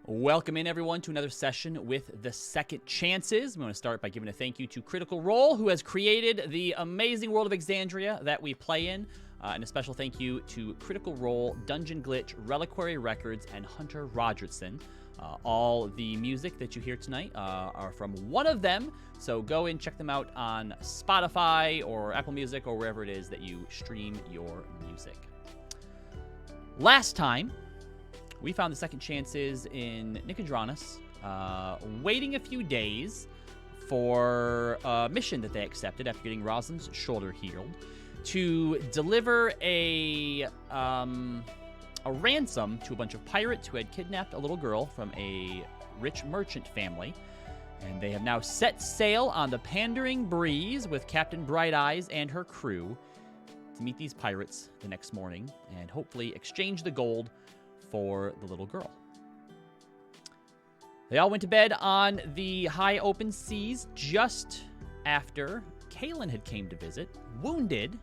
Welcome in, everyone, to another session with the Second Chances. We want to start by giving a thank you to Critical Role, who has created the amazing world of Exandria that we play in. And a special thank you to Critical Role, Dungeon Glitch, Reliquary Records, and Hunter Rogerson. All the music that you hear tonight are from one of them, so go and check them out on Spotify or Apple Music or wherever it is that you stream your music. Last time, we found the Second Chances in Nicodranas, waiting a few days for a mission that they accepted after getting Rosalind's shoulder healed to deliver a ransom to a bunch of pirates who had kidnapped a little girl from a rich merchant family. And they have now set sail on the Pandering Breeze with Captain Bright Eyes and her crew to meet these pirates the next morning and hopefully exchange the gold for the little girl. They all went to bed on the high open seas just after Kalen had came to visit, wounded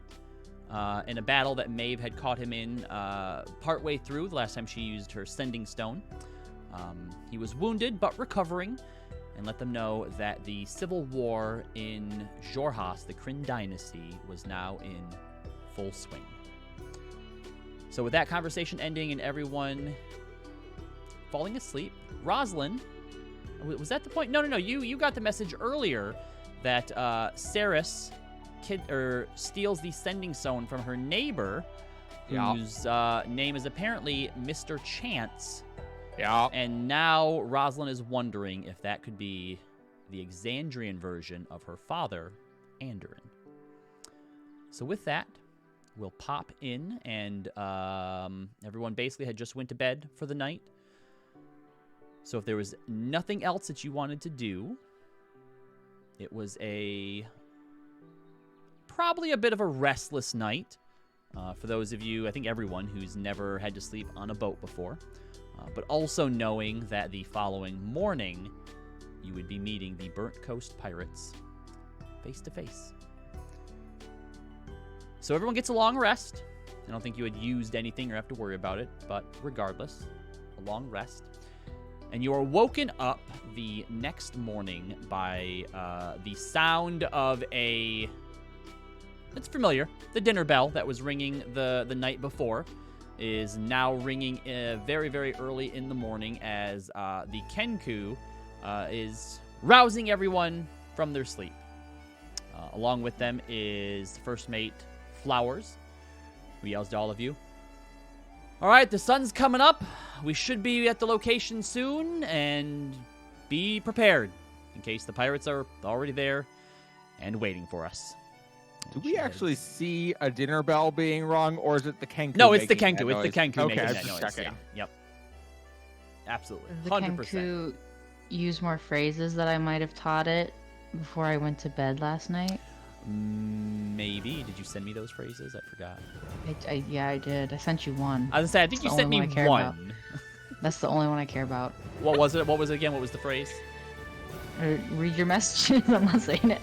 in a battle that Maeve had caught him in partway through the last time she used her sending stone. He was wounded but recovering, and let them know that the civil war in Jorhas, the Kryn dynasty, was now in full swing. So with that conversation ending and everyone falling asleep, Rosalind, was that the point? No. You got the message earlier that Saris steals the sending stone from her neighbor, whose name is apparently Mr. Chance. Yeah. And now Rosalind is wondering if that could be the Exandrian version of her father, Anderin. So with that, we'll pop in, and everyone basically had just went to bed for the night. So if there was nothing else that you wanted to do, it was probably a bit of a restless night for those of you, I think everyone who's never had to sleep on a boat before, but also knowing that the following morning you would be meeting the Burnt Coast Pirates face to face. So everyone gets a long rest. I don't think you had used anything or have to worry about it, but regardless, a long rest. And you are woken up the next morning by the sound of it's familiar. The dinner bell that was ringing the night before is now ringing very, very early in the morning as the Kenku is rousing everyone from their sleep. Along with them is First Mate Flowers, who yells to all of you, "All right, the sun's coming up. We should be at the location soon, and be prepared in case the pirates are already there and waiting for us." Do we actually see a dinner bell being rung, or is it the Kenku? No, it's the making Kenku. that It's the noise? Kenku Okay, making I was that just noise. checking. Yeah. Yep. Absolutely. The 100%. Kenku use more phrases that I might have taught it before I went to bed last night. Maybe. Did you send me those phrases? I forgot. Yeah, I did. I sent you one. I was gonna say, I think you That's the sent me only one I care about. one. That's the only one I care about. What was it? What was it again? What was the phrase? Read your messages. I'm not saying it.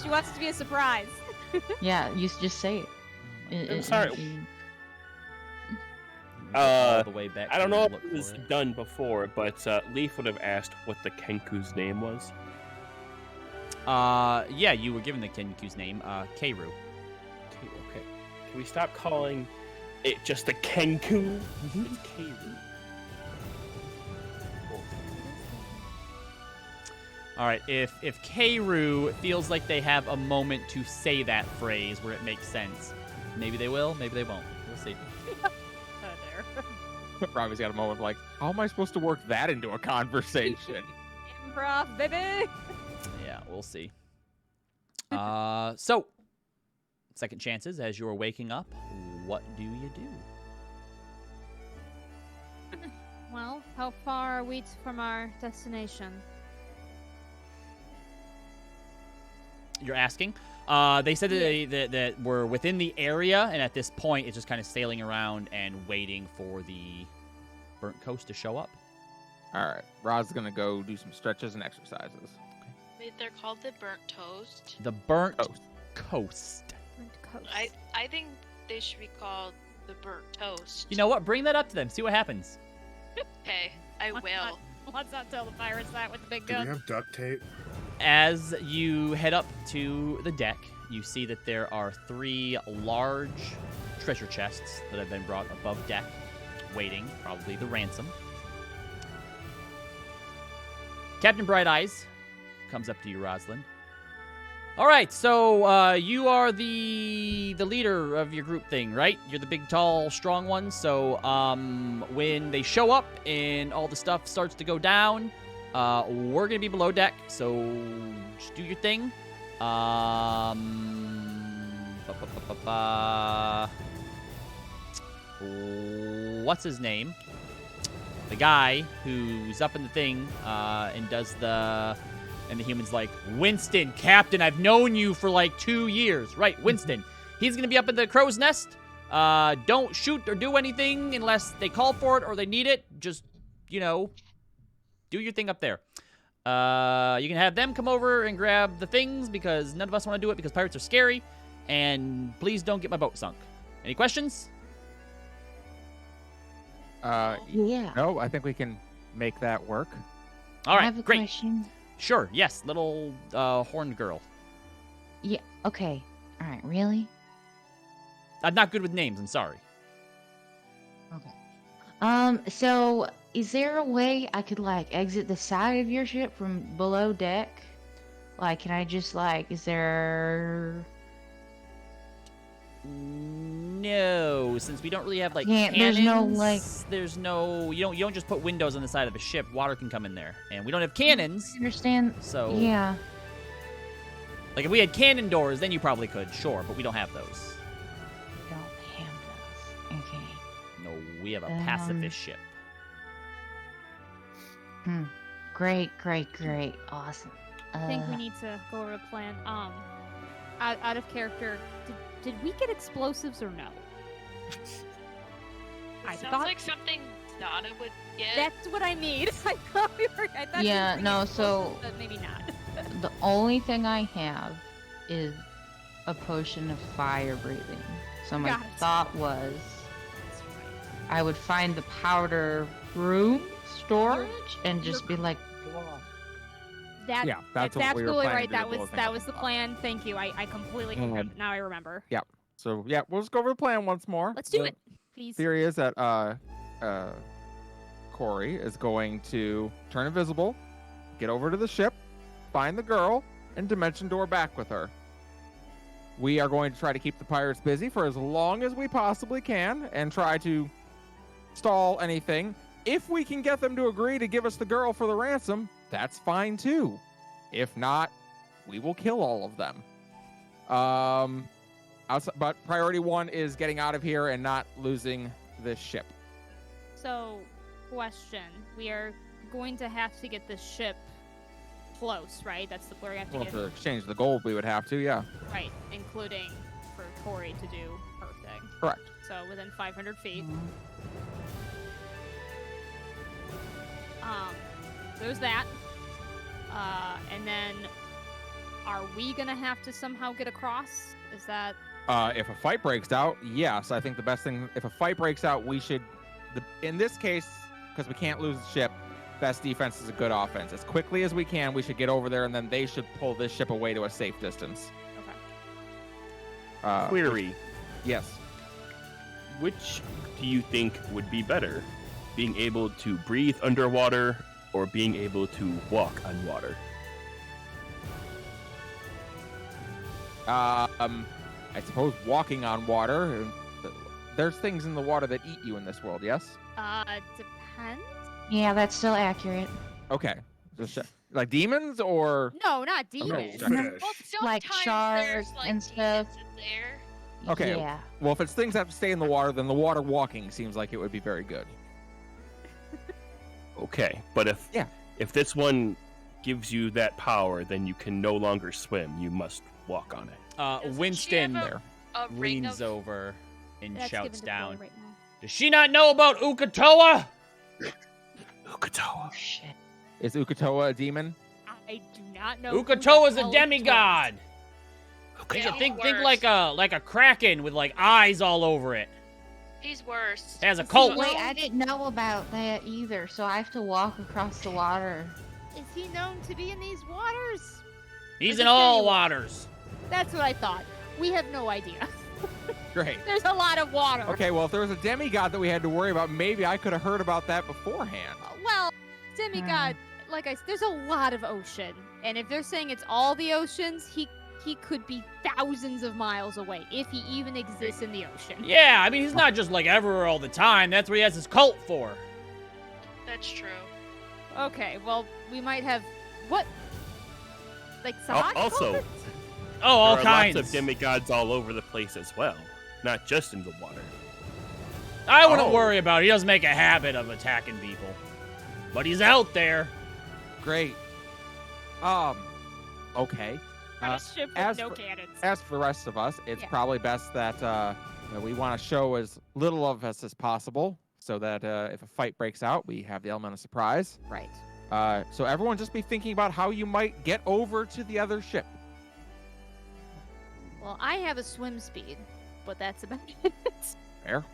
She wants it to be a surprise. Yeah, you just say it. I'm sorry. All the way back I don't to know if look it was for it. done before, but Leaf would have asked what the Kenku's name was. Yeah, you were given the Kenku's name, Keiru. Okay. Can we stop calling it just the Kenku? It's Keiru. All right, if Keiru feels like they have a moment to say that phrase where it makes sense, maybe they will, maybe they won't. We'll see. There. Robbie's got a moment of like, how am I supposed to work that into a conversation? Improv, baby. Yeah, we'll see. So, Second Chances, as you're waking up, what do you do? Well, how far are we from our destination? You're asking? They said that we're within the area, and at this point, it's just kind of sailing around and waiting for the Burnt Coast to show up. All right, Rod's gonna go do some stretches and exercises. Wait, they're called the burnt toast? The Burnt Coast. Coast. Burnt Coast. I think they should be called the burnt toast. You know what? Bring that up to them. See what happens. Okay, I Let's will. not- Let's not tell the pirates that with the big Do we gun. have duct tape? As you head up to the deck, you see that there are 3 large treasure chests that have been brought above deck, waiting, probably the ransom. Captain Bright Eyes comes up to you, Rosalind. All right, so you are the leader of your group thing, right? You're the big, tall, strong one. So when they show up and all the stuff starts to go down, we're gonna be below deck. So just do your thing. What's his name? The guy who's up in the thing and does the... And the human's like, Winston, Captain, I've known you for like 2 years. Right, Winston. He's going to be up at the crow's nest. Don't shoot or do anything unless they call for it or they need it. Just, you know, do your thing up there. You can have them come over and grab the things because none of us want to do it because pirates are scary. And please don't get my boat sunk. Any questions? Yeah. No, I think we can make that work. All right, I have a great. question. Sure, yes, little horned girl. Yeah. Okay. All right. Really? I'm not good with names, I'm sorry. Okay. So is there a way I could like exit the side of your ship from below deck? Like, can I just like? Is there? No, since we don't really have like Can't- cannons. there's no, like- There's no. You don't just put windows on the side of a ship. Water can come in there, and we don't have cannons. I understand. So Yeah. like if we had cannon doors, then you probably could, sure, but we don't have those. Don't have those. Okay. No, we have a pacifist ship. Great. Awesome. I think we need to go over a plan. Out of character, did we get explosives or no? I Sounds thought like something Donna would get. that's what I mean. I thought we were. I thought Yeah, we were no, getting so- explosives, but maybe not. The only thing I have is a potion of fire breathing. So my Got it. thought was That's right. I would find the powder room storage and just be like, That, Yeah, that's what we were absolutely planning right. to That do, was both that of was us. the plan. Thank you. I completely And- now I remember. So yeah, we'll just go over the plan once more. Let's do The it, please. Theory is that Corey is going to turn invisible, get over to the ship, find the girl, and dimension door back with her. We are going to try to keep the pirates busy for as long as we possibly can and try to stall anything. If we can get them to agree to give us the girl for the ransom, that's fine too. If not, we will kill all of them. But priority 1 is getting out of here and not losing this ship. So, question: we are going to have to get this ship close, right? That's the where we have to Well, get to exchange the gold, we would have to, yeah. right, including for Tori to do her thing. Correct. So within 500 feet. There's that. And then, are we gonna have to somehow get across? Is that If a fight breaks out, yes, I think the best thing, if a fight breaks out, we should, in this case, because we can't lose the ship, best defense is a good offense. As quickly as we can, we should get over there, and then they should pull this ship away to a safe distance. okay? Query: Yes. which do you think would be better, being able to breathe underwater or being able to walk on water? I suppose walking on water. There's things in the water that eat you in this world. Yes. Depends. yeah, that's still accurate. Okay. Just like demons or No, not Okay, demons. check. Well, Like sometimes sharks there's, like, and stuff. demons in there. Okay. Yeah. well, if it's things that have to stay in the water, then the water walking seems like it would be very good. Okay, but if this one gives you that power, then you can no longer swim. You must walk on it. Doesn't she Winston have A ring leans of over and That's shouts given to down. Tori right now. Does she not know about Ukatoa? Ukatoa. Oh shit. Is Ukatoa a demon? I do not know. who the Ukatoa's hell a is demigod. Yeah, Think worse. like a kraken with like eyes all over it. He's worse. Has a Is he cult. known- Wait, I didn't know about that either, so I have to walk across the water. Is he known to be in these waters? He's Does in it say all what? waters. That's what I thought. We have no idea. Great. There's a lot of water. Okay, well, if there was a demigod that we had to worry about, maybe I could have heard about that beforehand. Well, demigod, like I said, there's a lot of ocean, and if they're saying it's all the oceans, he could be thousands of miles away if he even exists in the ocean. Yeah, I mean, he's not just like everywhere all the time. That's what he has his cult for. That's true. Okay, well, we might have what? Like Sahaj Also, cultists? Oh, all there are kinds. lots of demigods all over the place as well, not just in the water. I wouldn't Oh. worry about it. He doesn't make a habit of attacking people. But he's out there. Great. Okay. On a ship with as no for- cannons. As for the rest of us, it's Yeah. probably best that we want to show as little of us as possible, so that if a fight breaks out, we have the element of surprise. Right. So everyone just be thinking about how you might get over to the other ship. Well, I have a swim speed, but that's about it. Fair.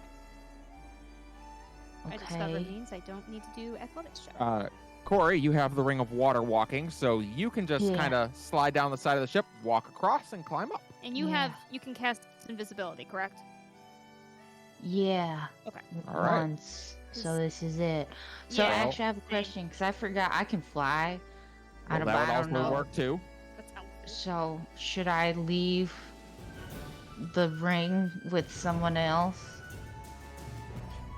I discovered Okay. means I don't need to do athletics check. Corey, you have the ring of water walking, so you can just Yeah. kind of slide down the side of the ship, walk across, and climb up. And you Yeah. can cast invisibility, correct? Yeah. Okay. All right. Once. So this is it. So Yeah. actually, I have a question because I forgot I can fly. Well, I that would don't also know. work too. That's helpful. So should I leave the ring with someone else?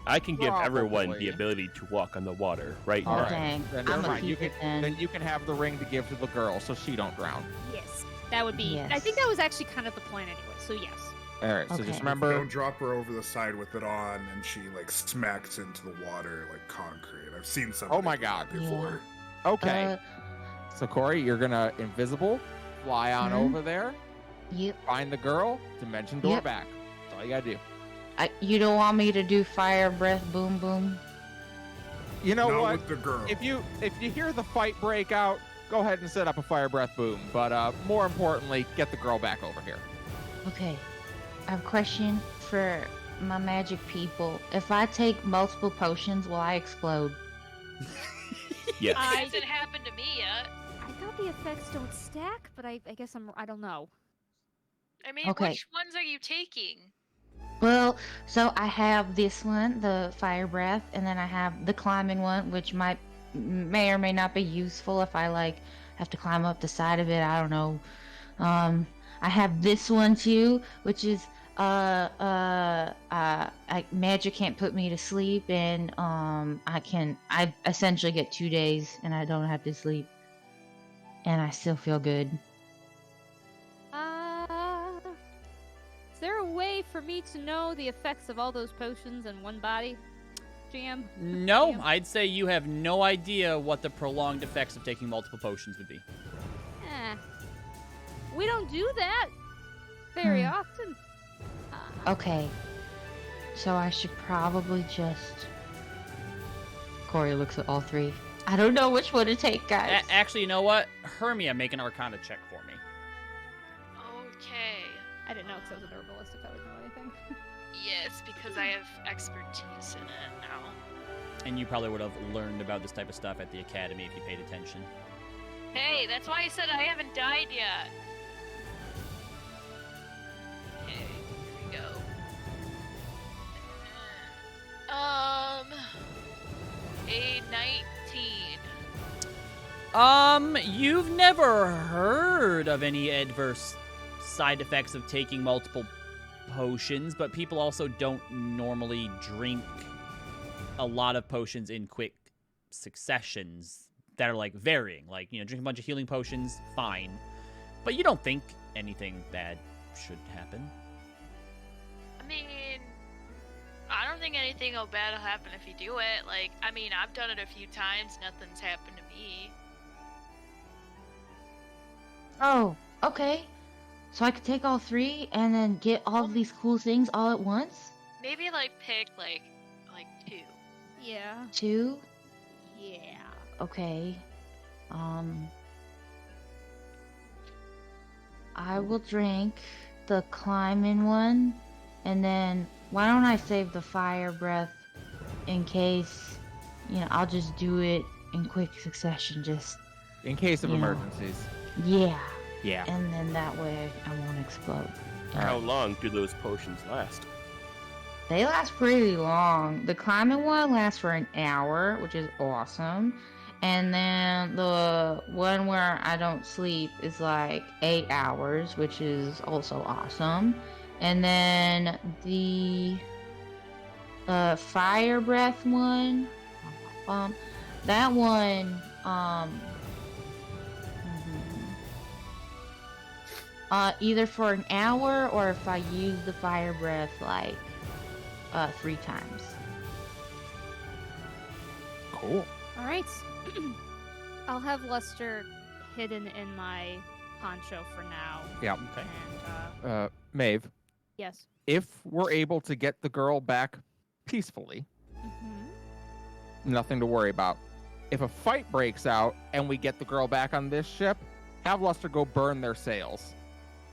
I can give everyone Probably. the ability to walk on the water right All now. right. Dang. Then I'm never gonna mind. You keep it Then then. you can have the ring to give to the girl, so she don't drown. Yes. That would be. I Yes. think that was actually kind of the plan anyway. So yes. All right. So Okay. just If remember. Don't drop her over the side with it on, and she like smacks into the water like concrete. I've seen something. Oh my God. Before. Okay. So Corey, you're gonna invisible, fly on Mhm. over there, Yep. find the girl, dimension door Yep. back. That's all you gotta do. You don't want me to do fire breath boom boom? You know Not what? with the girl. If you hear the fight break out, go ahead and set up a fire breath boom. But more importantly, get the girl back over here. Okay. I have a question for my magic people. If I take multiple potions, will I explode? Yes. I Hasn't happened to me yet. I thought the effects don't stack, but I guess I don't know. I mean, Okay. which ones are you taking? Well, so I have this one, the fire breath, and then I have the climbing one, which may or may not be useful if I like have to climb up the side of it. I don't know. I have this one too, which is magic can't put me to sleep, and I essentially get 2 days and I don't have to sleep, and I still feel good. Is there a way for me to know the effects of all those potions in one body? GM? No, Damn. I'd say you have no idea what the prolonged effects of taking multiple potions would be. Eh. We don't do that very Hmm. often. Okay. So I should probably just. Corey looks at all three. I don't know which one to take, guys. Actually, you know what? Hermia, make an Arcana check for me. Okay. I didn't know because I was an herbalist if I would know anything. Yes, because I have expertise in it now. And you probably would have learned about this type of stuff at the academy if you paid attention. Hey, that's why I said I haven't died yet. Okay, here we go. A 19. You've never heard of any adverse side effects of taking multiple potions, but people also don't normally drink a lot of potions in quick successions that are like varying. Like, drink a bunch of healing potions, fine. But you don't think anything bad should happen. I mean, I don't think anything bad will happen if you do it. Like, I mean, I've done it a few times, nothing's happened to me. Oh, okay. So I could take all three and then get all of these cool things all at once? Maybe like pick like 2. Yeah. 2? Yeah. Okay. I will drink the climbing one, and then why don't I save the fire breath in case, I'll just do it in quick succession. Just, In case of you know. emergencies. yeah. Yeah. And then that way I won't explode. How long do those potions last? They last pretty long. The climbing one lasts for an hour, which is awesome. And then the one where I don't sleep is like 8 hours, which is also awesome. And then the fire breath one, that one, either for an hour or if I use the fire breath like 3 times. Cool. All right. I'll have Lester hidden in my poncho for now. Yeah. Okay. And Maeve, yes. if we're able to get the girl back peacefully, nothing to worry about. If a fight breaks out and we get the girl back on this ship, have Lester go burn their sails.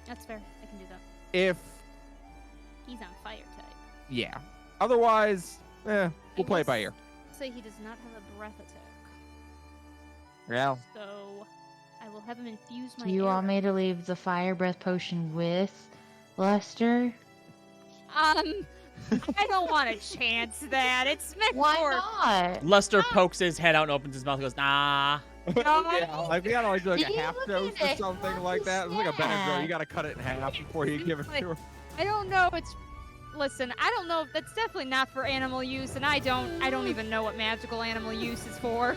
That's fair. I can do that. If, He's on fire type. yeah. Otherwise, we'll play it by ear. Say he does not have a breath attack. Yeah. So I will have him infuse my Do you want arrow. me to leave the fire breath potion with Lester? I don't want to chance that. It's meant Why for not? Lester pokes his head out and opens his mouth and goes, nah. Yeah, like we gotta like do like See, a half look dose at or it. something like that. It's like a Benadryl. You gotta cut it in half before you give it to her. I don't know. Listen, I don't know. That's definitely not for animal use, and I don't even know what magical animal use is for.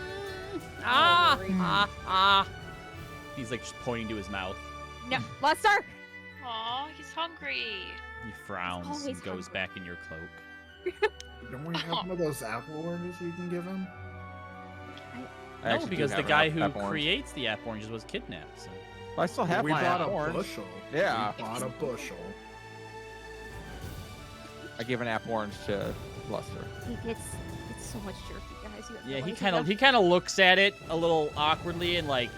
He's like just pointing to his mouth. No, Lester. Aw, he's hungry. He frowns always and goes hungry. back in your cloak. Don't we have one of those apple oranges you can give him? I No, actually do because the have guy an who apple orange. creates the app oranges was kidnapped. So. I still have we my bought apple a orange. bushel. Yeah. We bought a bushel. I gave an apple orange to Lester. It's so much jerky, guys. You have Yeah, no he idea. kind of looks at it a little awkwardly and like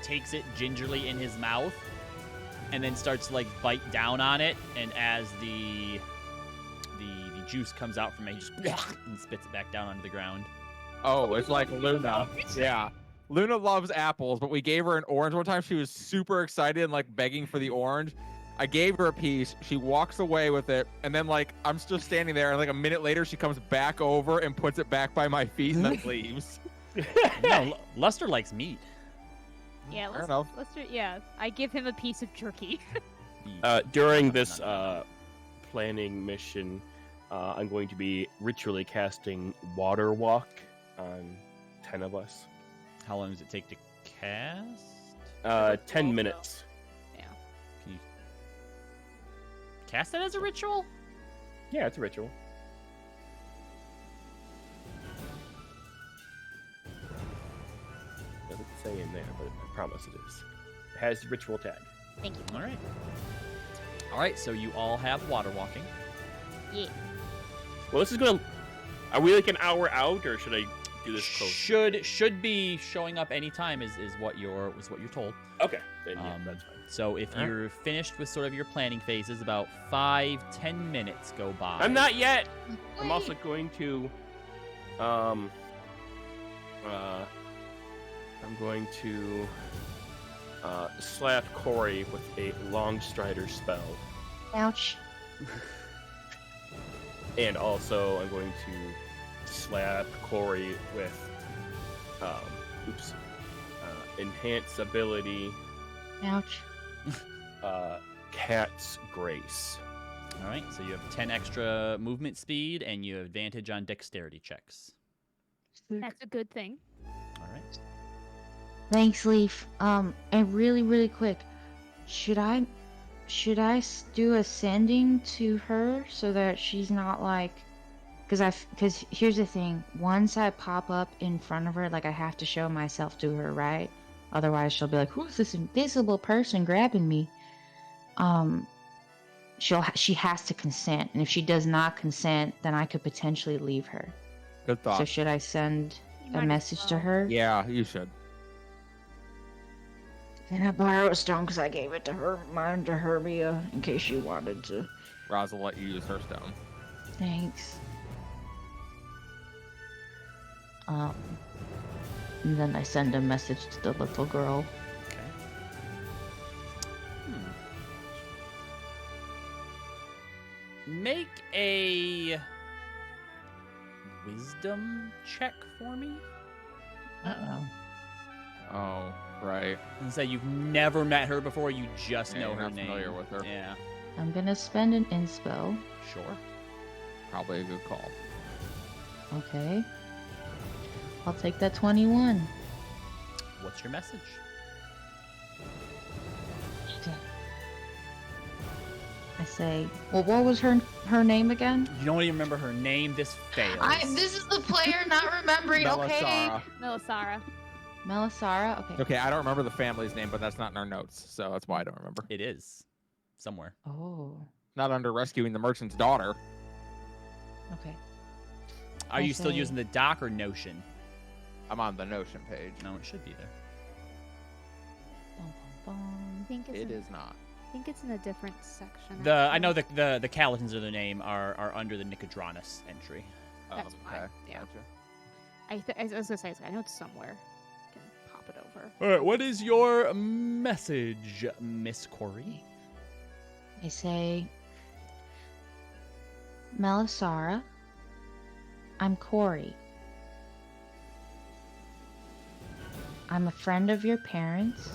takes it gingerly in his mouth, and then starts to like bite down on it. And as the juice comes out from it, he just and spits it back down onto the ground. Oh, it's like Luna. Yeah. Luna loves apples, but we gave her an orange one time. She was super excited and like begging for the orange. I gave her a piece. She walks away with it, and then like I'm still standing there, and like a minute later, she comes back over and puts it back by my feet and then leaves. No, Lester likes meat. Yeah, Fair enough. Lester. Yeah, I give him a piece of jerky. During this planning mission, I'm going to be ritually casting Water Walk on 10 of us. How long does it take to cast? 10 minutes. Can you cast that as a ritual? Yeah, it's a ritual. Doesn't say in there, but I promise it is. It has the ritual tag. Thank you. All right. All right. So you all have water walking. Yeah. Well, this is gonna. Are we like an hour out, or should I do this close? Should be showing up anytime is what you're told. Okay, then yeah, that's fine. So if Alright. you're finished with sort of your planning phases, about 5-10 minutes go by. I'm not yet. I'm also going to. I'm going to slap Corey with a long strider spell, Ouch. and also I'm going to slap Corey with enhance ability, Ouch. Cat's Grace. All right. So you have 10 extra movement speed, and you have advantage on dexterity checks. That's a good thing. All right. Thanks, Leaf. And really, really quick, should I do ascending to her so that she's not like, because here's the thing, once I pop up in front of her, like I have to show myself to her, right? Otherwise, she'll be like, "Who's this invisible person grabbing me?" She has to consent, and if she does not consent, then I could potentially leave her. Good thought. So should I send You a might as message to well. her? Yeah, you should. Can I borrow a stone? Because I gave it to her, mine to Herbia, in case she wanted to. Roz will let you use her stone. Thanks. And then I send a message to the little girl. Okay. Make a wisdom check for me. Uh-oh. Oh, right. And say you've never met her before. You just Yeah, know you're her not name. familiar with her. Yeah. I'm gonna spend an inspo. Sure. Probably a good call. Okay. I'll take that 21. What's your message? I say, well, what was her name again? You don't even remember her name. This fails. This is the player not remembering. Okay. Melisara. Melisara. Melisara. Okay. Okay, I don't remember the family's name, but that's not in our notes, so that's why I don't remember. It is somewhere. Oh. Not under rescuing the merchant's daughter. Okay. Are you still say- using the doc or Notion? I'm on the Notion page. No, it should be there. Bum, bum, bum. I think it's It in, is not. I think it's in a different section. I know actually. the Calatins of their name are under the Nicodranus entry. That's fine, yeah. Gotcha. I was gonna say, I know it's somewhere. I can pop it over. All right, what is your message, Miss Corey? I say, Melisara, I'm Corey. I'm a friend of your parents.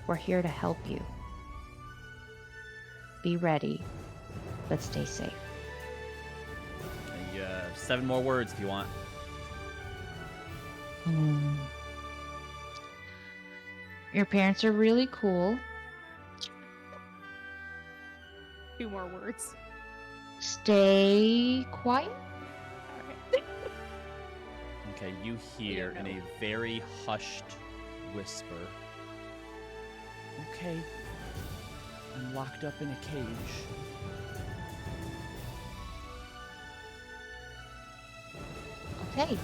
We're here to help you. Be ready, but stay safe. You have 7 more words if you want. Your parents are really cool. 2 more words. Stay quiet. Okay, you hear in a very hushed whisper. Okay, I'm locked up in a cage. Okay.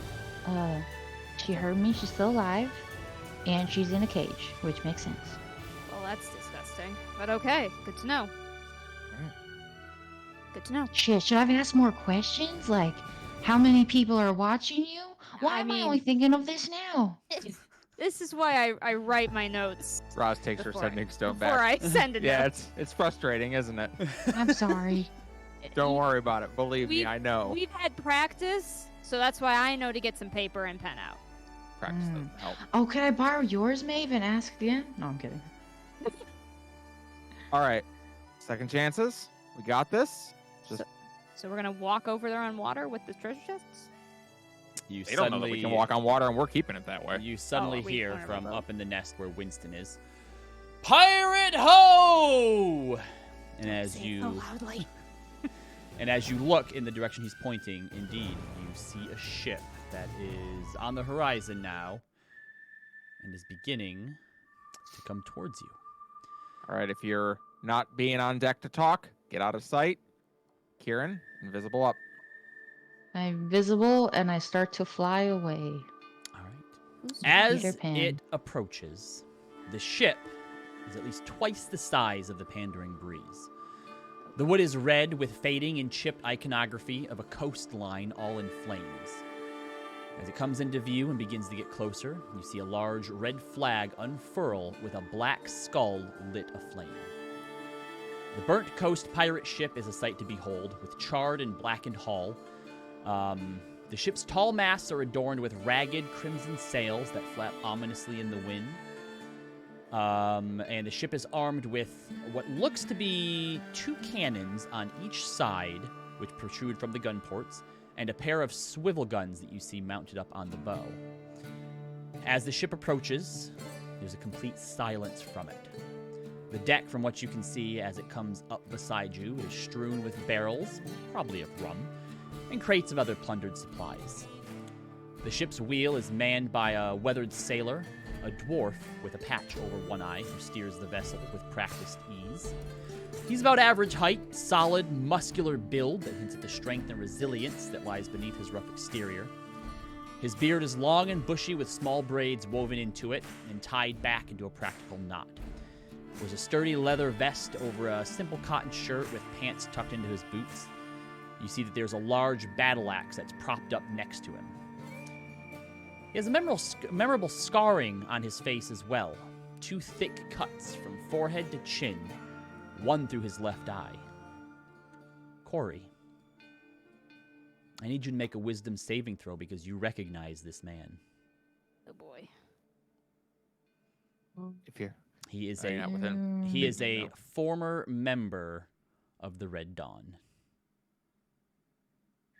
She heard me. She's still alive, and she's in a cage, which makes sense. Well, that's disgusting. But okay, good to know. Good to know. Shit, should I have asked more questions? Like, how many people are watching you? Why I am I mean- only thinking of this now? This is why I write my notes Roz takes her before I- sending stone before back. I send a Yeah, note. it's frustrating, isn't it? I'm sorry. Don't worry about it. Believe me, We've- I know. We've had practice, so that's why I know to get some paper and pen out. Practice doesn't help. Oh, could I borrow yours, Maeve, and ask again? No, I'm kidding. All right. Second chances. We got this. Just So we're gonna walk over there on water with the treasure chests? You they don't know that we can walk on water, and we're keeping it that way. You suddenly we hear don't from remember. up in the nest where Winston is, "Pirate ho!" And as Say it you so loudly. and as you look in the direction he's pointing, indeed, you see a ship that is on the horizon now and is beginning to come towards you. All right. If you're not being on deck to talk, get out of sight. Kieran, invisible up. I'm visible, and I start to fly away. All right. Who's As Peter Pan. it approaches, the ship is at least twice the size of the Pandering Breeze. The wood is red with fading and chipped iconography of a coastline all in flames. As it comes into view and begins to get closer, you see a large red flag unfurl with a black skull lit aflame. The Burnt Coast pirate ship is a sight to behold, with charred and blackened hull. The ship's tall masts are adorned with ragged crimson sails that flap ominously in the wind. And the ship is armed with what looks to be 2 cannons on each side, which protrude from the gun ports, and a pair of swivel guns that you see mounted up on the bow. As the ship approaches, there's a complete silence from it. The deck, from what you can see as it comes up beside you, is strewn with barrels, probably of rum, and crates of other plundered supplies. The ship's wheel is manned by a weathered sailor, a dwarf with a patch over one eye who steers the vessel with practiced ease. He's about average height, solid, muscular build that hints at the strength and resilience that lies beneath his rough exterior. His beard is long and bushy with small braids woven into it and tied back into a practical knot. There's a sturdy leather vest over a simple cotton shirt with pants tucked into his boots. You see that there's a large battle axe that's propped up next to him. He has a memorable scarring on his face as well. 2 thick cuts from forehead to chin, one through his left eye. Corey, I need you to make a wisdom saving throw because you recognize this man. Oh boy. If you're He is hanging out with him. he is a No. former member of the Red Dawn.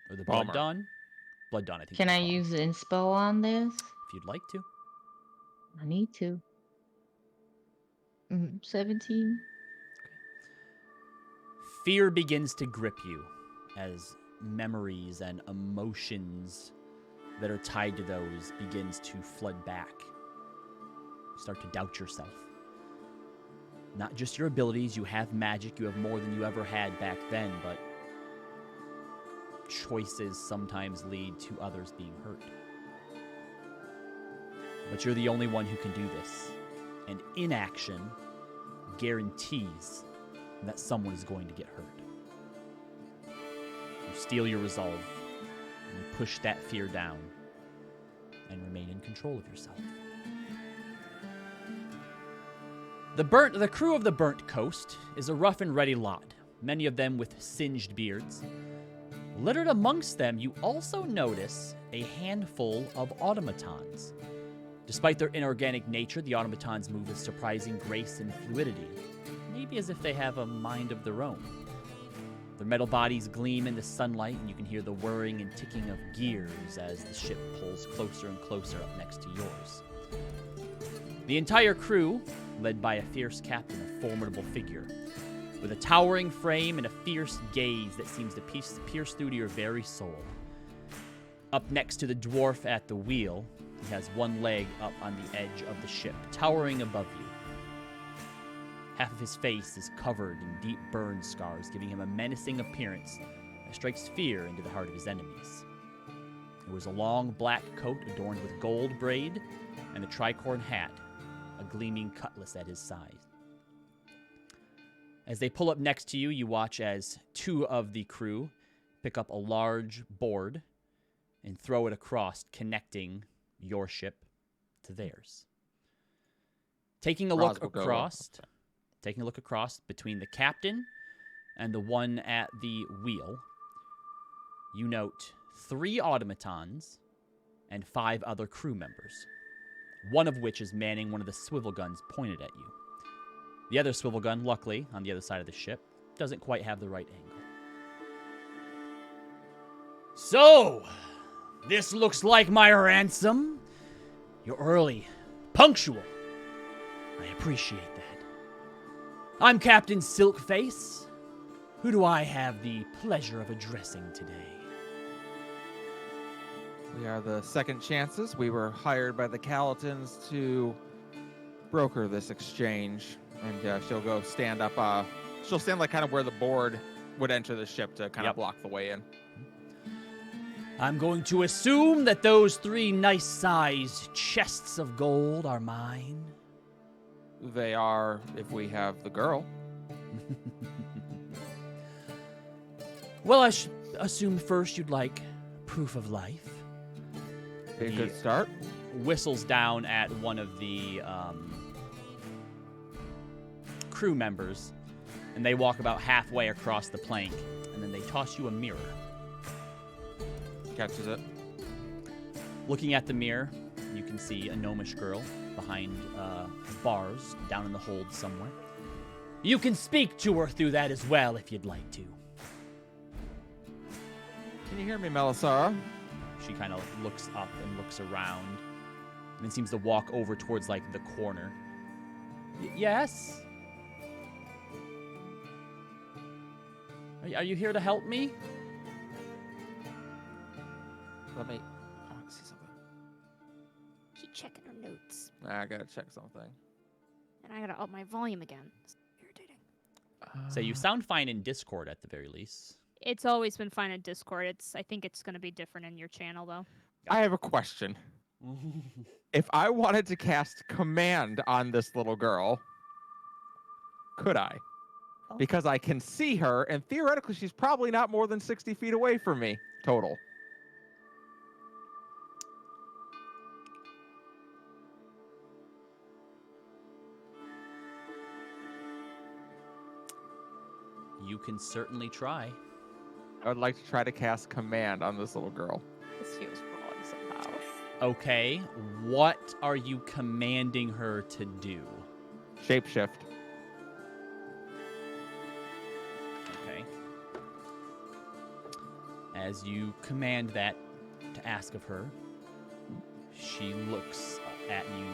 Or the Bummer. Blood Dawn? Blood Dawn, I think. Can it's I called. use inspo on this? If you'd like to. I need to. 17. Fear begins to grip you as memories and emotions that are tied to those begins to flood back. You start to doubt yourself. Not just your abilities, you have magic, you have more than you ever had back then, but choices sometimes lead to others being hurt. But you're the only one who can do this. And inaction guarantees that someone is going to get hurt. You steel your resolve, and you push that fear down, and remain in control of yourself. The crew of the Burnt Coast is a rough and ready lot, many of them with singed beards. Littered amongst them, you also notice a handful of automatons. Despite their inorganic nature, the automatons move with surprising grace and fluidity, maybe as if they have a mind of their own. Their metal bodies gleam in the sunlight, and you can hear the whirring and ticking of gears as the ship pulls closer and closer up next to yours. The entire crew, led by a fierce captain, a formidable figure, with a towering frame and a fierce gaze that seems to pierce through to your very soul. Up next to the dwarf at the wheel, he has one leg up on the edge of the ship, towering above you. Half of his face is covered in deep burn scars, giving him a menacing appearance that strikes fear into the heart of his enemies. He wears a long black coat adorned with gold braid and a tricorn hat, a gleaming cutlass at his side. As they pull up next to you, you watch as 2 of the crew pick up a large board and throw it across, connecting your ship to theirs. Taking a look across between the captain and the one at the wheel, you note 3 automatons and 5 other crew members, one of which is manning one of the swivel guns pointed at you. The other swivel gun, luckily, on the other side of the ship, doesn't quite have the right angle. So, this looks like my ransom. You're early, punctual. I appreciate that. I'm Captain Silkface. Who do I have the pleasure of addressing today? We are the Second Chances. We were hired by the Callatons to broker this exchange. And she'll go stand up. She'll stand like kind of where the board would enter the ship to kind of block the way in. I'm going to assume that those 3 nice-sized chests of gold are mine. They are, if we have the girl. Well, I should assume first you'd like proof of life. Be a good start. Whistles down at one of the crew members, and they walk about halfway across the plank, and then they toss you a mirror. Catches it. Looking at the mirror, you can see a gnomish girl behind bars down in the hold somewhere. You can speak to her through that as well if you'd like to. Can you hear me, Melisara? She kind of looks up and looks around, and then seems to walk over towards like the corner. Yes? Are you here to help me? I want to see something. Keep checking her notes. I gotta check something. And I gotta up my volume again. It's irritating. So you sound fine in Discord at the very least. It's always been fine in Discord. I think it's gonna be different in your channel though. I have a question. If I wanted to cast command on this little girl, could I? because I can see her, and theoretically, she's probably not more than 60 feet away from me total. You can certainly try. I would like to try to cast command on this little girl. This feels wrong somehow. Okay, what are you commanding her to do? Shapeshift. Okay. As you command that to ask of her, she looks at you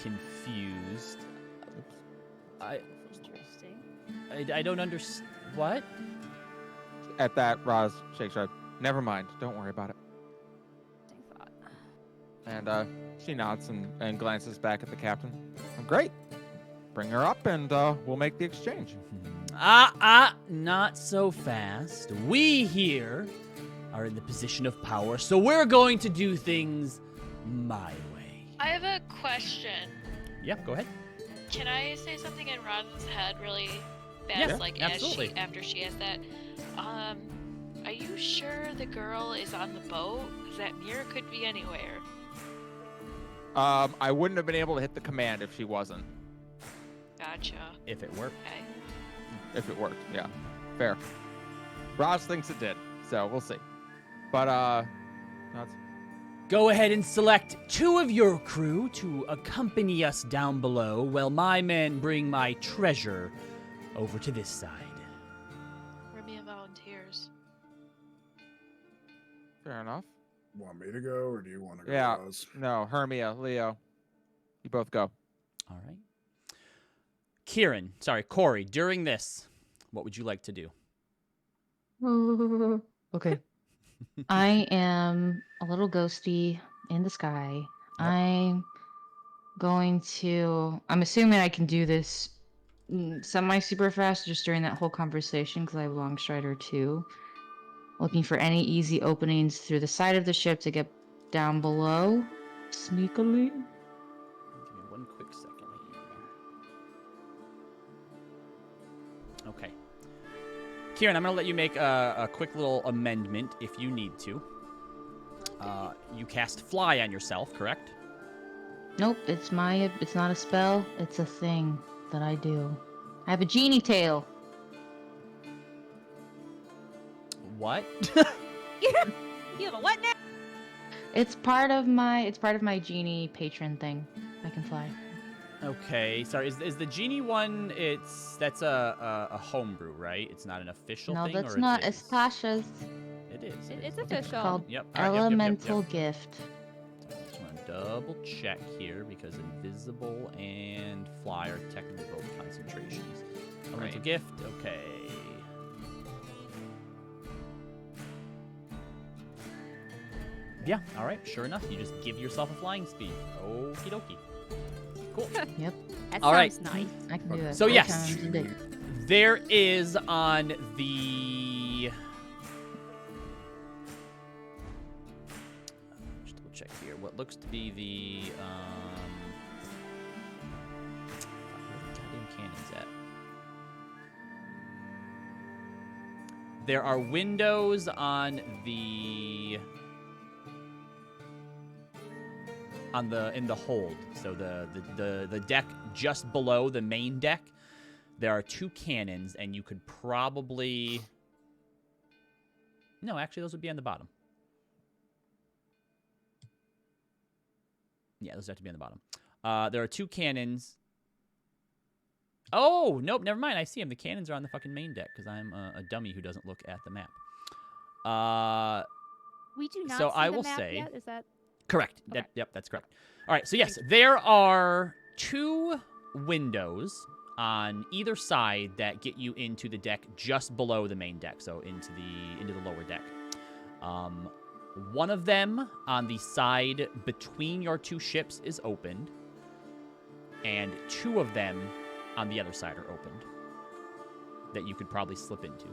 confused. Interesting. I don't understand. What? At that, Roz shakes her head. Never mind. Don't worry about it. And she nods and glances back at the captain. Great. Bring her up and we'll make the exchange. Not so fast. We here are in the position of power, so we're going to do things my way. I have a question. Yep, go ahead. Can I say something in Roz's head really fast? Yeah, like absolutely. after she has that. Are you sure the girl is on the boat? Because that mirror could be anywhere. I wouldn't have been able to hit the command if she wasn't. Gotcha. If it worked. Okay. If it worked, yeah. Fair. Roz thinks it did, so we'll see. But, that's... Go ahead and select 2 of your crew to accompany us down below while my men bring my treasure over to this side. Remia volunteers. Fair enough. Want me to go, or do you want to go? Yeah. Roz? No, Hermia, Leo. You both go. All right. Corey, during this, what would you like to do? Okay. I am a little ghosty in the sky. Yep. I'm assuming I can do this semi super fast just during that whole conversation because I have Long Strider too. Looking for any easy openings through the side of the ship to get down below. Sneakily. Give me one quick second here. Okay. Kieran, I'm going to let you make a quick little amendment if you need to. You cast Fly on yourself, correct? Nope, it's not a spell, it's a thing that I do. I have a genie tail. What? You have a what now? It's part of my genie patron thing. I can fly. Okay, sorry. Is the genie one? That's a homebrew, right? It's not an official No, thing. that's or not. It is? It's Tasha's. It is. It's Okay. It's official. called Yep. all right, yep, Elemental yep. Gift. I just want to double check here because invisible and fly are technically both concentrations. Elemental gift. Okay. Yeah. All right. Sure enough, you just give yourself a flying speed. Okie dokie. Cool. Yep, That All right. sounds nice. I can do that. So 4 yes. times a day. There is on the. Just double check here. What looks to be the. Where the goddamn cannons at? There are windows on the. In the hold. So the deck just below the main deck. There are 2 cannons, and you could probably... No, actually, those would be on the bottom. Yeah, those have to be on the bottom. There are 2 cannons. Oh, nope, never mind. I see them. The cannons are on the fucking main deck, because I'm a dummy who doesn't look at the map. We do not So see I the will map say- yet. Is that Correct. Okay. Yep, that's correct. All right, so yes, there are 2 windows on either side that get you into the deck just below the main deck, so into the lower deck. One of them on the side between your 2 ships is opened, and 2 of them on the other side are opened that you could probably slip into.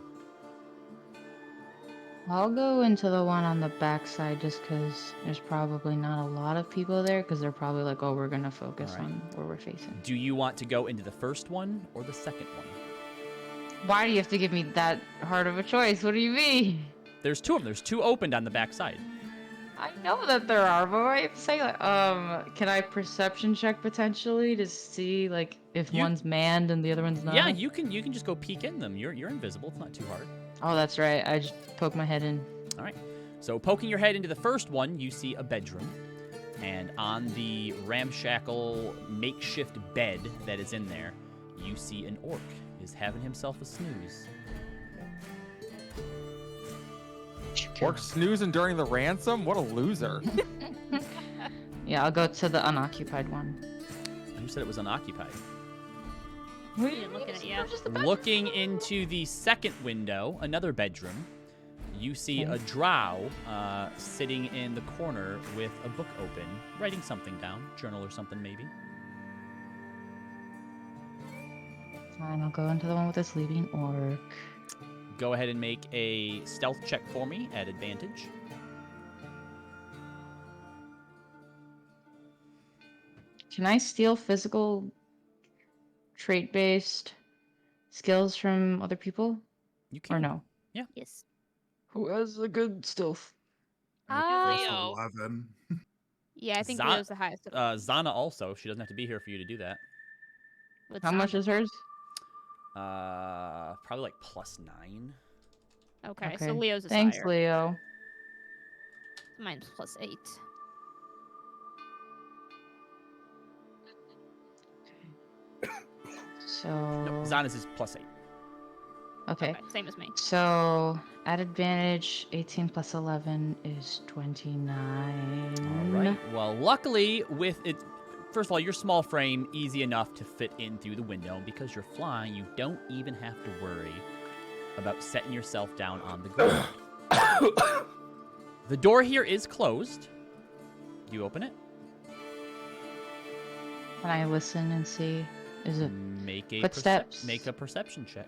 I'll go into the one on the back side just because there's probably not a lot of people there because they're probably like, oh, we're going to focus Alright. on where we're facing. Do you want to go into the first one or the second one? Why do you have to give me that hard of a choice? What do you mean? There's two of them. There's two opened on the back side. I know that there are, but why do you have to say like, can I perception check potentially to see like if You- one's manned and the other one's not? Yeah, you can just go peek in them. You're invisible. It's not too hard. Oh, that's right. I just poke my head in. All right. So poking your head into the first one, you see a bedroom. And on the ramshackle makeshift bed that is in there, you see an orc is having himself a snooze. Orc snoozing during the ransom? What a loser. Yeah, I'll go to the unoccupied one. Who said it was unoccupied? didn't look at it yet. Looking into the second window, another bedroom, you see a drow sitting in the corner with a book open, writing something down, journal or something maybe. Fine, I'll go into the one with the sleeping orc. Go ahead and make a stealth check for me at advantage. Can I steal physical trait-based skills from other people? You can. Or no? Yes. Who has a good stealth? Leo. 11. Yeah, I think Zon- Leo's the highest. Zana also. She doesn't have to be here for you to do that. What's How much Zana? is hers? Probably like +9. Okay, so Leo's is Thanks, higher. Leo. Mine's +8. So. No, Zana's is +8. Okay. Same as me. So, at advantage, 18 plus 11 is 29. All right. Well, luckily, with it, first of all, your small frame, easy enough to fit in through the window. And because you're flying, you don't even have to worry about setting yourself down on the ground. The door here is closed. You open it. Can I listen and see? Is it Make a footsteps? make a perception check.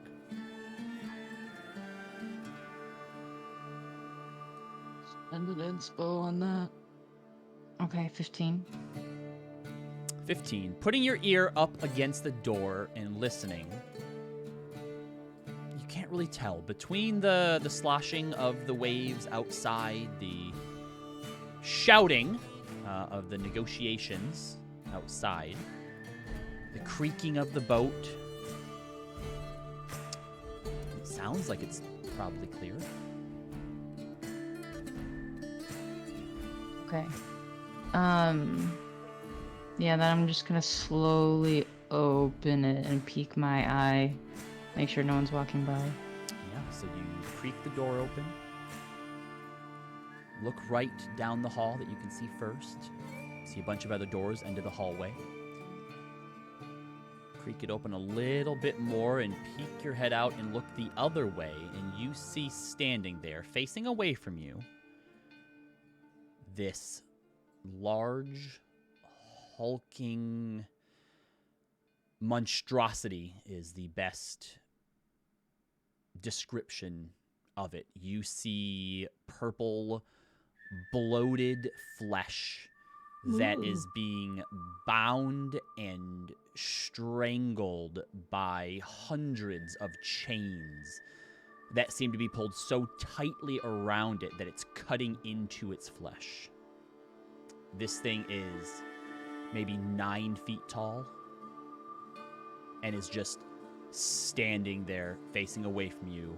Spend an inspo on that. Okay, 15. 15. Putting your ear up against the door and listening. You can't really tell. Between the sloshing of the waves outside, the shouting of the negotiations outside, the creaking of the boat. It sounds like it's probably clear. Okay. Yeah, then I'm just gonna slowly open it and peek my eye. Make sure no one's walking by. Yeah, so you creak the door open. Look right down the hall that you can see first. See a bunch of other doors into the hallway. Creak it open a little bit more and peek your head out and look the other way, and you see standing there, facing away from you, this large, hulking monstrosity is the best description of it. You see purple, bloated flesh that is being bound and strangled by hundreds of chains that seem to be pulled so tightly around it that it's cutting into its flesh. This thing is maybe 9 feet tall and is just standing there facing away from you,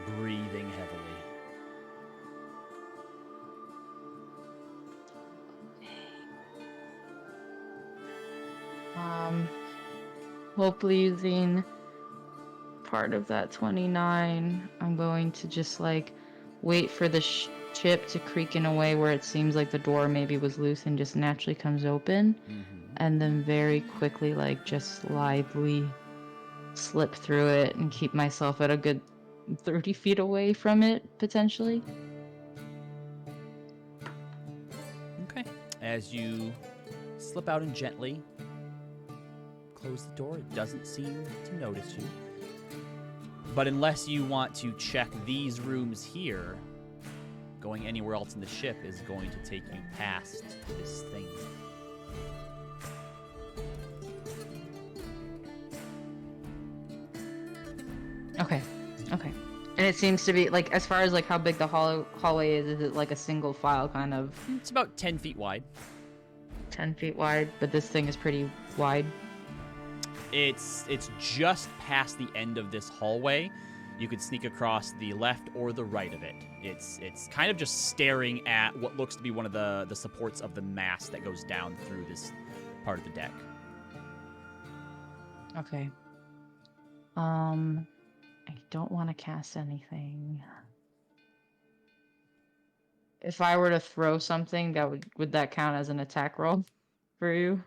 breathing heavily. Hopefully using part of that 29, I'm going to just like wait for the ship to creak in a way where it seems like the door maybe was loose and just naturally comes open, and then very quickly like just lively slip through it and keep myself at a good 30 feet away from it potentially. Okay. As you slip out and gently close the door, it doesn't seem to notice you. But unless you want to check these rooms here, going anywhere else in the ship is going to take you past this thing. Okay. And it seems to be like, as far as like how big the hallway is it like a single file kind of It's about 10 feet wide. 10 feet wide, but this thing is pretty wide. It's just past the end of this hallway. You could sneak across the left or the right of it. It's kind of just staring at what looks to be one of the supports of the mast that goes down through this part of the deck. Okay. I don't want to cast anything. If I were to throw something, that would that count as an attack roll for you?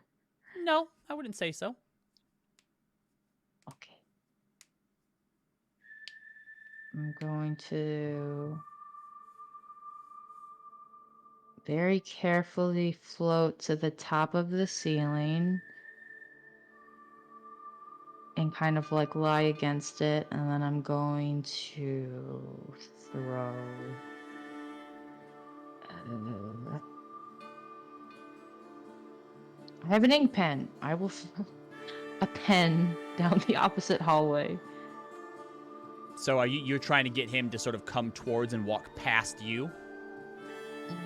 No, I wouldn't say so. Okay. I'm going to very carefully float to the top of the ceiling and kind of like lie against it, and then I'm going to throw I have an ink pen. I will throw a pen down the opposite hallway. So are you're trying to get him to sort of come towards and walk past you?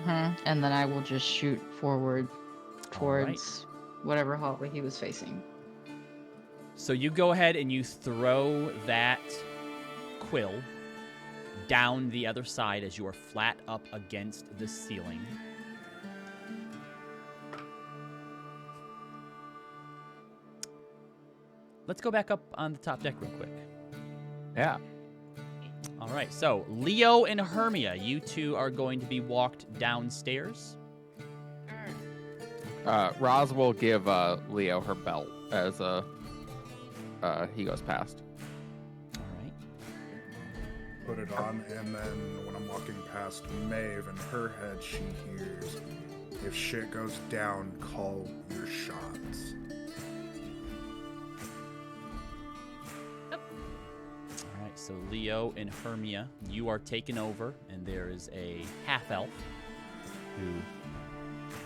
And then I will just shoot forward All right. towards whatever hallway he was facing. So you go ahead and you throw that quill down the other side as you are flat up against the ceiling. Let's go back up on the top deck real quick. Yeah. All right, so Leo and Hermia, you two are going to be walked downstairs. Roz will give Leo her belt as he goes past. All right. Put it on, and then when I'm walking past Maeve, in her head she hears, "If shit goes down, call your shots." All right, so Leo and Hermia, you are taken over, and there is a half-elf who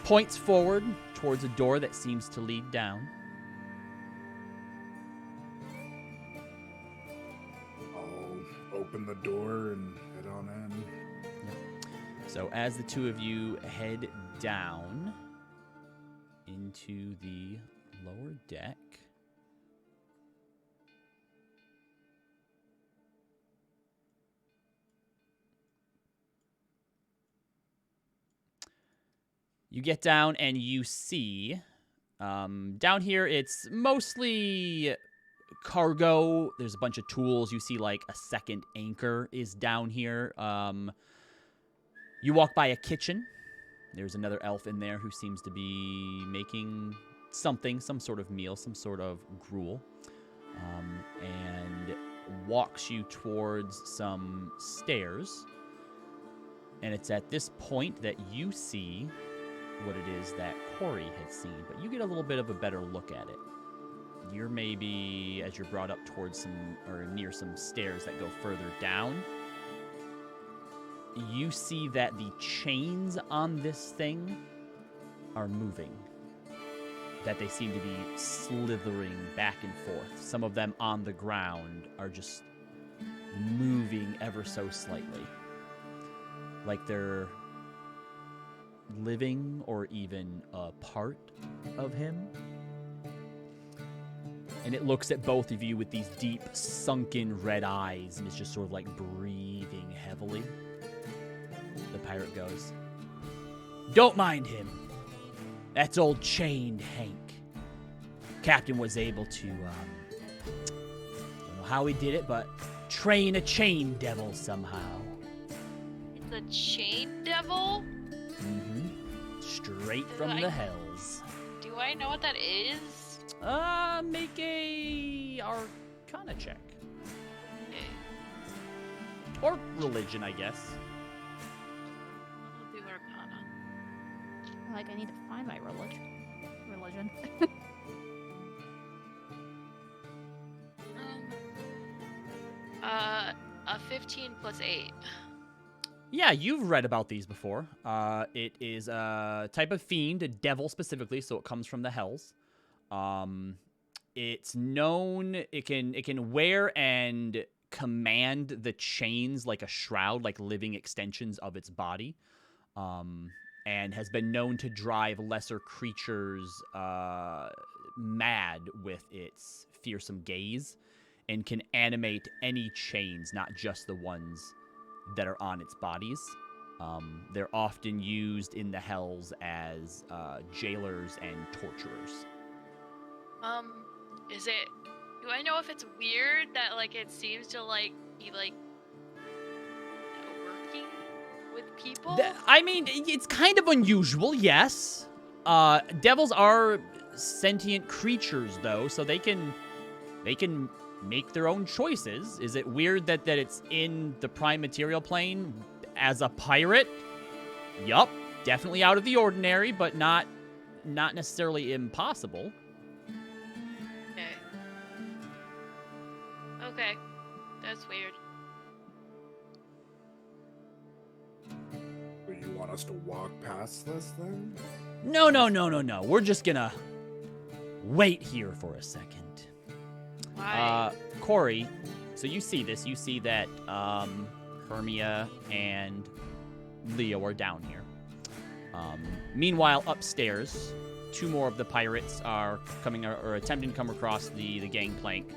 points forward towards a door that seems to lead down. I'll open the door and head on in. So as the two of you head down into the lower deck, you get down and you see, down here it's mostly cargo. There's a bunch of tools. You see like a second anchor is down here. You walk by a kitchen. There's another elf in there who seems to be making something, some sort of meal, some sort of gruel, and walks you towards some stairs. And it's at this point that you see what it is that Corey had seen, but you get a little bit of a better look at it. You're maybe, as you're brought up towards some, or near some stairs that go further down, you see that the chains on this thing are moving. That they seem to be slithering back and forth. Some of them on the ground are just moving ever so slightly. Like they're living or even a part of him. And it looks at both of you with these deep, sunken red eyes and is just sort of like breathing heavily. The pirate goes, "Don't mind him. That's old chained Hank. Captain was able to, don't know how he did it, but train a chain devil somehow." It's a chain devil? Mm-hmm. Straight from the hells. Do I know what that is? Make a Arcana check. Okay. Or religion, I guess. I'll do Arcana. Like, I need to find my religion. A 15 plus 8. Yeah, you've read about these before. It is a type of fiend, a devil specifically, so it comes from the hells. It's known, it can wear and command the chains like a shroud, like living extensions of its body, and has been known to drive lesser creatures mad with its fearsome gaze, and can animate any chains, not just the ones that are on its bodies. They're often used in the hells as jailers and torturers. Do I know if it's weird that like it seems to like be like working with people? I mean, it's kind of unusual, yes. Devils are sentient creatures, though, so they can make their own choices. Is it weird that it's in the prime material plane as a pirate? Yup, definitely out of the ordinary, but not necessarily impossible. Okay, that's weird. Do you want us to walk past this then? No. We're just gonna wait here for a second. Why? Corey, so you see this. You see that Hermia and Leo are down here. Meanwhile, upstairs, 2 more of the pirates are coming or attempting to come across the gangplank.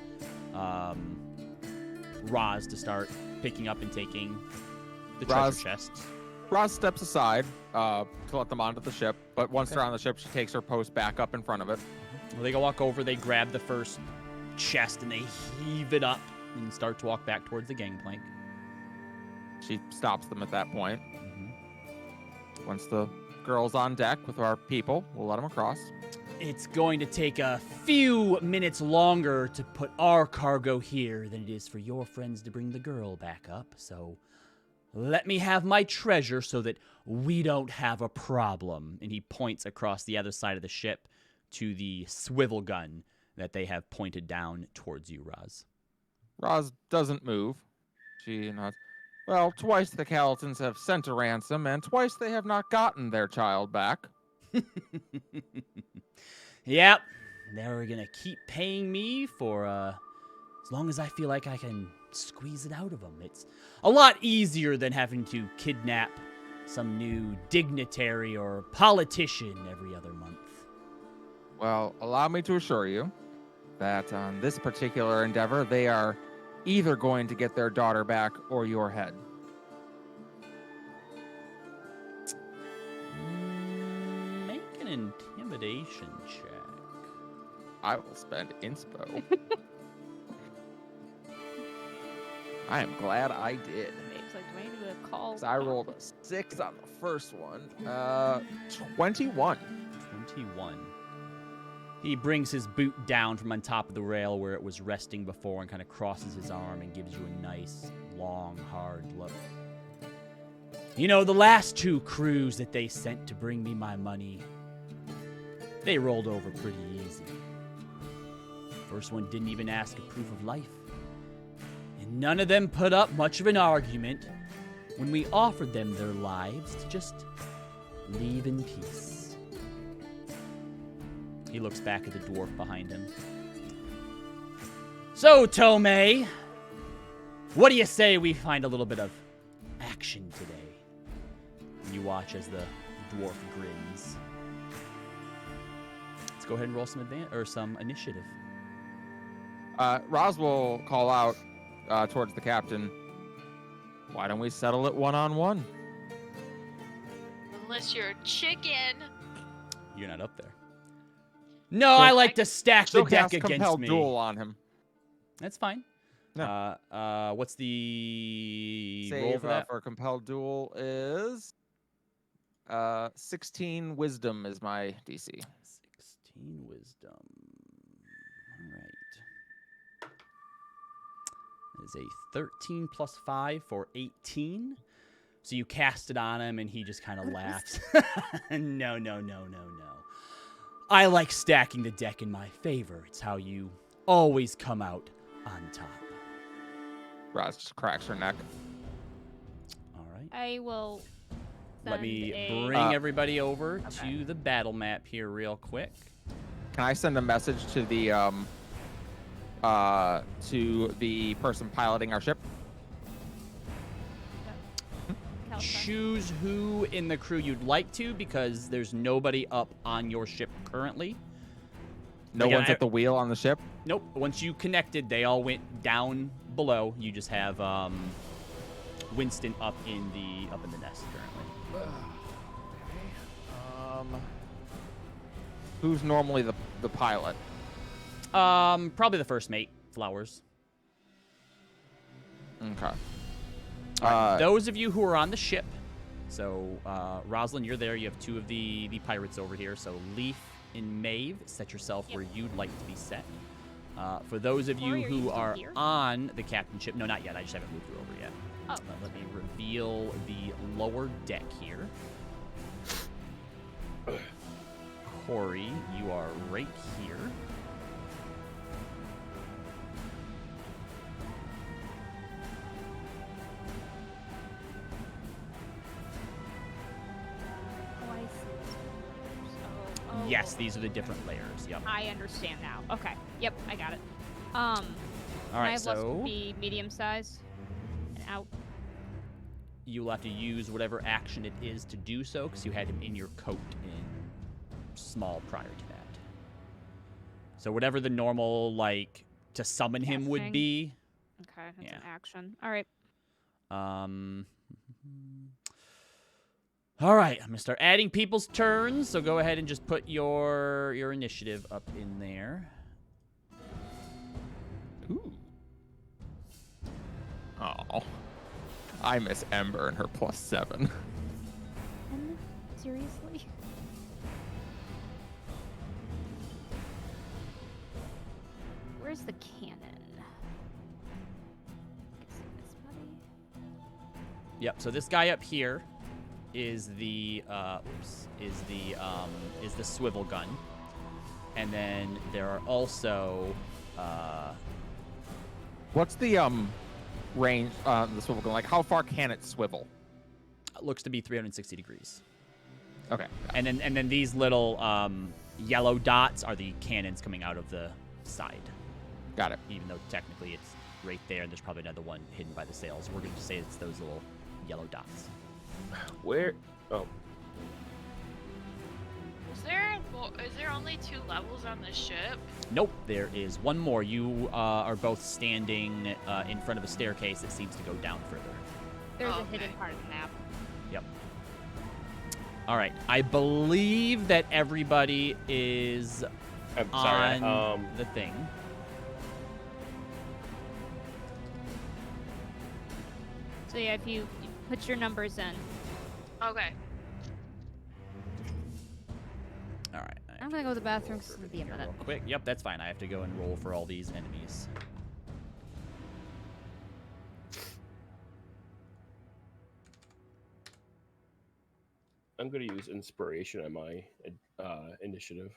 Roz to start picking up and taking the treasure chests. Roz steps aside to let them onto the ship, but once they're on the ship, she takes her post back up in front of it. Well, they go walk over, they grab the first chest, and they heave it up and start to walk back towards the gangplank. She stops them at that point. Once the girl's on deck with our people, we'll let them across. It's going to take a few minutes longer to put our cargo here than it is for your friends to bring the girl back up, so let me have my treasure so that we don't have a problem. And he points across the other side of the ship to the swivel gun that they have pointed down towards you, Roz. Roz doesn't move. She nods. Well, twice the Caltons have sent a ransom, and twice they have not gotten their child back. Yep, they're gonna keep paying me for as long as I feel like I can squeeze it out of them. It's a lot easier than having to kidnap some new dignitary or politician every other month. Well, allow me to assure you that on this particular endeavor, they are either going to get their daughter back or your head. Make an intimidation check. I will spend inspo. I am glad I did. Babe's like, do I need to call? 'Cause I rolled a 6 on the first one. 21. 21. He brings his boot down from on top of the rail where it was resting before and kind of crosses his arm and gives you a nice, long, hard look. You know, the last 2 crews that they sent to bring me my money, they rolled over pretty easy. First one didn't even ask a proof of life. And none of them put up much of an argument when we offered them their lives to just leave in peace. He looks back at the dwarf behind him. So, Tomei, what do you say we find a little bit of action today? You watch as the dwarf grins. Let's go ahead and roll some initiative. Roz will call out towards the captain. Why don't we settle it 1-on-1? Unless you're a chicken. You're not up there. No, I like to stack the She'll deck cast against compelled me. duel on him. That's fine. No. What's the roll Save for that? for compelled duel is 16 wisdom is my DC. 16 wisdom. All right. That is a 13 plus 5 for 18. So you cast it on him, and he just kind of laughs. No. I like stacking the deck in my favor. It's how you always come out on top. Roz just cracks her neck. All right. I will. Let me send bring everybody over to the battle map here real quick. Can I send a message to the to the person piloting our ship. Choose who in the crew you'd like to, because there's nobody up on your ship currently. No Again, one's at the wheel on the ship. Nope. Once you connected, they all went down below. You just have Winston up in the nest currently. Who's normally the pilot? Probably the first mate, Flowers. Okay. All right, those of you who are on the ship, so Rosalind, you're there. You have two of the pirates over here. So Leaf and Maeve, set yourself where you'd like to be set. For those of you Corey, are you who still are here? on the captain ship, no, not yet. I just haven't moved her over yet. Oh, Let me reveal the lower deck here. Corey, you are right here. Oh, I see. Oh, Yes, these are the different layers. Yep. I understand now. Okay. Yep, I got it. All I right, have left so be medium size and out. you'll have to use whatever action it is to do so, because you had him in your coat in small prior to that. So whatever the normal, like, to summon him would Casting. be. Okay, that's Yeah. an action. All right. All right, I'm gonna start adding people's turns. So go ahead and just put your initiative up in there. Ooh. Oh. I miss Ember and her +7. Seriously? Where's the cannon? Is it this buddy? Yep. So this guy up here is the swivel gun, and then there are also What's the range the swivel gun? Like, how far can it swivel? looks to be 360 degrees. Okay. And then these little yellow dots are the cannons coming out of the side. Got it. Even though technically it's right there, and there's probably another one hidden by the sails. We're going to say it's those little yellow dots. Where? Oh, Is there only 2 levels on the ship? Nope, there is one more. You are both standing in front of a staircase that seems to go down further. There's Oh, a hidden okay. part of the map. Yep. All right. I believe that everybody is I'm sorry. on the thing. So yeah, if you put your numbers in. Okay. All right. I I'm gonna go to the bathroom roll because for it's gonna be a everything here minute. real quick. Yep, that's fine. I have to go and roll for all these enemies. I'm gonna use inspiration on my initiative.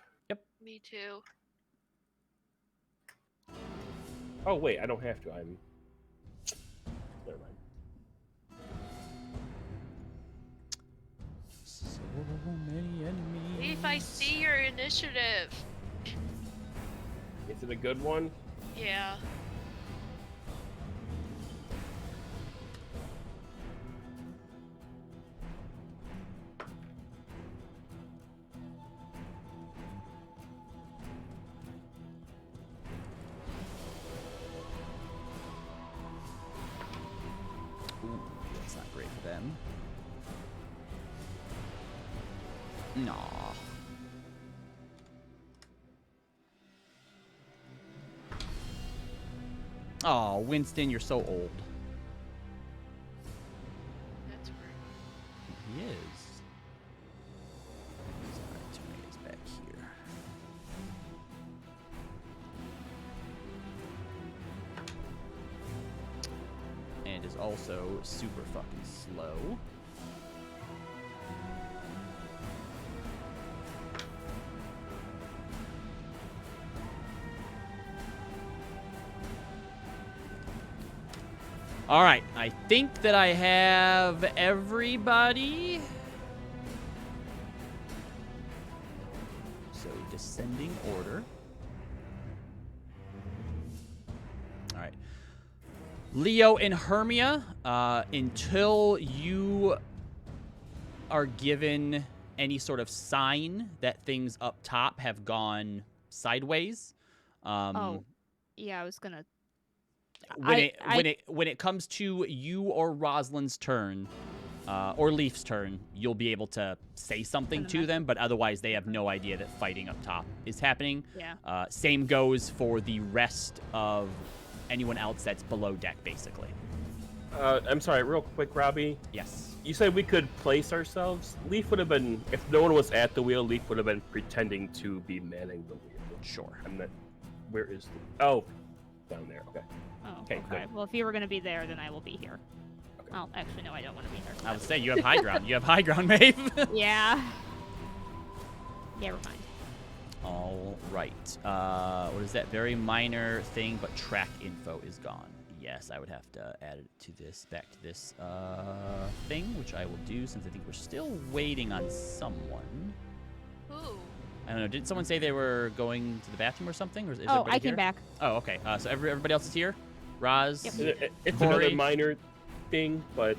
Me too. Oh wait, I don't have to. I'm. Never mind. So many enemies. If I see your initiative. Is it a good one? Yeah. Ooh, that's not great for them. No. Oh, Winston, you're so old. That's rude. He is. Sorry, Tomato's back here. And is also super fucking slow. All right, I think that I have everybody. So descending order. Leo and Hermia, until you are given any sort of sign that things up top have gone sideways. Oh, yeah, I was gonna. When it comes to you or Rosalind's turn, or Leaf's turn, you'll be able to say something to them, but otherwise they have no idea that fighting up top is happening. Yeah. Same goes for the rest of anyone else that's below deck, basically. I'm sorry, real quick, Robbie. Yes. You said we could place ourselves. Leaf would have been, if no one was at the wheel, Leaf would have been pretending to be manning the wheel. Sure. I'm not. Where is the? Oh, down there. Okay. Oh, Okay, okay. good. Well, if you were gonna be there, then I will be here. Okay. Oh, actually, no, I don't want to be here. I would say you have high ground. You have high ground, Maeve. Yeah. Never mind. All right. What is that? Very minor thing, but track info is gone. Yes, I would have to add it to this, back to this thing, which I will do since I think we're still waiting on someone. Ooh. I don't know. Did someone say they were going to the bathroom or something? Or is Oh, everybody I came here? back. Oh, okay. So everybody else is here? Roz? Yep. It's Corey? another minor thing, but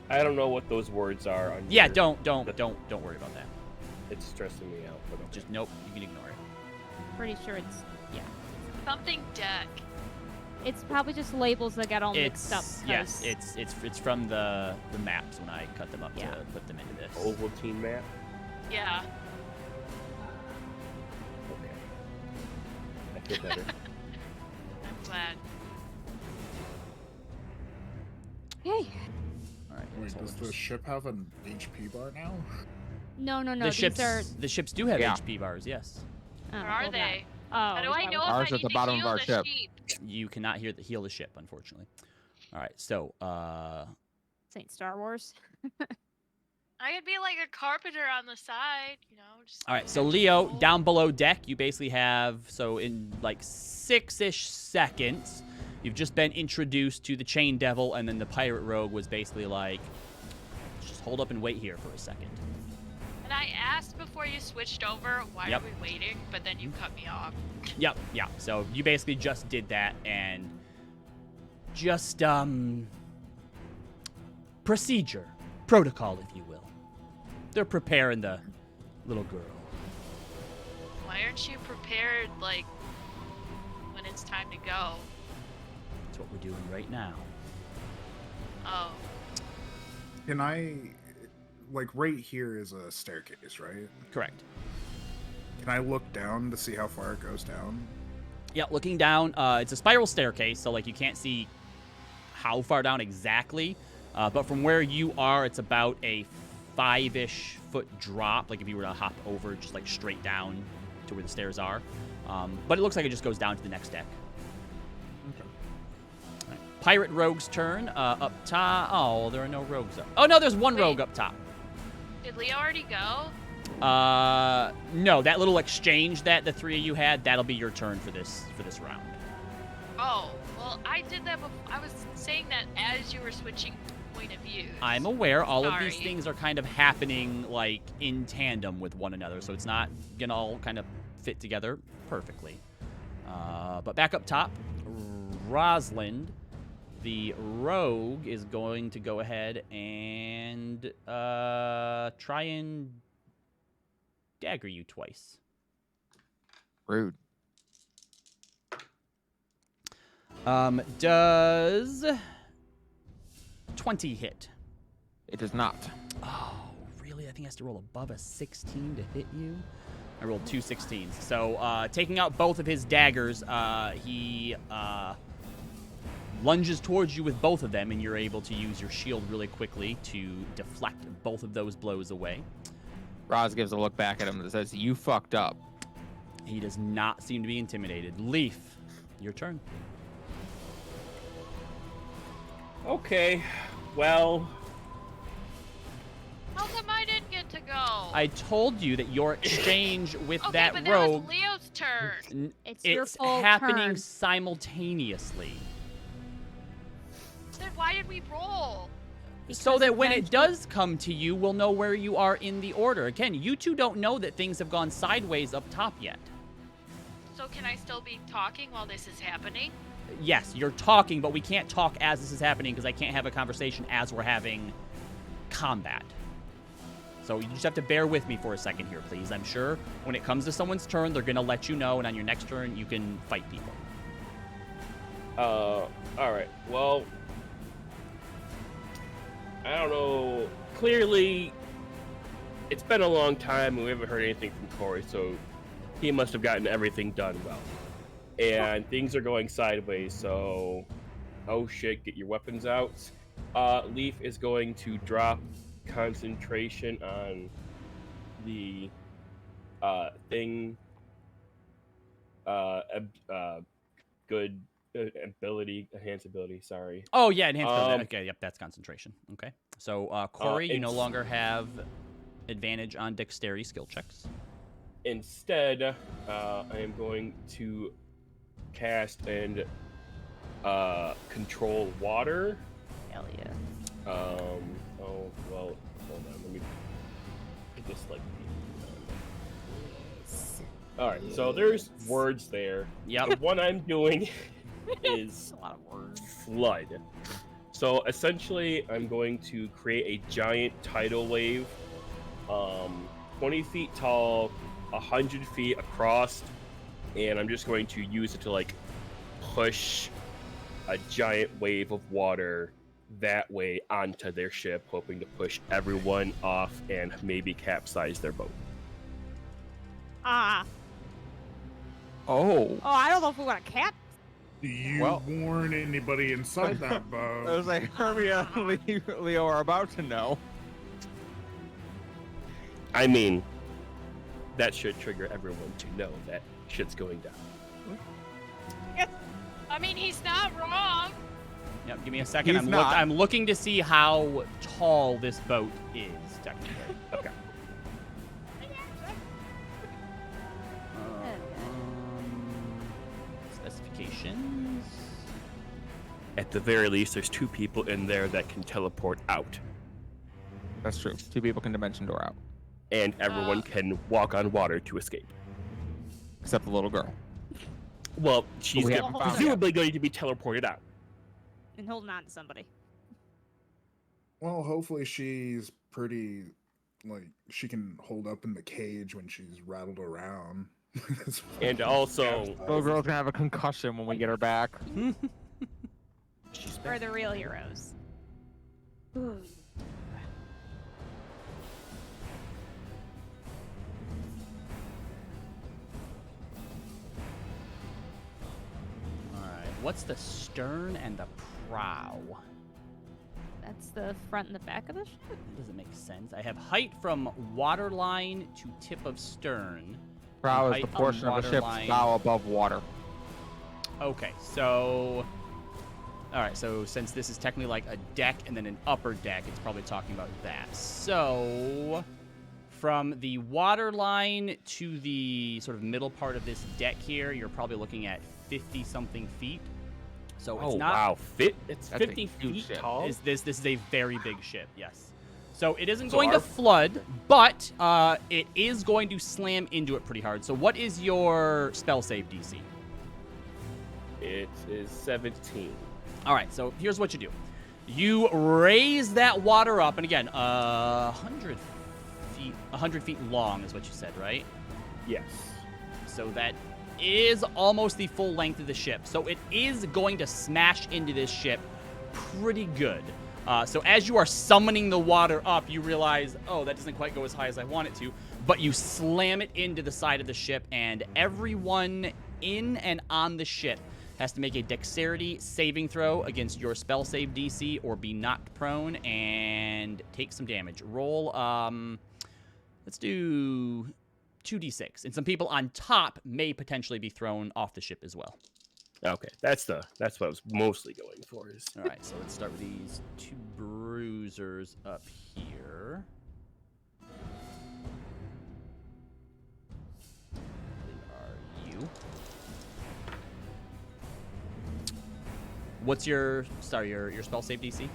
I don't know what those words are. On Yeah, your- don't worry about that. It's stressing me out. But okay. Just nope, you can ignore it. Pretty sure it's Something deck. It's probably just labels that got all mixed up. Yes, 'cause- it's from the maps when I cut them up Yeah. to put them into this. Ovaltine map. Yeah. Okay. I feel better. I'm glad. Hey. All right. Wait, so does we'll the just- ship have an HP bar now? No. the These ships are. the ships do have Yeah. HP bars? Yes. Oh, Where are well, they? Oh. How do I know if Ours I at need the to bottom of heal our the ship. sheep? You cannot heal the ship, unfortunately. All right. So Saint Star Wars. I could be like a carpenter on the side, you know. Just all right. So catch Leo, people. down below deck, you basically have in like 6-ish seconds, you've just been introduced to the Chain Devil, and then the Pirate Rogue was basically like, just hold up and wait here for a second. And I asked before you switched over, why Yep. are we waiting? But then you cut me off. Yep, yeah. So you basically just did that and just procedure, protocol, if you will. They're preparing the little girl. Why aren't you prepared, like, when it's time to go? That's what we're doing right now. Oh. Can I, like, right here is a staircase, right? Correct. Can I look down to see how far it goes down? Yeah, looking down, it's a spiral staircase, so like you can't see how far down exactly, but from where you are, it's about a 5-ish foot drop. Like if you were to hop over, just like straight down to where the stairs are. But it looks like it just goes down to the next deck. Okay. All right. Pirate Rogue's turn. Up top. Oh, there are no rogues up. Oh no, there's one Wait. rogue up top. Did Leo already go? No, that little exchange that the three of you had, that'll be your turn for this round. Oh, well, I did that before. I was saying that as you were switching point of view. I'm aware all of these Sorry. things are kind of happening like in tandem with one another, so it's not gonna all kind of fit together perfectly. But back up top, Rosalind, the rogue, is going to go ahead and try and dagger you twice. Rude. Does 20 hit? It does not. Oh, really? I think he has to roll above a 16 to hit you. I rolled 2 16s. So, taking out both of his daggers, he lunges towards you with both of them, and you're able to use your shield really quickly to deflect both of those blows away. Roz gives a look back at him that says, "You fucked up." He does not seem to be intimidated. Leaf, your turn. Okay, well, How come I didn't get to go? I told you that your exchange with okay, that but then rogue, it was Leo's turn. It's your full happening turn. simultaneously. Then why did we roll? So Because that when it eventually- does come to you, we'll know where you are in the order. Again, you two don't know that things have gone sideways up top yet. So can I still be talking while this is happening? yes, you're talking, but we can't talk as this is happening because I can't have a conversation as we're having combat. So you just have to bear with me for a second here, please. I'm sure when it comes to someone's turn, they're going to let you know, and on your next turn, you can fight people. All right. Well, I don't know. Clearly, it's been a long time, and we haven't heard anything from Corey, so he must have gotten everything done well. And things are going sideways, so... Oh shit, get your weapons out. Leaf is going to drop concentration on the thing. Good ability, enhanced ability, sorry. Oh, yeah, enhanced ability. Okay, yep, that's concentration. Okay. So, Corey, you no ins- longer have advantage on dexterity skill checks. Instead, I am going to cast and control water. Hell yeah. Oh, well, hold on, let me get this, like... Alright, so there's words there. Yep. The one I'm doing is A lot of words. flood. So essentially, I'm going to create a giant tidal wave, 20 feet tall, 100 feet across, and I'm just going to use it to like push a giant wave of water that way onto their ship, hoping to push everyone off and maybe capsize their boat. Ah. Oh. Oh, I don't know if we want a cat. Do you Well- warn anybody inside that I boat? was like, Hermia and Leo are about to know. I mean, that should trigger everyone to know that shit's going down. I mean, he's not wrong. Yep, give me a second. He's not. I'm looking to see how tall this boat is, technically. Okay. Specifications. At the very least, there's 2 people in there that can teleport out, That's true. 2 people can dimension door out, and everyone can walk on water to escape. except the little girl. Well, she's we go- haven't found her presumably going to be teleported out. And holding on to somebody. Well, hopefully she's pretty, like, she can hold up in the cage when she's rattled around. And also, Little girl's gonna have a concussion when we get her back. she's We're the real heroes. Alright, what's the stern and the prow? That's the front and the back of the ship. That doesn't make sense. I have height from waterline to tip of stern. Prow is Height the on portion of the ship's waterline. bow above water. Okay, so... Alright, so since this is technically like a deck and then an upper deck, it's probably talking about that. So, from the waterline to the sort of middle part of this deck here, you're probably looking at 50-something feet. So it's Oh not... wow, it's That's a 50 huge feet ship. tall. This is a very big ship, yes. So it isn't So going to our- flood, but it is going to slam into it pretty hard. So what is your spell save DC? It is 17. All right, so here's what you do. You raise that water up, and again, 100 feet long is what you said, right? Yes. So that is almost the full length of the ship. So it is going to smash into this ship pretty good. So as you are summoning the water up, you realize, oh, that doesn't quite go as high as I want it to. But you slam it into the side of the ship, and everyone in and on the ship has to make a dexterity saving throw against your spell save DC or be knocked prone and take some damage. Roll, let's do 2d6. And some people on top may potentially be thrown off the ship as well. Okay, that's what I was mostly going for. Is All right, so let's start with these 2 bruisers up here. They are you. What's your spell save DC?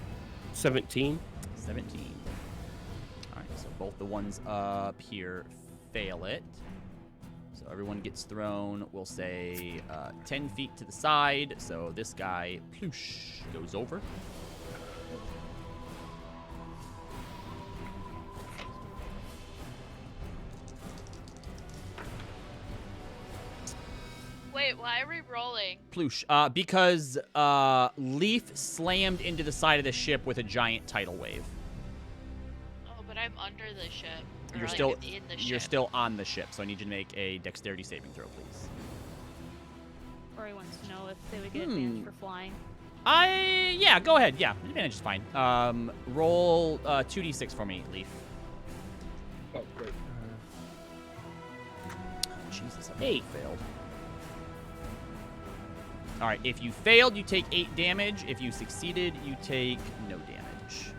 17. 17. All right, so both the ones up here fail it. So everyone gets thrown, we'll say 10 feet to the side. So this guy, ploosh, goes over. Wait, why are we rolling? Ploosh. Because Leaf slammed into the side of the ship with a giant tidal wave. Oh, but I'm under the ship. Or, You're like, still in the you're ship. still on the ship, so I need you to make a dexterity saving throw, please. Rory wants to know if they would get advantage for flying. Yeah, go ahead. Yeah, advantage is fine. Roll 2d6 for me, Leaf. Oh, great. Jesus, I failed. All right, if you failed, you take 8 damage. If you succeeded, you take no damage.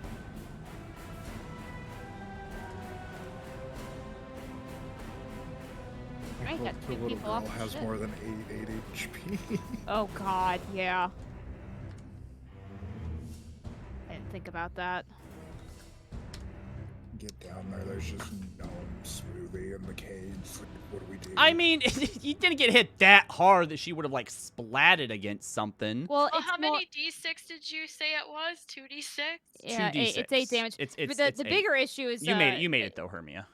Right, got The two little people off girl the has ship. more than 8 HP. Oh god, yeah. I didn't think about that. Get down there. There's just gnome smoothie in the cage. What do we do? I mean, you didn't get hit that hard that she would have, like, splatted against something. Well, Well, it's how more, many d6 did you say it was? 2d6? yeah, 2d6. it's 8 damage. It's But 8. the bigger issue is You made it, though, Hermia.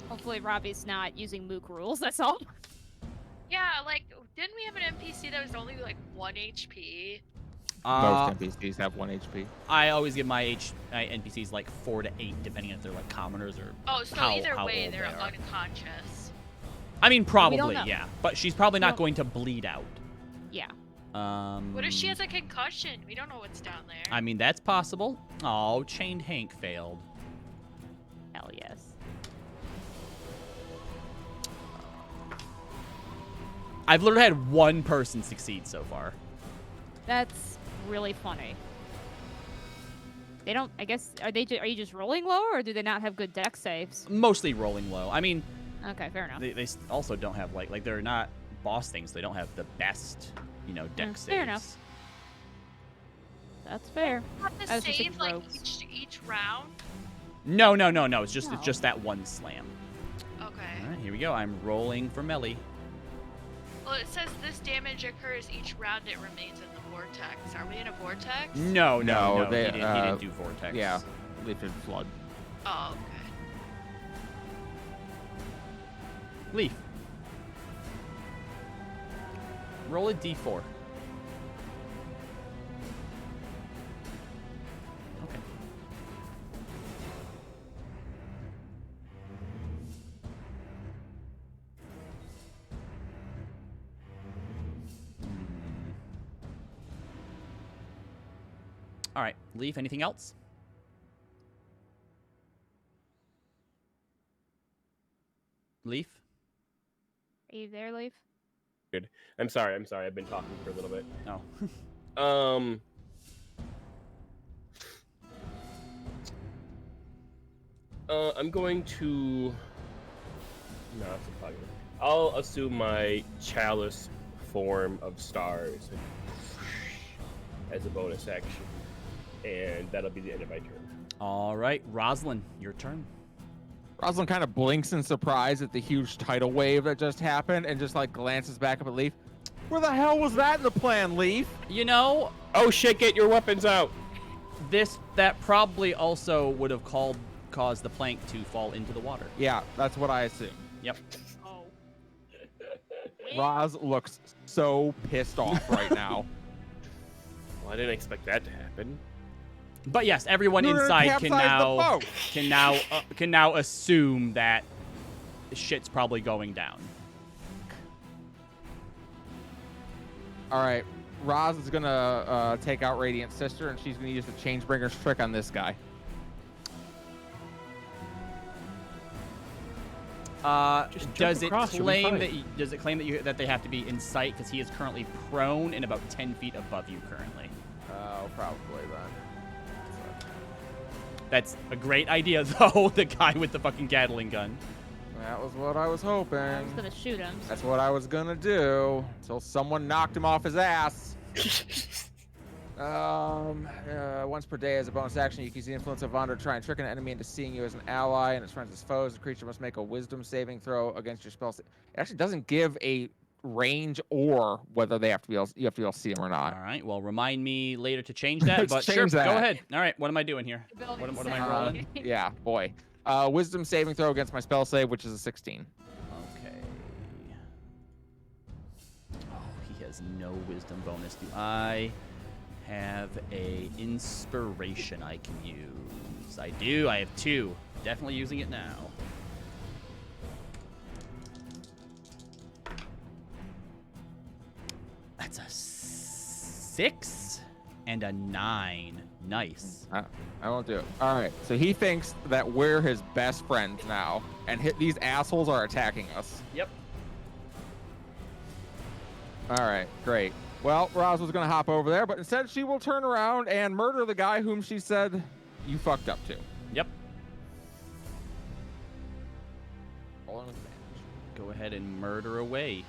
Hopefully Robbie's not using Mook rules, that's all. Yeah, like, didn't we have an NPC that was only like 1 HP? Most NPCs have 1 HP. I always give my NPCs like 4 to 8, depending if they're like commoners or Oh, so how either way, old they're they are. unconscious. I mean, probably, know. yeah. But she's probably not Well- going to bleed out. Yeah. What if she has a concussion? We don't know what's down there. I mean, that's possible. Oh, Chained Hank failed. Hell yes. I've literally had one person succeed so far. That's really funny. They don't, I guess, are you just rolling lower, or do they not have good deck saves? Mostly rolling low. I mean, Okay, fair enough. they also don't have like they're not boss things. They don't have the best, deck saves. Fair enough. That's fair. have I to was just save thinking like rogues. each round? No. It's just No. that one slam. Okay. All right, here we go. I'm rolling for Melly. Well, it says this damage occurs each round it remains in the vortex. Are we in a vortex? No. they, he didn't do vortex. Yeah, Leaf and Flood. Oh, okay. Leaf. Roll a d4. Okay. All right, Leaf, anything else? Leaf? Are you there, Leaf? I'm sorry. I've been talking for a little bit. Oh. I'm going to. No, that's a bugger. I'll assume my chalice form of stars as a bonus action, and that'll be the end of my turn. All right, Roslyn, your turn. Rosalind kind of blinks in surprise at the huge tidal wave that just happened and just like glances back up at Leaf. Where the hell was that in the plan, Leaf? Oh shit! Get your weapons out. That probably also would have caused the plank to fall into the water. Yeah, that's what I assume. Yep. Oh. Roz looks so pissed off right now. Well, I didn't expect that to happen. But yes, everyone You're gonna inside capsize the boat. can now assume that shit's probably going down. All right, Roz is gonna take out Radiant Sister, and she's gonna use the Changebringer's trick on this guy. Just jump Does it across, you'll be claim fine. that they have to be in sight because he is currently prone and about 10 feet above you currently? Oh, probably then. That's a great idea though. The guy with the fucking Gatling gun. That was what I was hoping. I was gonna shoot him. That's what I was gonna do until someone knocked him off his ass. Once per day as a bonus action, you can use the influence of Vonder to try and trick an enemy into seeing you as an ally and its friends as foes. The creature must make a wisdom saving throw against your spell. It actually doesn't give a range or whether you have to be able to see them or not. All right. Well, remind me later to change that. Let's but sure, change that. go ahead. All right. What am I doing here? Ability What am I set. rolling? Yeah, boy. Wisdom saving throw against my spell save, which is a 16. Okay. Oh, he has no wisdom bonus. Do I have a inspiration I can use? I do. I have 2. Definitely using it now. That's a 6 and a 9. Nice. I won't do it. All right. So he thinks that we're his best friends now, and these assholes are attacking us. Yep. All right. Great. Well, Roz was going to hop over there, but instead she will turn around and murder the guy whom she said you fucked up to. Yep. Rolling with advantage. Go ahead and murder away.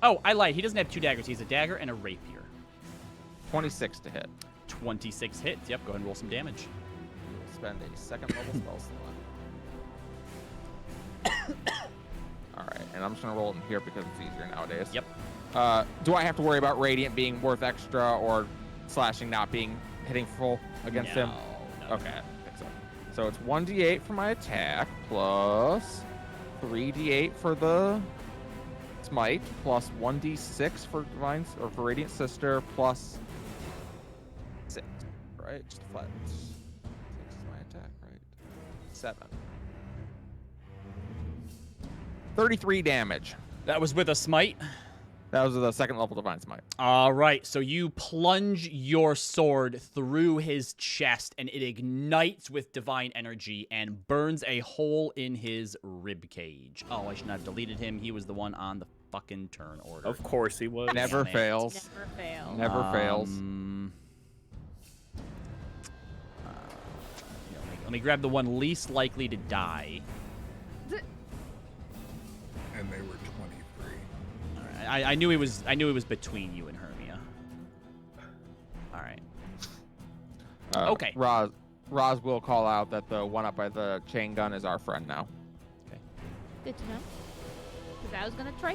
Oh, I lied. He doesn't have 2 daggers. He has a dagger and a rapier. 26 to hit. 26 hits. Yep, go ahead and roll some damage. We'll spend a second level spell slot. All right, and I'm just gonna roll it in here because it's easier nowadays. Yep. Do I have to worry about Radiant being worth extra or slashing not being hitting full against him? No. Okay, I think so. So it's 1d8 for my attack plus 3d8 for the smite plus 1d6 for divine or for Radiant Sister plus 6. Right, just flat. 6 is my attack, right? 7. 33 damage. That was with a smite. That was the second level divine smite. All right, so you plunge your sword through his chest, and it ignites with divine energy and burns a hole in his rib cage. Oh, I should not have deleted him. He was the one on the fucking turn order. Of course he was. Never Damn it. fails. Never fail. Never fails. Let me grab the one least likely to die. And they were 23. All right, I knew he was. I knew he was between you and Hermia. All right. Okay. Roz will call out that the one up by the chain gun is our friend now. Good to know. Because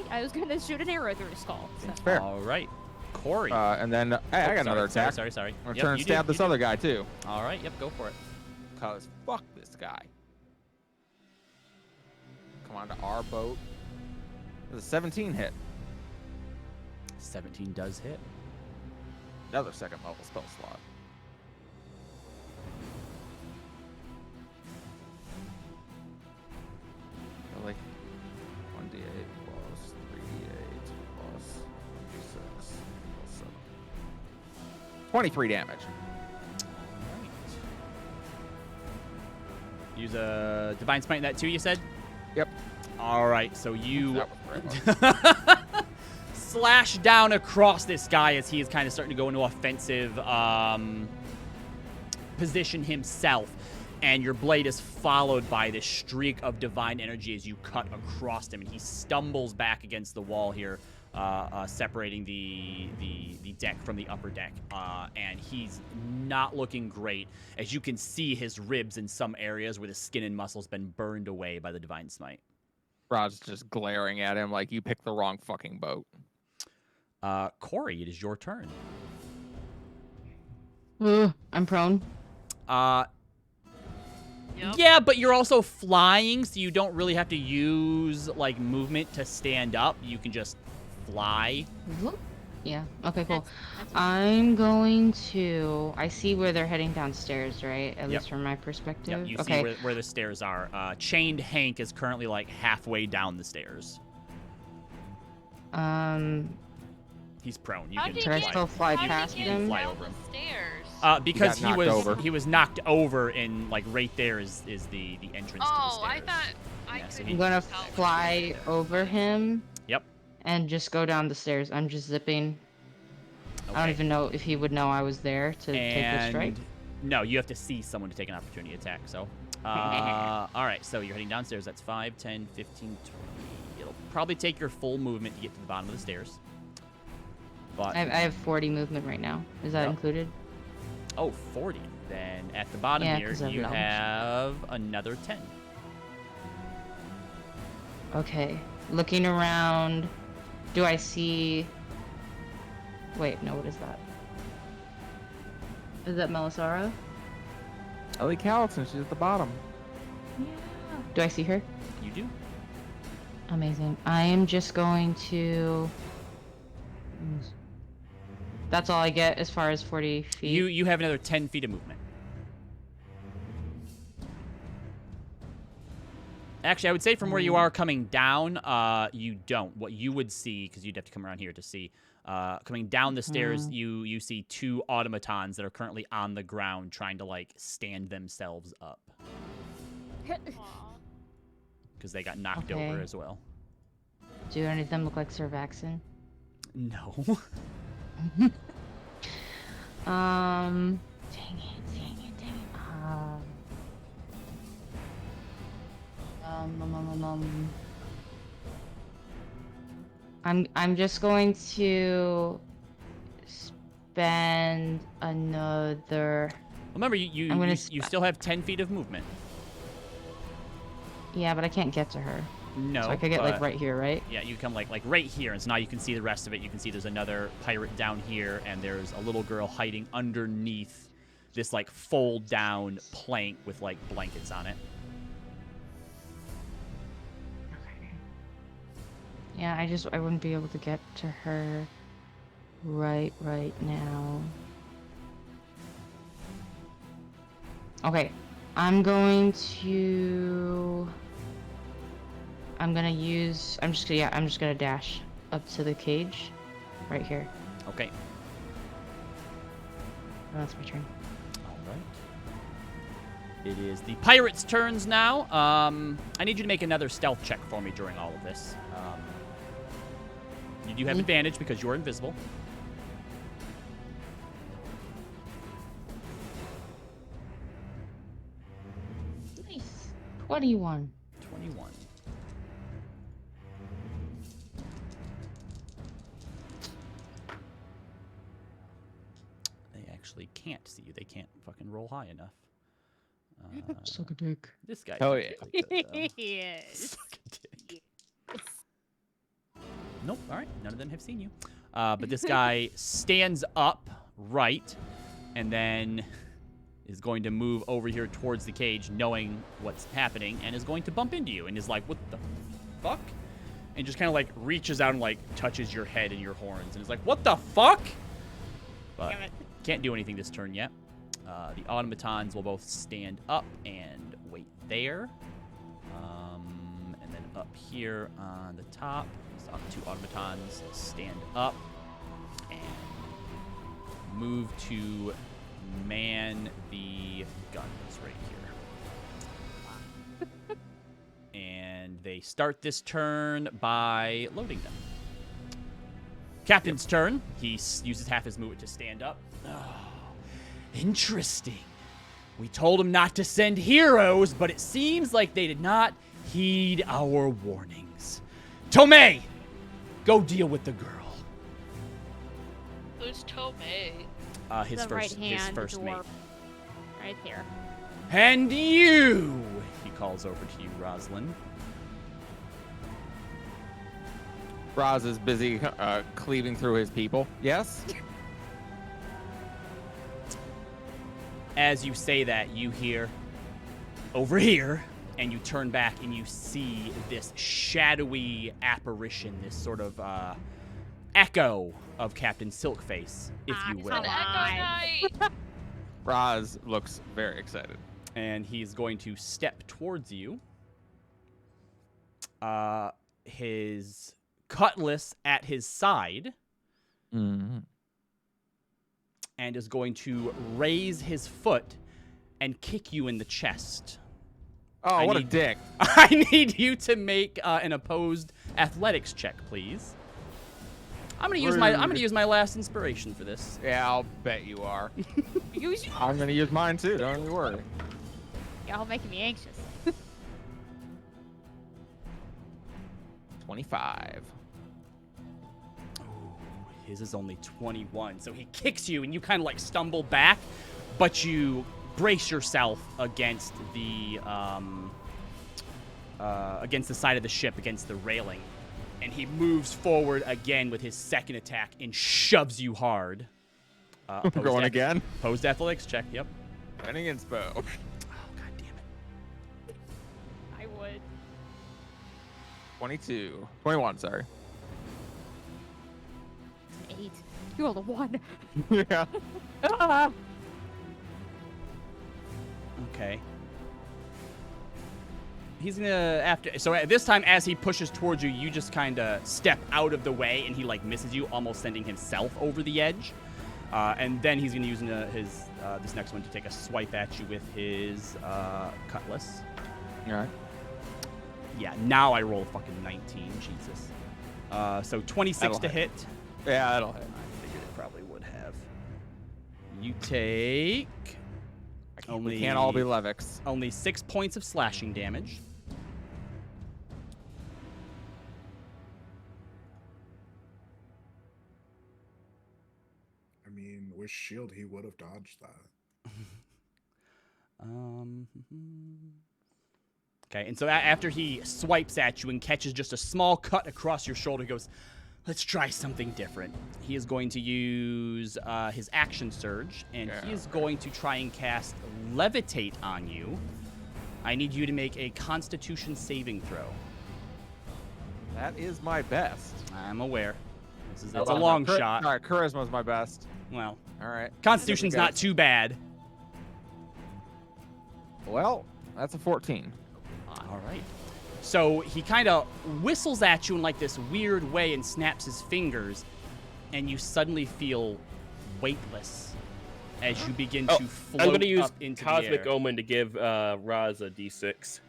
I was gonna shoot an arrow through his skull. So. It's fair. All right, Corey. And then hey, I got another attack. Sorry. I'm gonna Yep, turn and you stab do, this you other do. guy too. All right. Yep. Go for it. Cause fuck this guy. Come on to our boat. There's a 17 hit. 17 does hit. Another second level spell slot. Really? 1d8 plus 3d8 plus 1d6 plus 7. 23 damage. Use a divine smite in that too. You said. Yep. All right. So you That was very low. slash down across this guy as he is kind of starting to go into offensive position himself. And your blade is followed by this streak of divine energy as you cut across him. And he stumbles back against the wall here, separating the deck from the upper deck. And he's not looking great. As you can see his ribs in some areas where the skin and muscle's been burned away by the divine smite. Rod's just glaring at him like you picked the wrong fucking boat. Corey, it is your turn. I'm prone. Yep. Yeah, but you're also flying, so you don't really have to use, like, movement to stand up. You can just fly. Yeah. Okay, cool. That's I'm going to. I see where they're heading downstairs, right? At Yep. least from my perspective. Yep, you okay. see where the stairs are. Chained Hank is currently, like, halfway down the stairs. He's prone. You How can did Can I he still fly How did past he get him? Fly down over him. the stairs? Because He got knocked he was knocked over, and, like, right there is the entrance Oh, to the I stairs. thought I Yeah, so couldn't he- I'm gonna tell. fly over him. Yep. And just go down the stairs. I'm just zipping. I don't Okay. even know if he would know I was there to take the strike. And no, you have to see someone to take an opportunity attack. So, all right. So you're heading downstairs. That's 5, 10, 15, 20. It'll probably take your full movement to get to the bottom of the stairs. But I have 40 movement right now. Is that Yep. included? oh, 40. Then at the bottom Yeah, here, 'cause of you knowledge. have another 10. Okay. Looking around, do I see? Wait, no. What is that? Is that Melisara? Ellie Callison, she's at the bottom. Yeah. Do I see her? You do. Amazing. I am just going to. That's all I get as far as 40 feet. You have another 10 feet of movement. Actually, I would say from where you are coming down, you don't. What you would see, because you'd have to come around here to see, coming down the stairs, you see 2 automatons that are currently on the ground trying to, like, stand themselves up. Because they got knocked over Okay. as well. Do any of them look like Sir Vaxon? No. Dang it. I'm just going to spend another. Remember, I'm you gonna still have 10 feet of movement. Yeah, but I can't get to her. No. So I could get like but- right here, right? Yeah, you come like right here, and so now you can see the rest of it. You can see there's another pirate down here, and there's a little girl hiding underneath this like fold down plank with like blankets on it. Yeah, I wouldn't be able to get to her right now. Okay, I'm just gonna dash up to the cage right here. Okay. Oh, that's my turn. All right. It is the pirates' turns now. I need you to make another stealth check for me during all of this. You do have advantage because you're invisible. Nice. 21. 21. They actually can't see you. They can't fucking roll high enough. Suck a dick. This guy. Oh, yeah. Yes. Suck a dick. Nope. All right. None of them have seen you. But this guy stands up right and then is going to move over here towards the cage knowing what's happening and is going to bump into you and is like, what the fuck? And just kind of like reaches out and like touches your head and your horns and is like, what the fuck? But Damn it. can't do anything this turn yet. The automatons will both stand up and wait there. And then up here on the top, the 2 automatons stand up and move to man the guns right here. And they start this turn by loading them. Captain's turn. He uses half his movement to stand up. Oh, interesting. We told him not to send heroes, but it seems like they did not heed our warnings. Tomei, go deal with the girl. Who's Tomei? His The first, right hand his first mate. dwarf. Right here. And you, he calls over to you, Rosalind. Raz is busy cleaving through his people. Yes? As you say that, you hear over here, and you turn back and you see this shadowy apparition, this sort of echo of Captain Silkface, if you It's will. an Echo Knight. Raz looks very excited. And he's going to step towards you. His cutlass at his side, Mm-hmm. and is going to raise his foot and kick you in the chest. Oh, I what a need- dick. I need you to make an opposed athletics check, please. I'm gonna use my last inspiration for this. Yeah, I'll bet you are. Use you. I'm gonna use mine too, don't you worry. Y'all making me anxious. 25. his is only 21. So he kicks you, and you kind of like stumble back, but you brace yourself against the side of the ship, against the railing. And he moves forward again with his second attack and shoves you hard. Going again? Opposed athletics check, yep. Running inspo. Oh, god damn it. I would. 21, sorry. 8. You rolled a 1. Yeah. Okay. He's gonna so at this time, as he pushes towards you, you just kind of step out of the way, and he like misses you, almost sending himself over the edge. And then he's gonna use his this next one to take a swipe at you with his cutlass. All right. Yeah, now I roll a fucking 19. Jesus. So 26 That'll to hit. Yeah, that'll hit. I figured it probably would have. You take We can't all be Levix. only 6 points of slashing damage. I mean, with shield, he would have dodged that. Okay, and so after he swipes at you and catches just a small cut across your shoulder, he goes, let's try something different. He is going to use his action surge, and he is going to try and cast Levitate on you. I need you to make a Constitution saving throw. That is my best. I'm aware. It's a long shot. All right, Charisma's my best. Well, All right. Constitution's not too bad. Well, that's a 14. All right. So he kind of whistles at you in like this weird way and snaps his fingers, and you suddenly feel weightless as you begin to float I'm going to use up into Cosmic the air. Omen to give Raz a d6.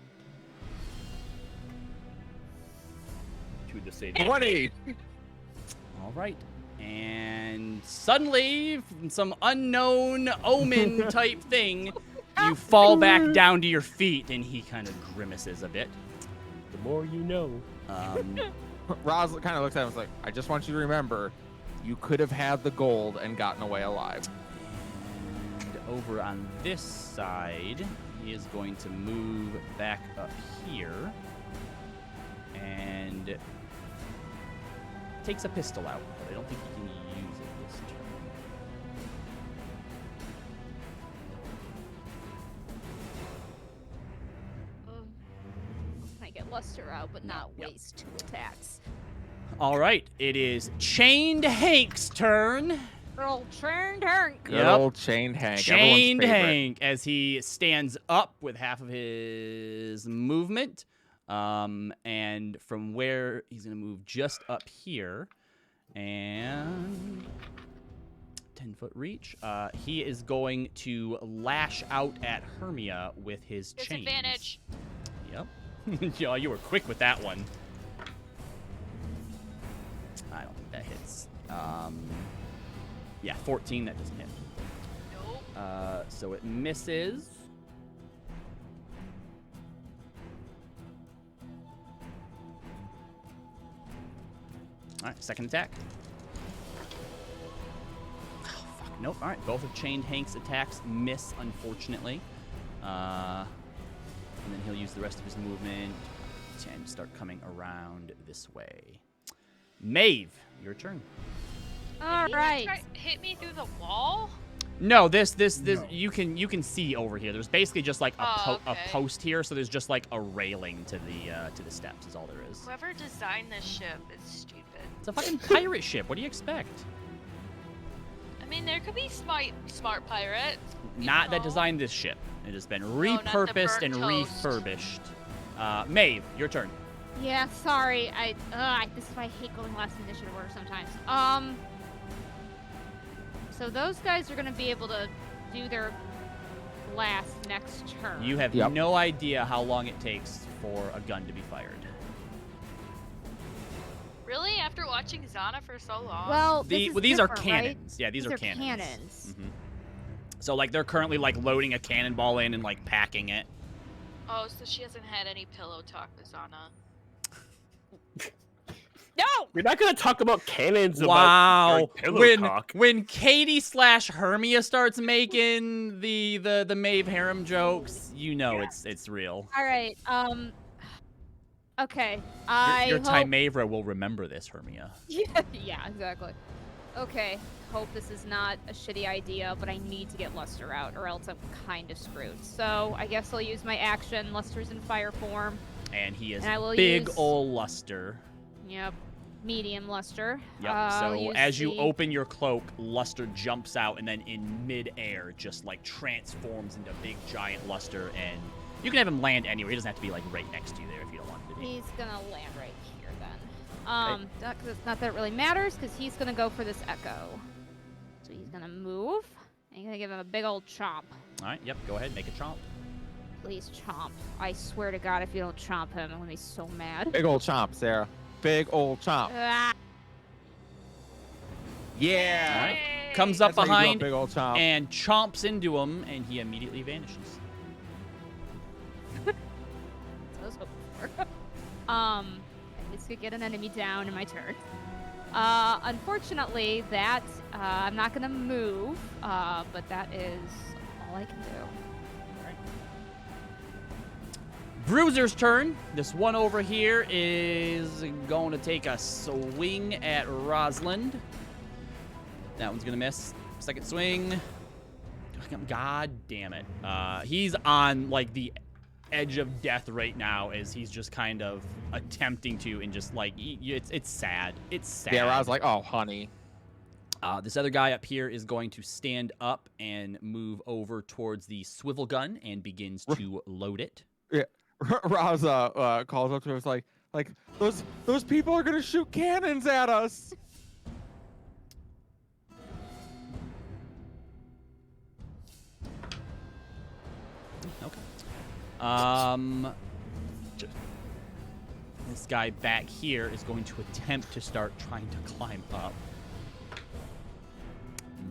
To the save. 20. All right. And suddenly, from some unknown omen type thing, you fall back down to your feet, and he kind of grimaces a bit. The more you know. Roz kind of looks at him and was like, I just want you to remember, you could have had the gold and gotten away alive. And over on this side, he is going to move back up here and takes a pistol out, but I don't think he can use it this turn. I get Luster out, but not Yep. waste 2 attacks. All right, it is Chained Hank's turn. Girl, Chained Hank. Good old Chained Hank. Chained everyone's favorite. Hank, as he stands up with half of his movement. And from where he's going to move just up here. And 10-foot reach. He is going to lash out at Hermia with his chains. Disadvantage. Yep. Yeah, you were quick with that one. I don't think that hits. Yeah, 14, that doesn't hit. Nope. So it misses. All right, second attack. Oh, fuck. Nope. All right, both of Chained Hank's attacks miss, unfortunately. And then he'll use the rest of his movement and start coming around this way. Maeve, your turn. All Did he right. hit me through the wall? No, this No. you can see over here. There's basically just like a Okay. post here, so there's just like a railing to the steps is all there is. Whoever designed this ship is stupid. It's a fucking pirate ship. What do you expect? I mean, there could be smart pirates. you Not that know? designed this ship. It has been not the repurposed and burnt toast. refurbished. Maeve, your turn. Yeah, sorry. This is why I hate going last in initiative order sometimes. So those guys are gonna be able to do their blast next turn. You have Yep. no idea how long it takes for a gun to be fired. Really? After watching Zana for so long? Well, These are different, right? cannons. Yeah, these are cannons. cannons. Mhm. So like they're currently like loading a cannonball in and like packing it. Oh, so she hasn't had any pillow talk with Zana. No! We're not gonna talk about cannons Wow. about pillow talk. When Katie / Hermia starts making the Maeve harem jokes, you know it's real. All right. Okay. Your hope... Timavra will remember this, Hermia. Yeah, exactly. Okay. Hope this is not a shitty idea, but I need to get Luster out, or else I'm kind of screwed. So I guess I'll use my action. Luster's in fire form. And he is And I will big use- ol' Luster. Yep. Medium Luster. Yep. I'll So use as you the- open your cloak, Luster jumps out and then in midair just like transforms into big giant Luster, and you can have him land anywhere. He doesn't have to be like right next to you there if you don't want him to be. He's gonna land right here then. Not that it really matters, because he's gonna go for this echo. So he's gonna move. And you're gonna give him a big old chomp. All right. Yep. Go ahead. Make a chomp. Please chomp. I swear to God, if you don't chomp him, I'm gonna be so mad. Big old chomp, Sarah. Big old chomp. Ah, Yeah. All right. Yay. Comes up That's how you do a behind big old chomp. and chomps into him, and he immediately vanishes. that's what I was hoping for. At least could get an enemy down in my turn. Unfortunately, that I'm not gonna move. But that is all I can do. Bruiser's turn. This one over here is going to take a swing at Rosalind. That one's going to miss. Second swing. God damn it. He's on, like, the edge of death right now as he's just kind of attempting to, and just, like, it's sad. It's sad. Yeah, I was like, oh, honey. This other guy up here is going to stand up and move over towards the swivel gun and begins to load it. Yeah. Roz calls up to us like those people are gonna shoot cannons at us. Okay. This guy back here is going to attempt to start trying to climb up.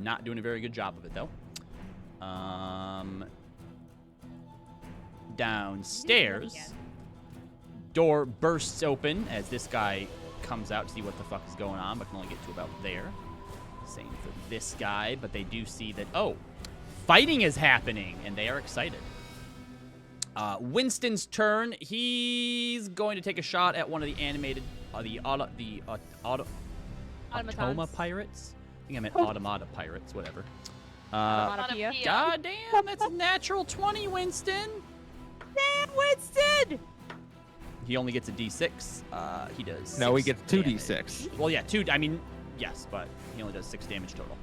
Not doing a very good job of it though. Downstairs, door bursts open as this guy comes out to see what the fuck is going on, but can only get to about there. Same for this guy, but they do see that, oh, fighting is happening, and they are excited. Winston's turn. He's going to take a shot at one of the animated, Automa Automatons. pirates. I think I meant Automata pirates, whatever. Onomatopoeia. God damn, that's a natural 20, Winston. Damn, Winston! He only gets a D6. He does. No, he 6 gets 2 damage. D6. Well, yeah, 2. I mean, yes, but he only does 6 damage total.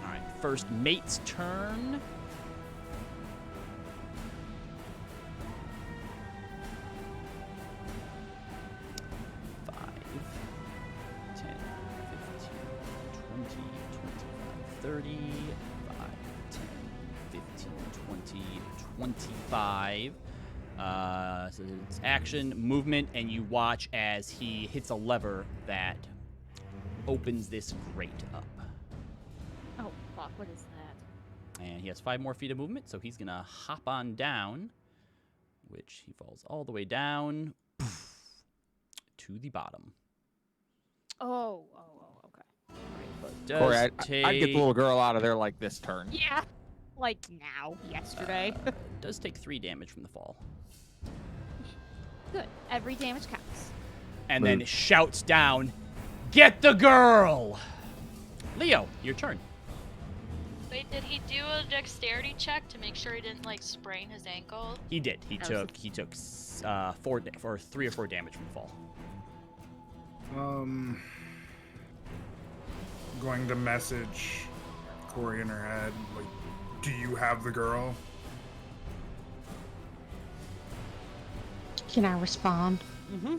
All right, first mate's turn. Five, 10, 15, 20, 25, 30, 5, 10, 15, 20, 25. So it's action, movement, and you watch as he hits a lever that opens this grate up. Oh, fuck, what is that? And he has 5 more feet of movement, so he's going to hop on down, which he falls all the way down to the bottom. Oh, okay. But does Corey, take, I'd get the little girl out of there like this turn. Yeah. Like now, yesterday. does take 3 damage from the fall. Good. Every damage counts. And then shouts down, "Get the girl!" Leo, your turn. Wait, did he do a dexterity check to make sure he didn't like sprain his ankle? He did. He That took 3 or 4 damage from the fall. Going to message Corey in her head, like, do you have the girl? Can I respond? Mm-hmm.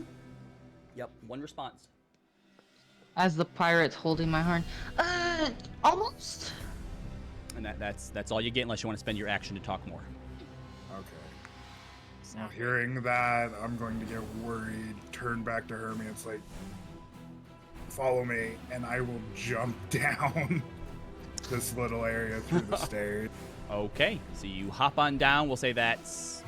Yep, 1 response. As the pirate's holding my horn. Almost. And that's all you get unless you want to spend your action to talk more. Okay. Now, hearing that, I'm going to get worried, turn back to Hermie. It's like, follow me, and I will jump down this little area through the stairs. Okay, so you hop on down. We'll say that's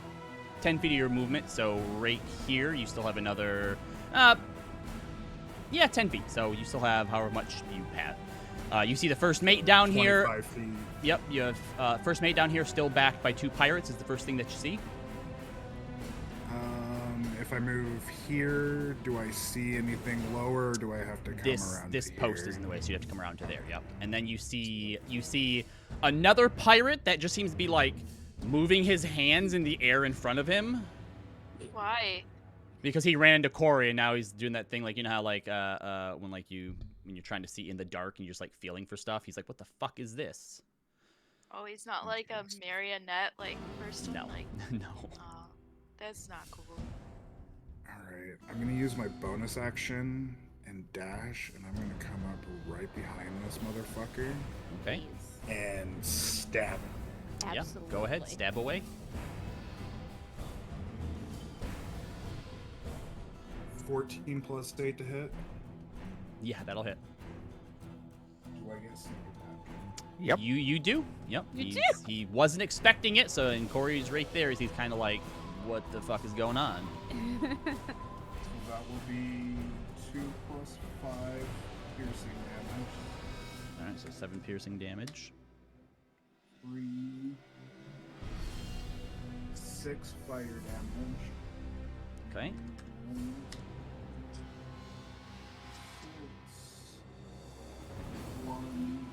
10 feet of your movement, so right here you still have another, 10 feet. So you still have however much you have. You see the first mate down here. 25 feet. Yep, you have first mate down here still backed by 2 pirates is the first thing that you see. If I move here, do I see anything lower, or do I have to come around This to post here? is in the way, so you have to come around to there. Yep. And then you see another pirate that just seems to be like moving his hands in the air in front of him Why? because he ran into Corey and now he's doing that thing like, you know how like when you're trying to see in the dark and you're just like feeling for stuff. He's like, what the fuck is this? Oh, he's not like a marionette like person. No. Like, No. oh, that's not cool. Alright, I'm gonna use my bonus action and dash, and I'm gonna come up right behind this motherfucker Okay. and stab him. Yeah. Absolutely. Go ahead. Stab away. 14 plus 8 to hit. Yeah, that'll hit. Do I get sneak attack? Yep. You do. Yep. You do. He wasn't expecting it, so and Corey's right there. He's kind of like, what the fuck is going on? So that will be 2 plus 5 piercing damage. All right, so 7 piercing damage. 3, 6 fire damage. Okay. 1,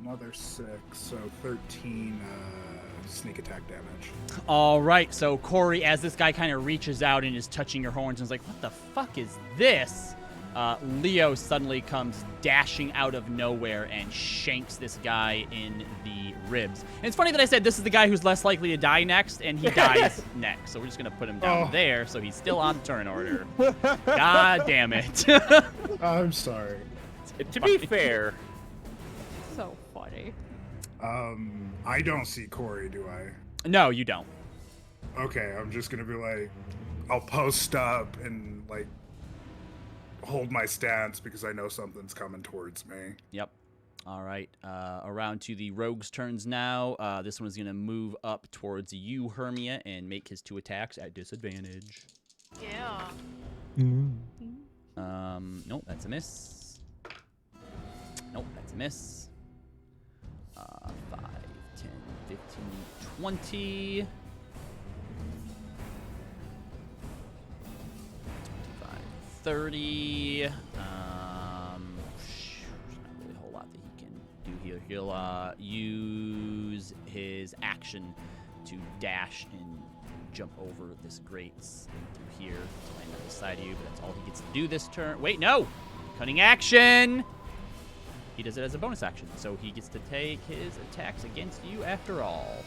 another 6, so 13 sneak attack damage. All right, so Corey, as this guy kind of reaches out and is touching your horns and is like, what the fuck is this? Leo suddenly comes dashing out of nowhere and shanks this guy in the ribs. And it's funny that I said this is the guy who's less likely to die next, and he dies next. So we're just going to put him down there so he's still on turn order. God damn it. I'm sorry. To be fair, So funny. I don't see Corey, do I? No, you don't. Okay, I'm just gonna be like, I'll post up and like hold my stance because I know something's coming towards me. Yep. All right. Around to the rogue's turns now. This one is going to move up towards you, Hermia, and make his 2 attacks at disadvantage. Yeah. Nope, that's a miss. Nope, that's a miss. 5, 10, 15, 20. 25, 30. There's not really a whole lot that he can do here. He'll use his action to dash and jump over this grate through here to land on the side of you, but that's all he gets to do this turn. Wait, no! Cunning action! He does it as a bonus action, so he gets to take his attacks against you after all.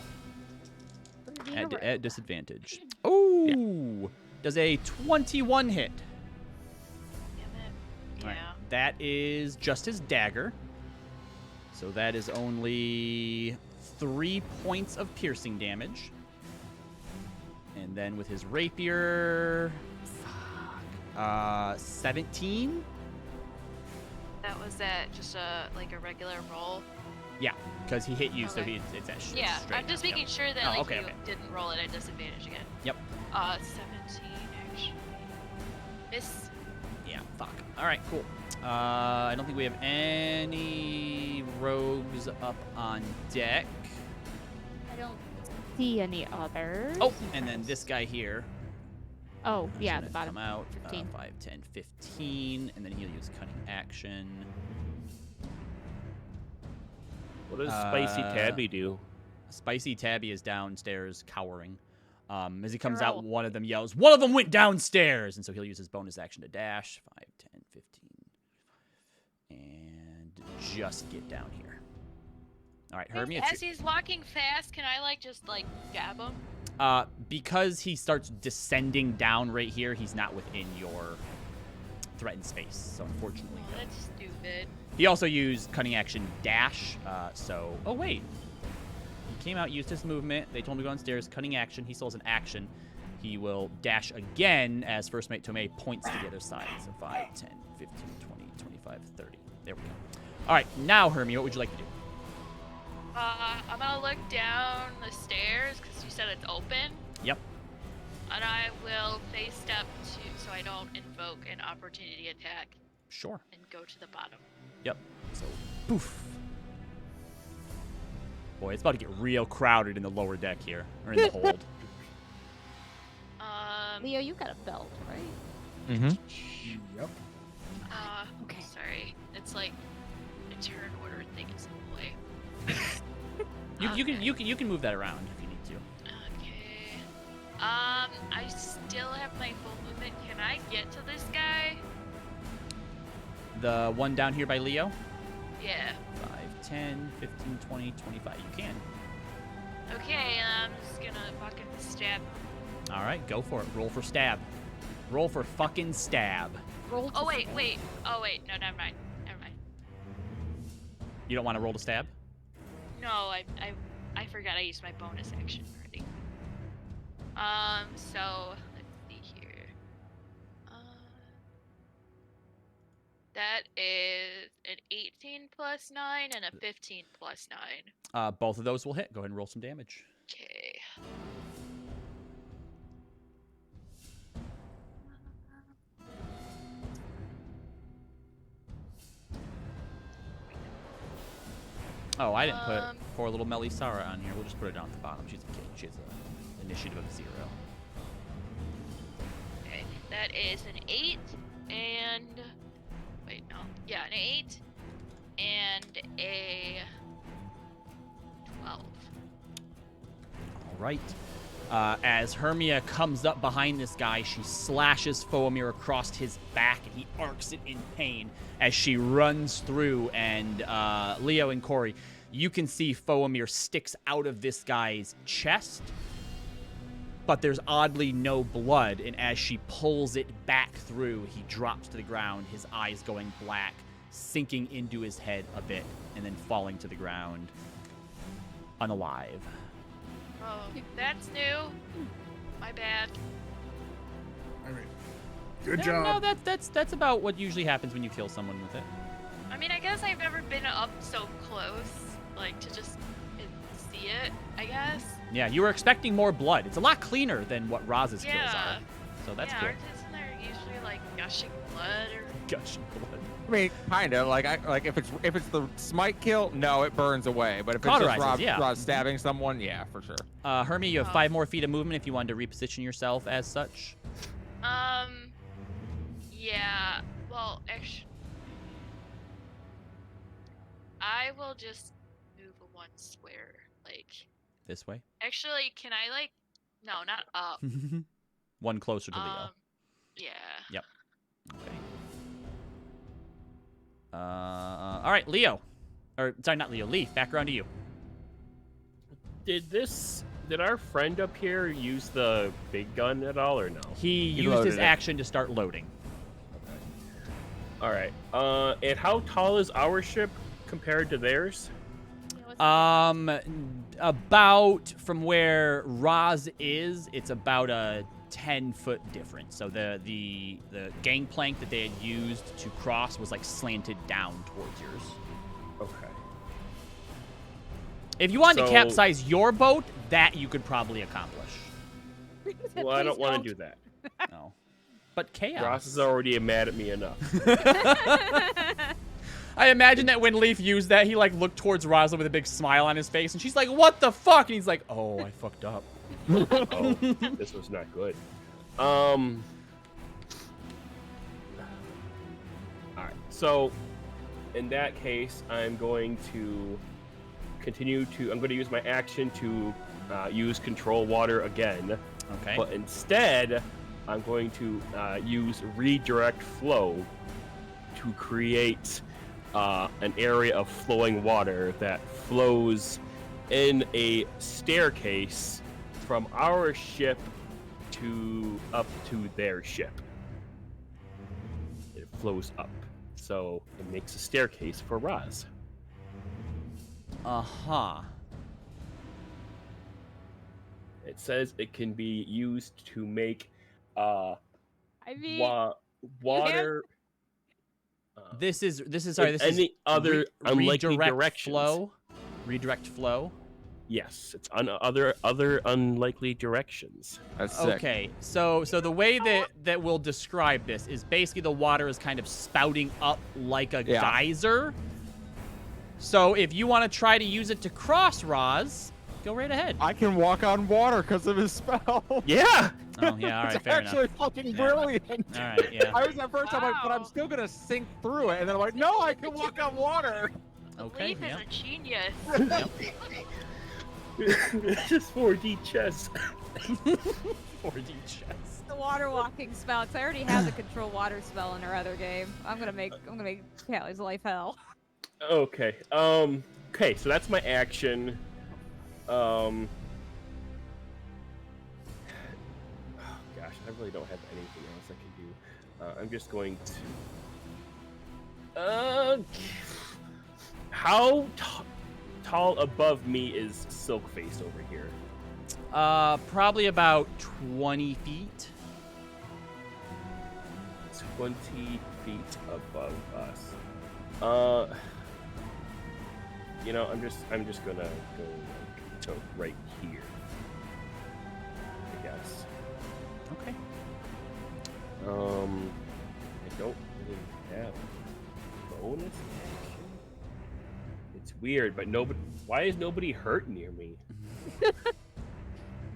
At disadvantage. Oh! Does a 21 hit? Damn it. All right, Yeah. that is just his dagger. So that is only 3 points of piercing damage. And then with his rapier, 17. That was that just like a regular roll. Yeah, because he hit you, so Okay. it's at Yeah, straight I'm just up, making yep. sure that Oh, like okay, you okay. didn't roll it at disadvantage again. Yep. 17 actually. Miss. Yeah, fuck. All right, cool. I don't think we have any rogues up on deck. I don't see any others. Oh, and then this guy here. Oh, is yeah, gonna the bottom. come out. 15. 5, 10, 15, and then he'll use cunning action. what does Spicy Tabby do? Spicy Tabby is downstairs cowering. As he comes They're out, all- one of them yells, "One of them went downstairs!" And so he'll use his bonus action to dash. 5, 10, 15. And just get down here. All right, Hermia. As he's walking fast, can I like just like jab him? Because he starts descending down right here, he's not within your threatened space. So unfortunately, Oh, that's stupid. he also used cunning action dash. Oh wait, he came out, used his movement. They told him to go downstairs. Cunning action. He still has an action. He will dash again as first mate Tomei points to the other side. So 5, 10, 15, 20, 25, 30. There we go. All right, now Hermia, what would you like to do? I'm gonna look down the stairs because you said it's open. Yep. And I will face step so I don't invoke an opportunity attack Sure. and go to the bottom. Yep. So, poof. Boy, it's about to get real crowded in the lower deck here, or in the hold. Leo, you got a belt, right? Mm-hmm. Yep. Okay. Sorry. It's like a turn order thing is in the way. You can move that around if you need to. Okay. I still have my full movement. Can I get to this guy? The one down here by Leo? Yeah. 5, 10, 15, 20, 25. You can. Okay, I'm just gonna fucking stab. All right, go for it. Roll for stab. Roll for fucking stab. Roll. Oh wait. Oh wait. No, never mind. You don't want to roll to stab? No, I forgot I used my bonus action already. So let's see here. That is an 18 plus 9 and a 15 plus 9. Both of those will hit. Go ahead and roll some damage. Okay. Oh, I didn't put poor little Melisara on here. We'll just put her down at the bottom. She's a kid. She has an initiative of 0. Okay. That is an 8 and wait, no. Yeah, an 8 and a 12. All right. As Hermia comes up behind this guy, she slashes Foamir across his back, and he arcs it in pain as she runs through. And Leo and Corey, you can see Foamir sticks out of this guy's chest, but there's oddly no blood. And as she pulls it back through, he drops to the ground, his eyes going black, sinking into his head a bit, and then falling to the ground, unalive. Oh, that's new. My bad. I mean, good job. No, that's about what usually happens when you kill someone with it. I mean, I guess I've never been up so close, like to just see it, I guess. Yeah, you were expecting more blood. It's a lot cleaner than what Roz's kills Yeah. are. So that's yeah, good. isn't there usually like gushing blood or? Gushing blood. I mean, kind of like if it's the smite kill, no, it burns away. But if it's Cauterizes, just yeah. Rob stabbing someone, yeah, for sure. Hermia, you have Oh. 5 more feet of movement if you wanted to reposition yourself as such. Yeah. Well, actually, I will just move one square. Like, This way. actually, can I like? No, not up. One closer to Leo. Yeah. Okay. All right, Leo. Or, sorry, not Leo. Leaf, back around to you. Did our friend up here use the big gun at all, or no? He used loaded his it. action to start loading. All right. And how tall is our ship compared to theirs? About from where Roz is, it's about a 10-foot difference. So the gangplank that they had used to cross was like slanted down towards yours. Okay. If you wanted to So- capsize your boat, that you could probably accomplish. Well, I don't want to do that. No. But chaos. Ross is already mad at me enough. I imagine that when Leaf used that, he like looked towards Rosa with a big smile on his face, and she's like, "What the fuck?" And he's like, "Oh, I fucked up." Oh, this was not good. All right. So, in that case, I'm going to I'm going to use my action to use control water again. Okay. But instead, I'm going to use redirect flow to create an area of flowing water that flows in a staircase from our ship up to their ship. It flows up, so it makes a staircase for Raz. Uh-huh. It says it can be used to make I mean, water. This is sorry. This any is other unlikely redirect directions. flow. Redirect flow. Yes, it's other unlikely directions. That's sick. Okay, so the way that we'll describe this is basically the water is kind of spouting up like a Yeah. geyser. So if you want to try to use it to cross Roz, go right ahead. I can walk on water because of his spell. Yeah. Oh yeah, all right, It's fair actually enough. fucking brilliant. All right, yeah. I was at first, I'm like, but I'm Wow. still gonna sink through it, and then I'm like, no, I can walk on water. Okay, Leaf yeah. is a genius. It's just 4D chess. 4D chess. The water walking spell, 'cause I already have the control water spell in our other game. I'm gonna make Callie's life hell. Okay. Okay, so that's my action. Oh gosh, I really don't have anything else I can do. I'm just going to. How tall above me is Silkface over here? Probably about 20 feet. 20 feet above us. You know, I'm just gonna go like to right here. I guess. Okay. I don't really have bonus action. It's weird, but nobody. Why is nobody hurt near me?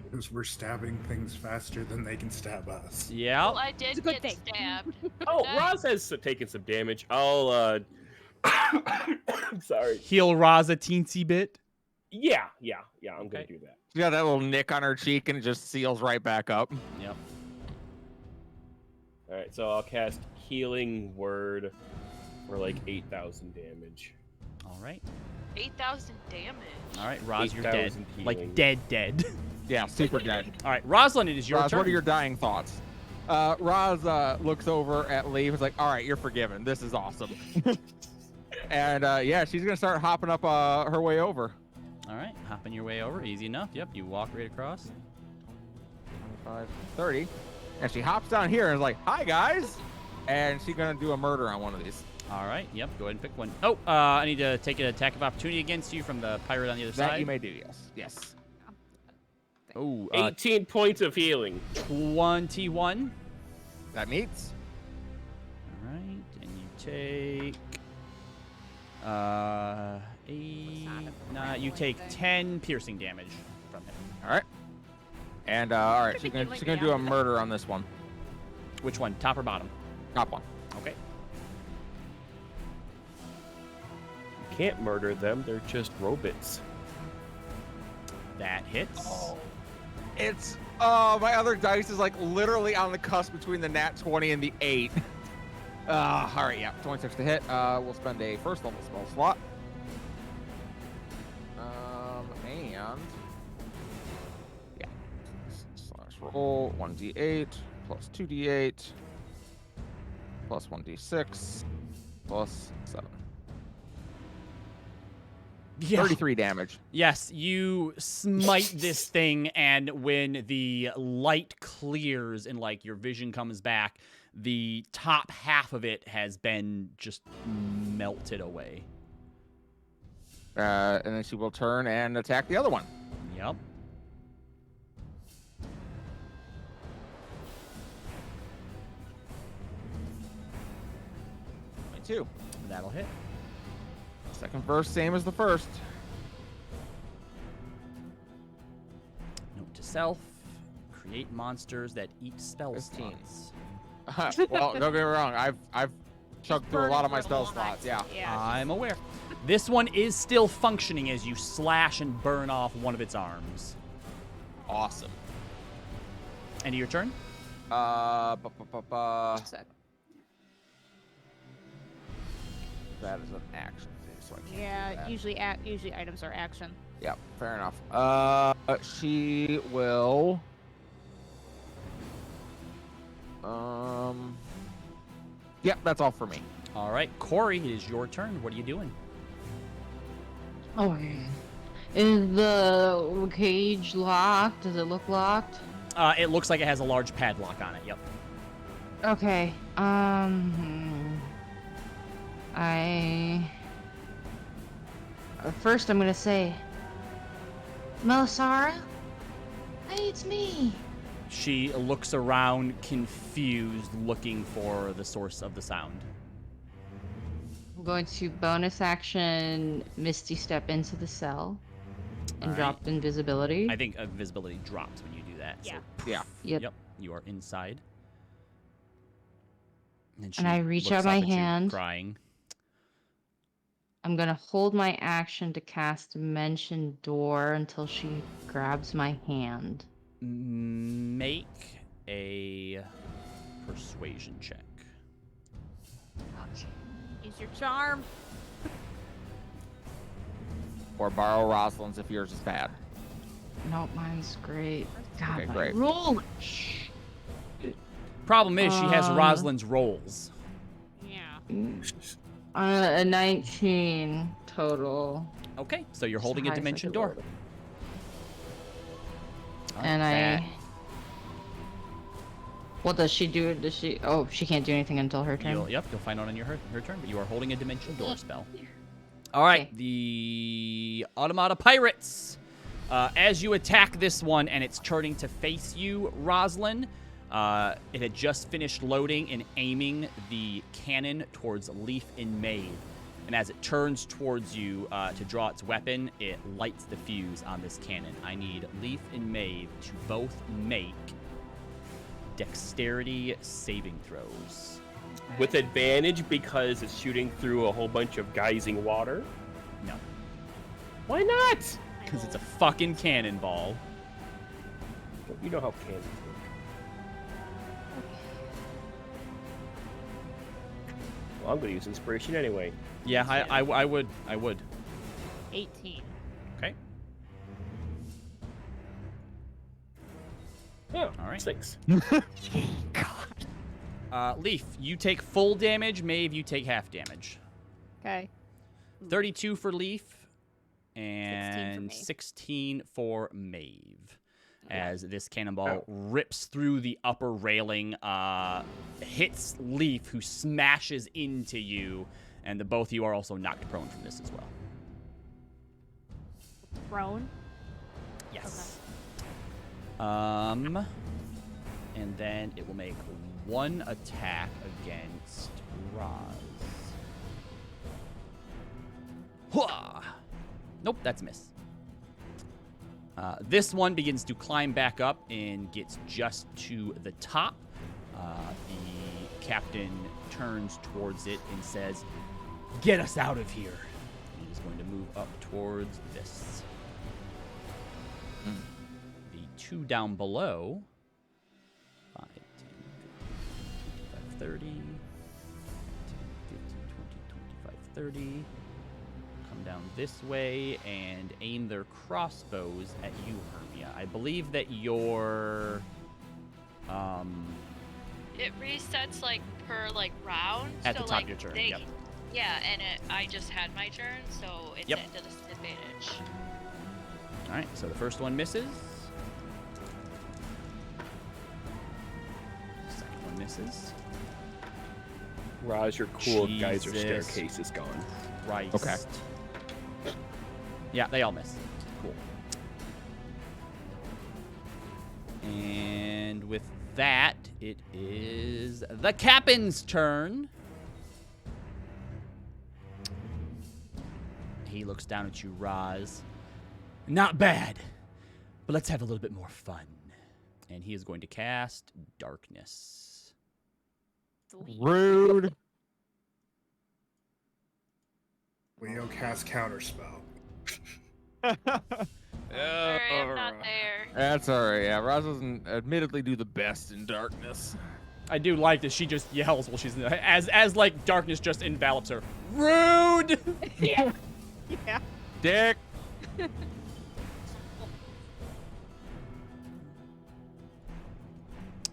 Because we're stabbing things faster than they can stab us. Yeah. Well, I did a good get thing. stabbed. Oh, Nice. Roz has taken some damage. I'll I'm sorry. Heal Roz a teensy bit. Yeah, I'm gonna Okay. do that. She got that little nick on her cheek, and it just seals right back up. Yep. All right, so I'll cast Healing Word for like 8,000 damage. All right. 8,000 damage. All right, Roz, you're dead. 8,000 healing. Like dead. Yeah, super dead. All right, Rosalind, it is your Roz, turn. what are your dying thoughts? Roz looks over at Lee. Was like, all right, you're forgiven. This is awesome. And yeah, she's gonna start hopping up her way over. All right, hopping your way over, easy enough. Yep, you walk right across. 25, 30. And she hops down here and is like, hi guys. And she's gonna do a murder on one of these. All right, yep, go ahead and pick one. Oh, I need to take an attack of opportunity against you from the pirate on the other That side. you may do, yes. Yes. Oh, 18 points of healing. 21. That meets. All right, and you take 8, 9. You take 10 piercing damage from him. All right. And all right, Should she's be gonna like she's gonna the do a opposite. murder on this one. Which one, top or bottom? Top one. Okay. You can't murder them, they're just robots. That hits. It's my other dice is like literally on the cusp between the nat 20 and the 8. All right, yeah, 26 to hit. We'll spend a first level spell slot. And yeah, slash roll 1d8 plus 2d8 plus 1d6 plus 7. Yeah. 33 damage. Yes, you smite this thing, and when the light clears and like your vision comes back, the top half of it has been just melted away. And then she will turn and attack the other one. Yep. Two. That'll hit. Second verse, same as the first. Note to self: create monsters that eat spell 15. slots. Well, don't get me wrong. I've chugged through a lot of my spell slots. Yeah. Yeah. I'm aware. This one is still functioning as you slash and burn off one of its arms. Awesome. End of your turn. Sec. That is an action thing, so I can't do Yeah, that. usually items are action. Yep, fair enough. She will. Yep, that's all for me. All right, Corey, it is your turn. What are you doing? Okay. Is the cage locked? Does it look locked? It looks like it has a large padlock on it. Yep. Okay. First, I'm gonna say, Melisara? Hey, it's me. She looks around, confused, looking for the source of the sound. I'm going to bonus action Misty Step into the cell and Alright. drop invisibility. I think visibility drops when you do that. Yeah. So, Yeah. Yep. You are inside. And, And I reach out my hand. crying. I'm gonna hold my action to cast Dimension Door until she grabs my hand. Make a persuasion check. Use your charm. Or borrow Rosalind's if yours is bad. Nope, mine's great. God, Okay, my great. roll. Problem is, she has Uh, Rosalind's rolls. Yeah. A 19 total. Okay, so you're It's the holding a highest I dimension could door. roll. Alright, And that- What does she do? Does she? Oh, she can't do anything until her turn. You'll find out on your her turn, but you are holding a dimension door spell. All right, Okay. the Automata Pirates. As you attack this one and it's turning to face you, Rosalind, it had just finished loading and aiming the cannon towards Leaf and Maeve. And as it turns towards you to draw its weapon, it lights the fuse on this cannon. I need Leaf and Maeve to both make dexterity saving throws. With advantage because it's shooting through a whole bunch of geysing water. No, Why not? because it's a fucking cannonball. You know how cannons work. Well, I'm gonna use inspiration anyway. Yeah, I would. 18. Okay. Yeah, All right. 6. Leaf, you take full damage. Maeve, you take half damage. Okay. 32 for Leaf, and me. 16 for Maeve. As this cannonball rips through the upper railing, hits Leaf, who smashes into you, and the both of you are also knocked prone from this as well. Prone. Yes. And then it will make one attack against Roz. Hwah! Nope, that's a miss. This one begins to climb back up and gets just to the top. The captain turns towards it and says, "Get us out of here." And he's going to move up towards this. The two down below, 5, 10, 15, 25, 30, 10, 15, 20, 25, 30, come down this way and aim their crossbows at you, Hermia. I believe that your, It resets like per like round. At so, the top like, of your turn, they- yep. Yeah, and I just had my turn, so it's Yep. at a disadvantage. all right, so the first one misses. Second one misses. Raj, your cool geyser Jesus. staircase is gone. Christ. Okay. Yeah, they all miss. Cool. And with that, it is the captain's turn. He looks down at you, Roz. Not bad, but let's have a little bit more fun. And he is going to cast Darkness. Rude. Leo cast Counterspell. Sorry, I'm not there. That's alright. Yeah, Roz doesn't admittedly do the best in darkness. I do like that she just yells while she's as like darkness just envelops her. Rude. Yeah. Dick.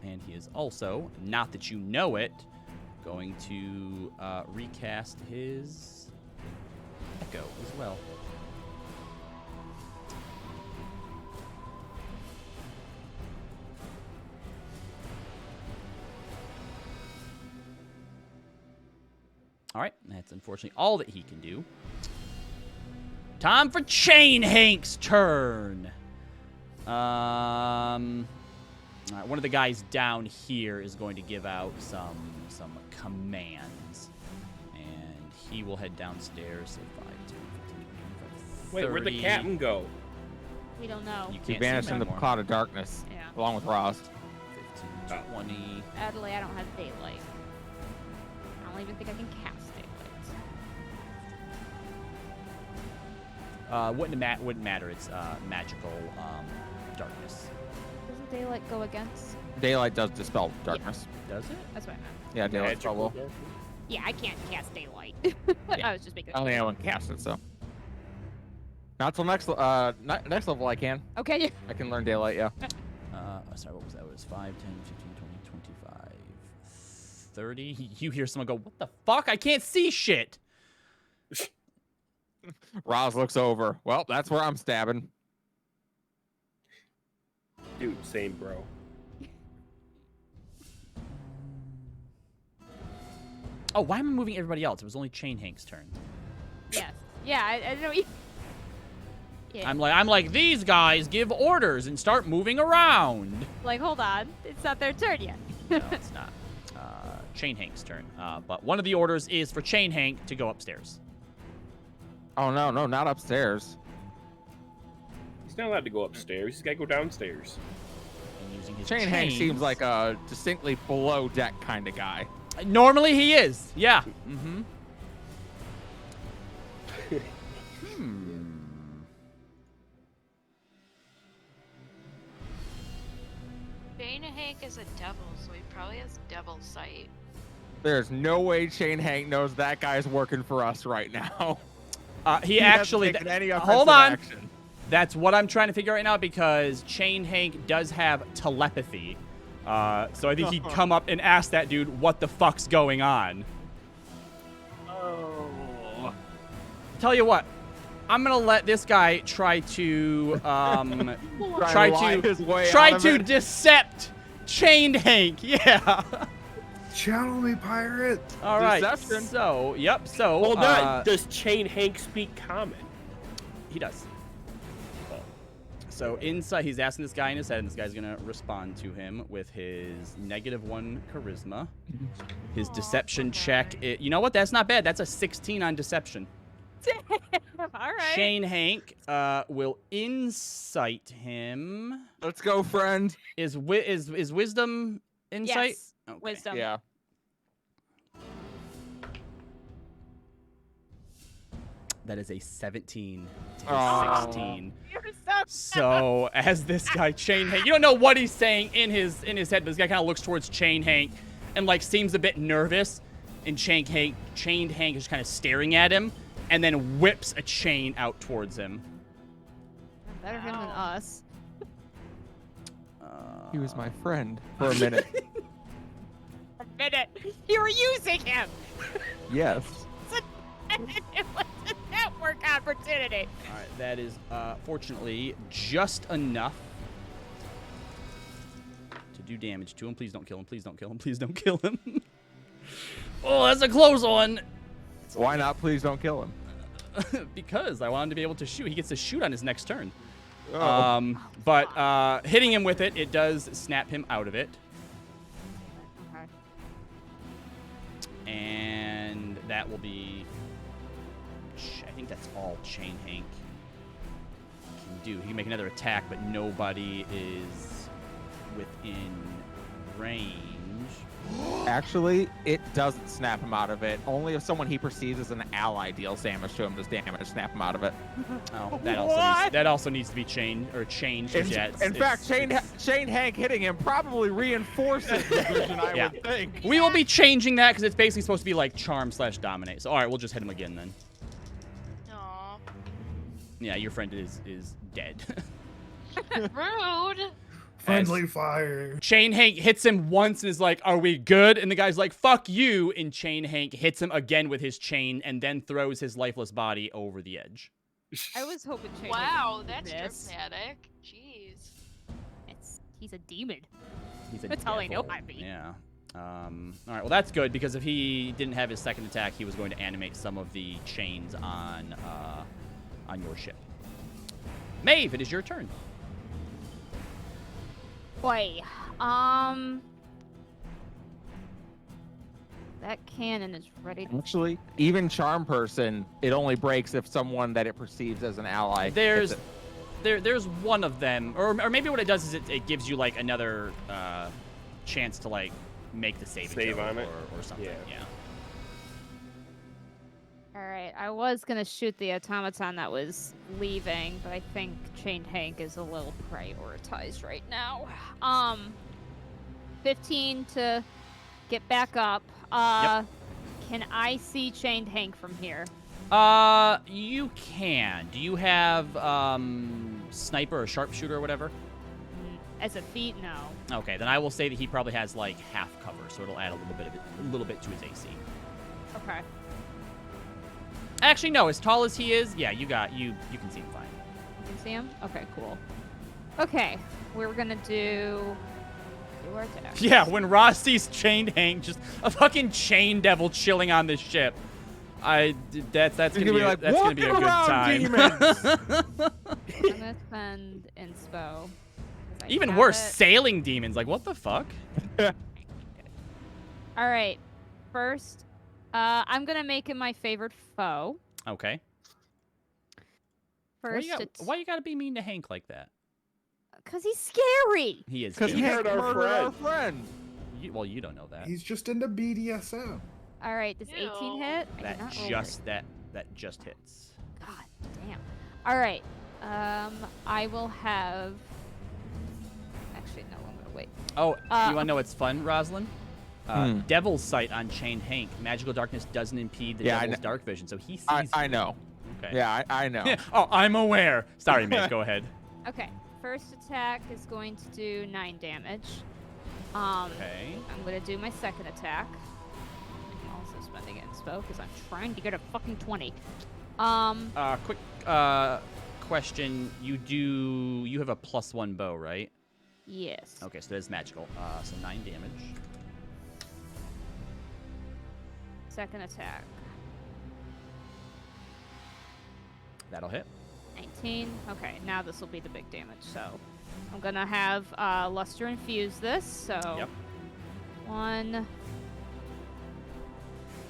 And he is also, not that you know it, going to recast his Echo as well. All right, that's unfortunately all that he can do. Time for Chain Hank's turn. All right, one of the guys down here is going to give out some commands, and he will head downstairs. So 5, 10, 15, 20, 25, 30. Wait, where'd the captain go? We don't know. You He can't vanished see in him the anymore. cloud of darkness, Yeah. along with Roz. 15, 20. Adelaide, I don't have daylight. I don't even think I can cast daylight. Wouldn't matter. It's magical darkness. Doesn't daylight go against? Daylight does dispel darkness. Does it? That's what I meant. Yeah, daylight's Magical trouble. darkness? Yeah, I can't cast daylight. Yeah. I was just making. I only one cast it, so. Not till next level I can. Okay. I can learn daylight, yeah. Sorry, what was that? It was 5, 10, 15, 20, 25, 30. You hear someone go, "What the fuck? I can't see shit." Roz looks over. Well, that's where I'm stabbing. Dude, same, bro. Oh, why am I moving everybody else? It was only Chain Hank's turn. Yes. Yeah, I know. Yeah. I'm like, these guys give orders and start moving around. Like, hold on, it's not their turn yet. No, it's not. Chain Hank's turn. But one of the orders is for Chain Hank to go upstairs. Oh, no, not upstairs. He's not allowed to go upstairs. He's got to go downstairs. And using his Chain Hank chains. seems like a distinctly below deck kind of guy. Normally he is. Yeah. Mm-hmm. Chain Hank is a devil, so he probably has devil sight. There's no way Chain Hank knows that guy's working for us right now. He hasn't actually. taken any Hold offensive on. action. That's what I'm trying to figure out right now because Chain Hank does have telepathy. So I think he'd come up and ask that dude, what the fuck's going on? Oh. Tell you what, I'm gonna let this guy try to Try to lie his way try out of to it. decept Chain Hank. Yeah. Channel me, pirate. All right. Deception. So, yep. So Hold on. Does Chain Hank speak common? he does. So inside, he's asking this guy in his head, and this guy's gonna respond to him with his -1 charisma. His deception check. You know what? That's not bad. That's a 16 on deception. All right. Chain Hank will insight him. Let's go, friend. Is wisdom insight? Yes. Okay. Wisdom. Yeah. That is a 17 to Oh. 16. You're so. So as this guy Chain Hank, you don't know what he's saying in his head, but this guy kind of looks towards Chain Hank and like seems a bit nervous. And Chained Hank is kind of staring at him, and then whips a chain out towards him. Better him than us. He was my friend for a minute. A minute. You were using him. Yes. It was a network opportunity. All right, that is fortunately just enough to do damage to him. Please don't kill him. Please don't kill him. Please don't kill him. Oh, that's a close one. Why not? Please don't kill him. Because I want him to be able to shoot. He gets to shoot on his next turn. Oh. But hitting him with it, it does snap him out of it. Okay. And that will be... I think that's all Chain Hank can do. He can make another attack, but nobody is within range. Actually, it doesn't snap him out of it. Only if someone he perceives as an ally deals damage to him does damage snap him out of it. Oh, What? that also needs to be changed. Yeah, In fact, Chain Hank hitting him probably reinforces the vision, I Yeah. would think. we will be changing that because it's basically supposed to be like charm/dominate. So all right, we'll just hit him again then. Aw. Yeah, your friend is dead. Rude. Friendly fire. Chain Hank hits him once and is like, "Are we good?" And the guy's like, "Fuck you!" And Chain Hank hits him again with his chain and then throws his lifeless body over the edge. I was hoping. Chain Wow, would that's miss. dramatic. Jeez. He's a demon. He's a That's all I know, devil. I mean. Yeah. All right. Well, that's good because if he didn't have his second attack, he was going to animate some of the chains on on your ship. Maeve, it is your turn. Boy, that cannon is ready to... Actually, even charm person, it only breaks if someone that it perceives as an ally. hits There's one of them, or maybe what it does is it gives you like another chance to like make the save on it or something. Yeah. All right, I was gonna shoot the automaton that was leaving, but I think Chained Hank is a little prioritized right now. 15 to get back up. Yep. Can I see Chained Hank from here? You can. Do you have sniper or sharpshooter or whatever? As a feat, no. Okay, then I will say that he probably has like half cover, so it'll add a little bit to his AC. Okay. Actually, no. As tall as he is, yeah, you can see him fine. You can see him? Okay, cool. Okay, we're gonna do our attack. Yeah, when Ross sees Chained Hank, just a fucking chain devil chilling on this ship, that's gonna be like, that's gonna be a good "Walk time. around, I'm gonna spend inspo. 'cause I Even have worse, it. sailing demons. Like, what the fuck? All right, first, I'm gonna make him my favorite foe. Okay. First, Why you gotta be mean to Hank like that? Cause he's scary. He is. Because cute. Hank our murdered our friend. friend. Well, you don't know that. He's just into BDSM. All right, does 18 Ew. hit? I did That not roll just that just hits. very- God damn. All right. I will have. Actually, no. I'm gonna wait. Oh, you want to know okay. what's fun, Rosalind? Devil's Sight on Chained Hank. Magical darkness doesn't impede the Yeah, I devil's know. dark vision, so he sees. I you. know. Okay. Yeah, I know. Oh, I'm aware. Sorry, Mick. Go ahead. Okay. First attack is going to do 9 damage. Okay. I'm gonna do my second attack. I'm also spending inspo because I'm trying to get a fucking 20. Quick question. You have a +1 bow, right? Yes. Okay, so that is magical. So 9 damage. Second attack. That'll hit. 19. Okay, now this will be the big damage. So I'm gonna have Luster infuse this. So Yep. 1,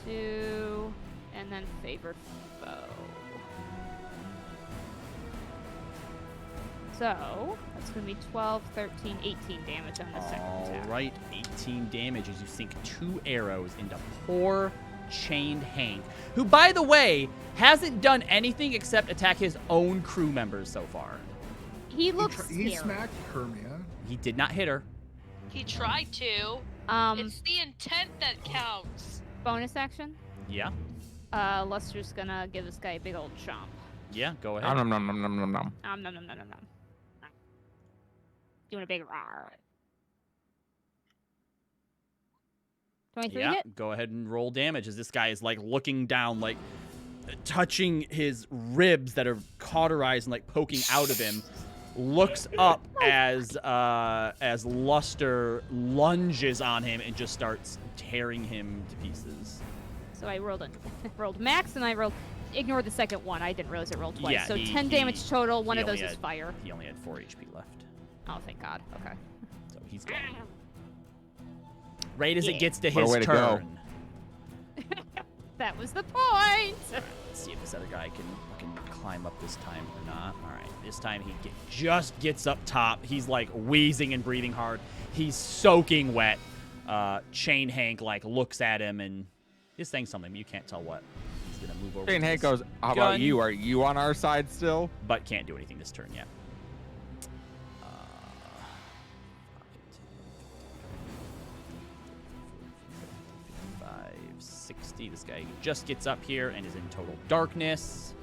2, and then favored foe. So that's gonna be 12, 13, 18 damage on the second All attack. right, 18 damage as you sink 2 arrows into poor Chained Hank, who, by the way, hasn't done anything except attack his own crew members so far. He looks He scary. smacked Hermia. He did not hit her. He tried to. It's the intent that counts. Bonus action. Yeah, Luster's gonna give this guy a big old chomp. yeah, go ahead. Nom nom nom nom nom nom. Nom nom nom nom nom nom. Doing a big roar. 23 Yeah, hit? go ahead and roll damage as this guy is like looking down, like touching his ribs that are cauterized and like poking out of him. Looks up as Luster lunges on him and just starts tearing him to pieces. So I rolled max and I rolled. Ignore the second one. I didn't realize it rolled twice. Yeah, so he- 10 he- damage total. One he of those only is had- fire. He only had 4 HP left, Oh, thank God. Okay. so he's gone. Right as it Yeah. gets to What a his way to go. turn. That was the point. Let's see if this other guy can climb up this time or not. All right, this time he just gets up top. He's like wheezing and breathing hard. He's soaking wet. Chain Hank like looks at him and he's saying something, but you can't tell what. He's gonna move over. Chain to Hank his goes, how about gun, you? Are you on our side still? But can't do anything this turn yet. 60. This guy just gets up here and is in total darkness.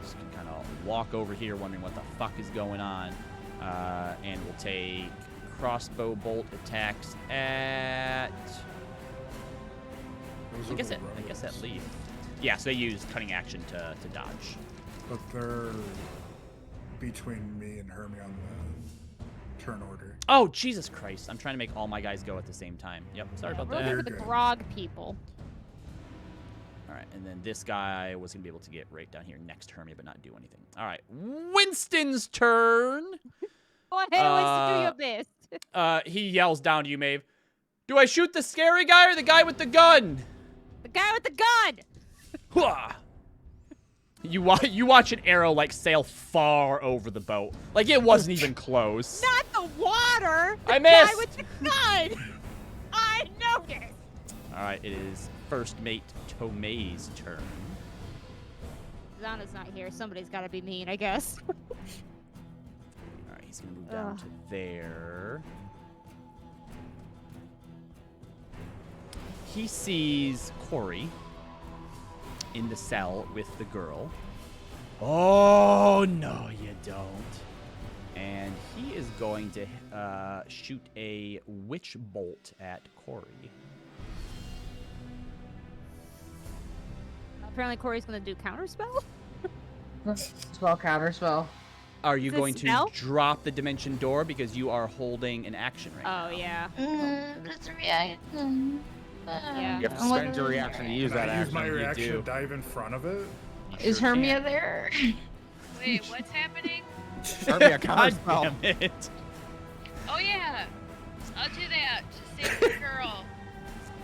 Just can kind of walk over here wondering what the fuck is going on. And we'll take crossbow bolt attacks at... Those I are guess the that rogues. leaves. Yeah, so they use cutting action to dodge. But they're between me and Hermia on the turn order. Oh, Jesus Christ. I'm trying to make all my guys go at the same time. Yep, sorry about We're that. looking You're for the good. grog people. All right, and then this guy was going to be able to get right down here next Hermia, but not do anything. All right, Winston's turn. Go ahead, Winston, do your best. He yells down to you, Maeve. Do I shoot the scary guy or the guy with the gun? The guy with the gun! Hwah! You watch an arrow, like, sail far over the boat. Like, it wasn't even close. Not the water! I The guy missed! with the gun! I noticed! All right, it is first mate Tomei's turn. Zana's not here. Somebody's got to be mean, I guess. All right, he's going to move down Ugh. to there. He sees Corey in the cell with the girl. Oh, no, you don't. And he is going to shoot a witch bolt at Corey. Apparently Corey's going to do counterspell? Spell, counter spell. Are you Is it going to spell? drop the dimension door because you are holding an action right now? Oh, yeah. That's a reaction. Yeah. You have to spend your reaction to use Can that I use action. my You reaction do. to dive in front of it? Is Sure Hermia can. there? Wait, what's happening? Hermia, God counterspell. damn it. Oh yeah, I'll do that. Just save the girl.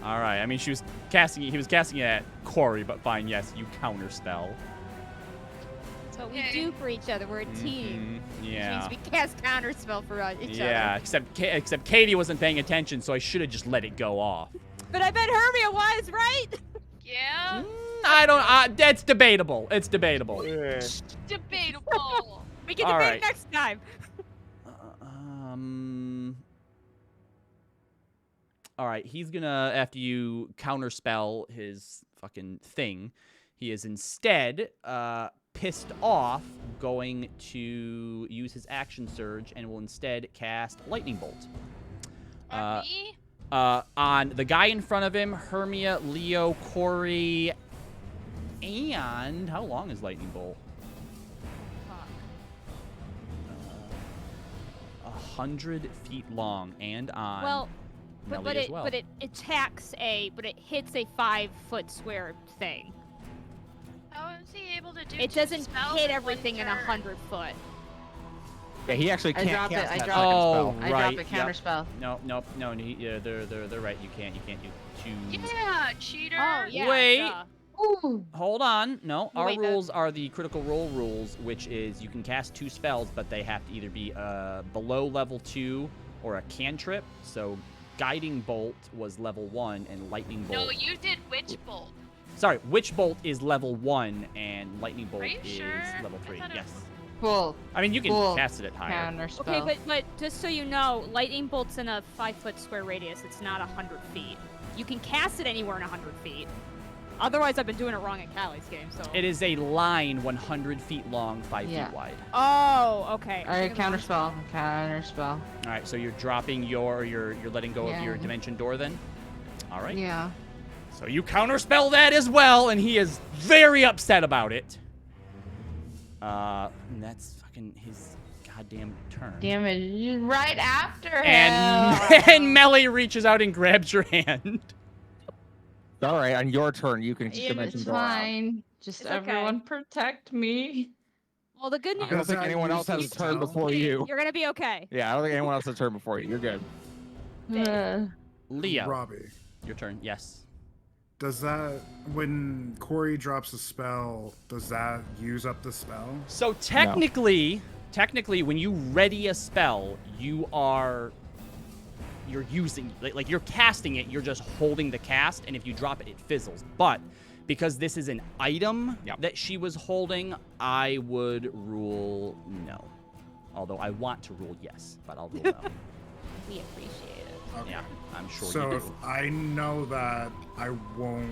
All right. I mean, he was casting it at Corey, but fine. Yes, you counterspell. That's what we Okay. do for each other. We're a team. Mhm, Yeah. Which means we cast counterspell for each Yeah. other. Except Katie wasn't paying attention, so I should have just let it go off. But I bet Hermia was, right? Yeah, I don't. That's debatable. It's debatable. debatable. We can All debate right. next time. All right, he's gonna, after you counterspell his fucking thing, he is instead pissed off, going to use his action surge and will instead cast lightning bolt On me? on the guy in front of him, Hermia, Leo, Corey, and how long is lightning bolt? 100 feet long, and on Well, Melly but as it well. but it attacks but it hits a 5-foot square thing. How is he able to do It two doesn't spells hit in everything one in turn? 100 foot. Yeah, he actually I can't drop it, cast I that drop second it. spell. I Right, drop a yep. counter spell. No. Yeah, they're right. You can't choose. Yeah, cheater. Oh yeah. Wait. duh. Ooh. Hold on. No, our Wait, rules are the critical role rules, which is you can cast 2 spells, but they have to either be below level 2 or a cantrip. So, guiding bolt was level 1, and lightning bolt. No, you did witch bolt. Sorry, witch bolt is level 1, and lightning bolt Are you is sure? level I 3. thought it Yes. Cool. I mean, you can Cool. cast it at higher. Counter Okay, spell. but just so you know, lightning bolt's in a 5-foot square radius. It's not 100 feet. You can cast it anywhere in 100 feet. Otherwise, I've been doing it wrong at Callie's game. So. It is a line 100 feet long, 5 Yeah. feet wide. Oh, okay. Alright, counter spell. Counter spell. All right, so you're dropping you're letting go of your Yeah. dimension door then? All right. Yeah. So you counterspell that as well, and he is very upset about it. And that's fucking his goddamn turn. Damage right after And him. and Melly reaches out and grabs your hand. All right, on your turn, you can Yeah, dimension it's door out. fine. Just It's okay. everyone protect me. Well, the good I news don't Because think I anyone else used has a to turn spell. before you. you're gonna be okay. Yeah, I don't think anyone else has a turn before you. You're good. Leo, Robbie, your turn. Yes. does that, when Corey drops a spell, does that use up the spell? So technically, when you ready a spell, you're using like you're casting it. You're just holding the cast, and if you drop it, it fizzles. But because this is an item Yep. that she was holding, I would rule no. Although I want to rule yes, but I'll rule no. We appreciate it. Okay. Yeah, I'm sure So you if do. I know that I won't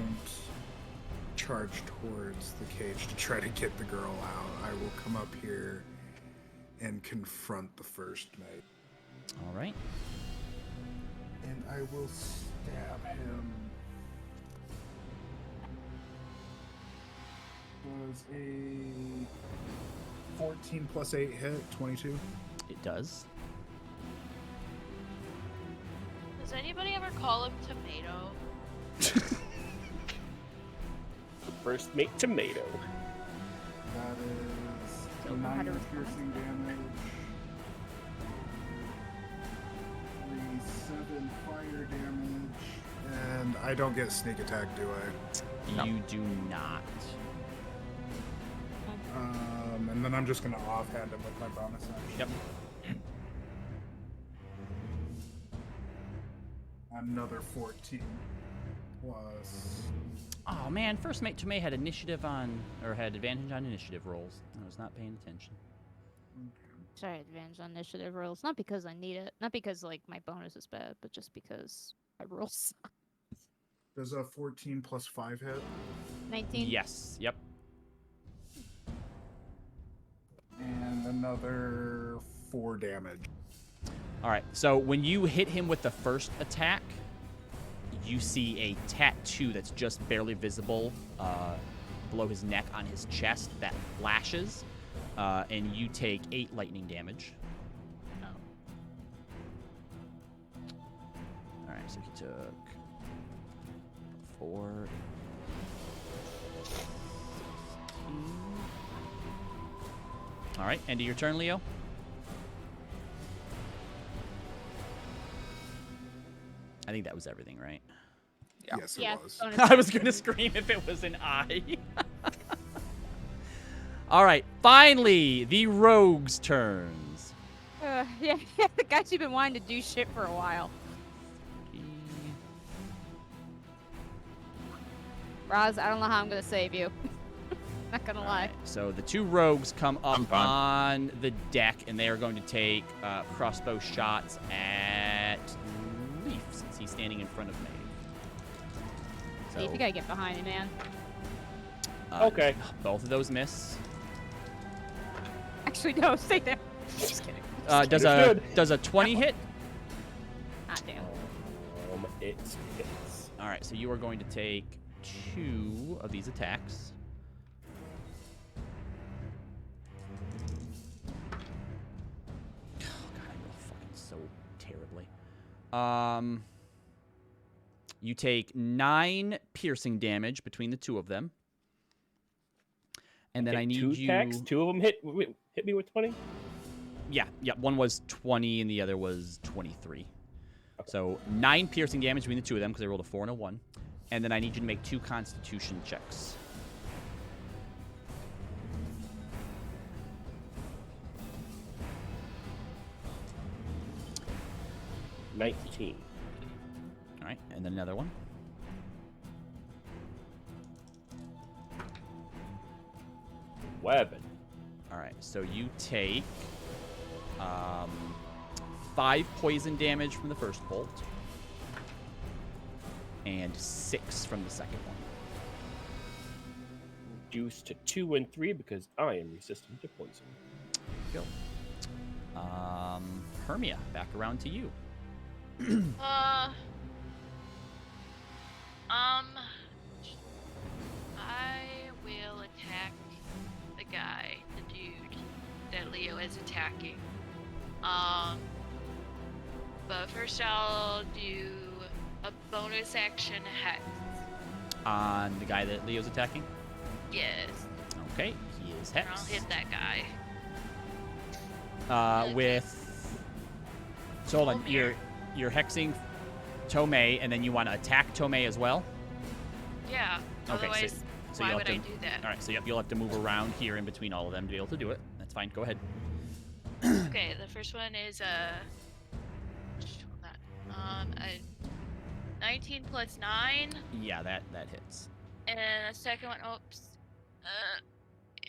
charge towards the cage to try to get the girl out, I will come up here and confront the first mate. All right. And I will stab him. Was a 14 plus 8 hit, 22. It does. Does anybody ever call him Tomato? First mate tomato. That is Don't know how 9 to respond piercing damage. 7 fire damage. And I don't get sneak attack, do I? No. You do not. And then I'm just gonna offhand him with my bonus action. Yep. Another 14 plus. Oh man, first mate to May had initiative on, or had advantage on initiative rolls. I was not paying attention. Sorry, advantage on initiative rolls. Not because I need it. Not because like my bonus is bad, but just because I roll suck. Does a 14 plus 5 hit? 19. Yes. Yep. And another 4 damage. All right. So when you hit him with the first attack, you see a tattoo that's just barely visible below his neck on his chest that flashes, and you take 8 lightning damage. Oh. All right. So he took 4. 16. All right. End of your turn, Leo. I think that was everything, right? Yeah. Yes, it Yeah. was. bonus I was going to scream if it was an I. All right. Finally, the rogue's turns. Yeah, the guy's been wanting to do shit for a while. Roz, I don't know how I'm gonna save you. Not gonna All lie. right, so the 2 rogues come I'm up fine. on the deck, and they are going to take crossbow shots at Leaf, since he's standing in front of me. Steve, you gotta get behind me, man. Okay. Both of those miss. Actually, no, stay there. Just kidding. Understood. Does a 20 hit? Not damn. It hits. All right, so you are going to take 2 of these attacks. Oh, God, I roll fucking so terribly. You take 9 piercing damage between the 2 of them. And then Hit I need 2 you... attacks. 2 of them hit me with 20. Yeah, one was 20 and the other was 23. So 9 piercing damage between the 2 of them because I rolled a 4 and a 1. And then I need you to make 2 constitution checks. $19. All right, and then another one. $11. All right, so you take 5 poison damage from the first bolt. And 6 from the second one. Reduced to 2 and 3 because I am resistant to poison. Go. Hermia, back around to you. I will attack the guy, the dude that Leo is attacking. But first I'll do a bonus action hex. On the guy that Leo's attacking? Yes, Okay, he is and I'll hexed. hit that guy. So hold on, Tomei. you're hexing Tomei, and then you want to attack Tomei as well? Yeah. Okay, Otherwise, so why you'll would have I to, do that? All right, so you'll have to move around here in between all of them to be able to do it. That's fine. Go ahead. Okay, the first one is hold on. A 19 plus 9, Yeah, that hits. and the second one,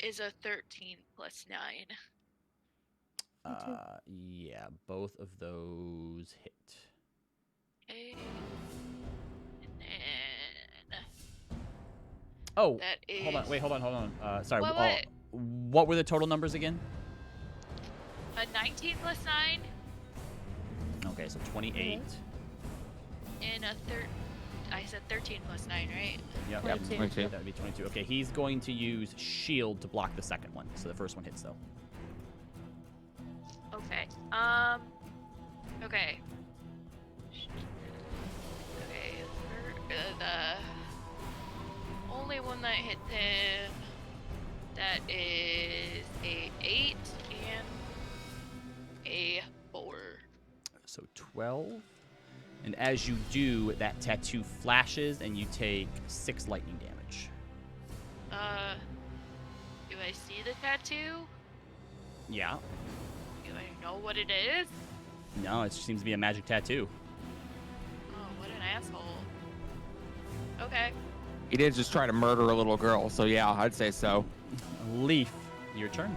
is a 13 plus 9. Yeah, both of those hit. Okay. And then Oh, that is. hold on. Sorry. What? What were the total numbers again? A 19 plus 9 Okay, so 28. and a I said 13 plus 9, right? Yep. 22. 22. That would be 22. Okay, he's going to use shield to block the second one. So the first one hits though. Okay. Okay. the only one that hit him. That is a 8 and a 4. So 12. And as you do, that tattoo flashes and you take 6 lightning damage. Do I see the tattoo? Yeah. Do I know what it is? No, it seems to be a magic tattoo. Oh, what an asshole. Okay. He did just try to murder a little girl, so yeah, I'd say so. Leaf, your turn.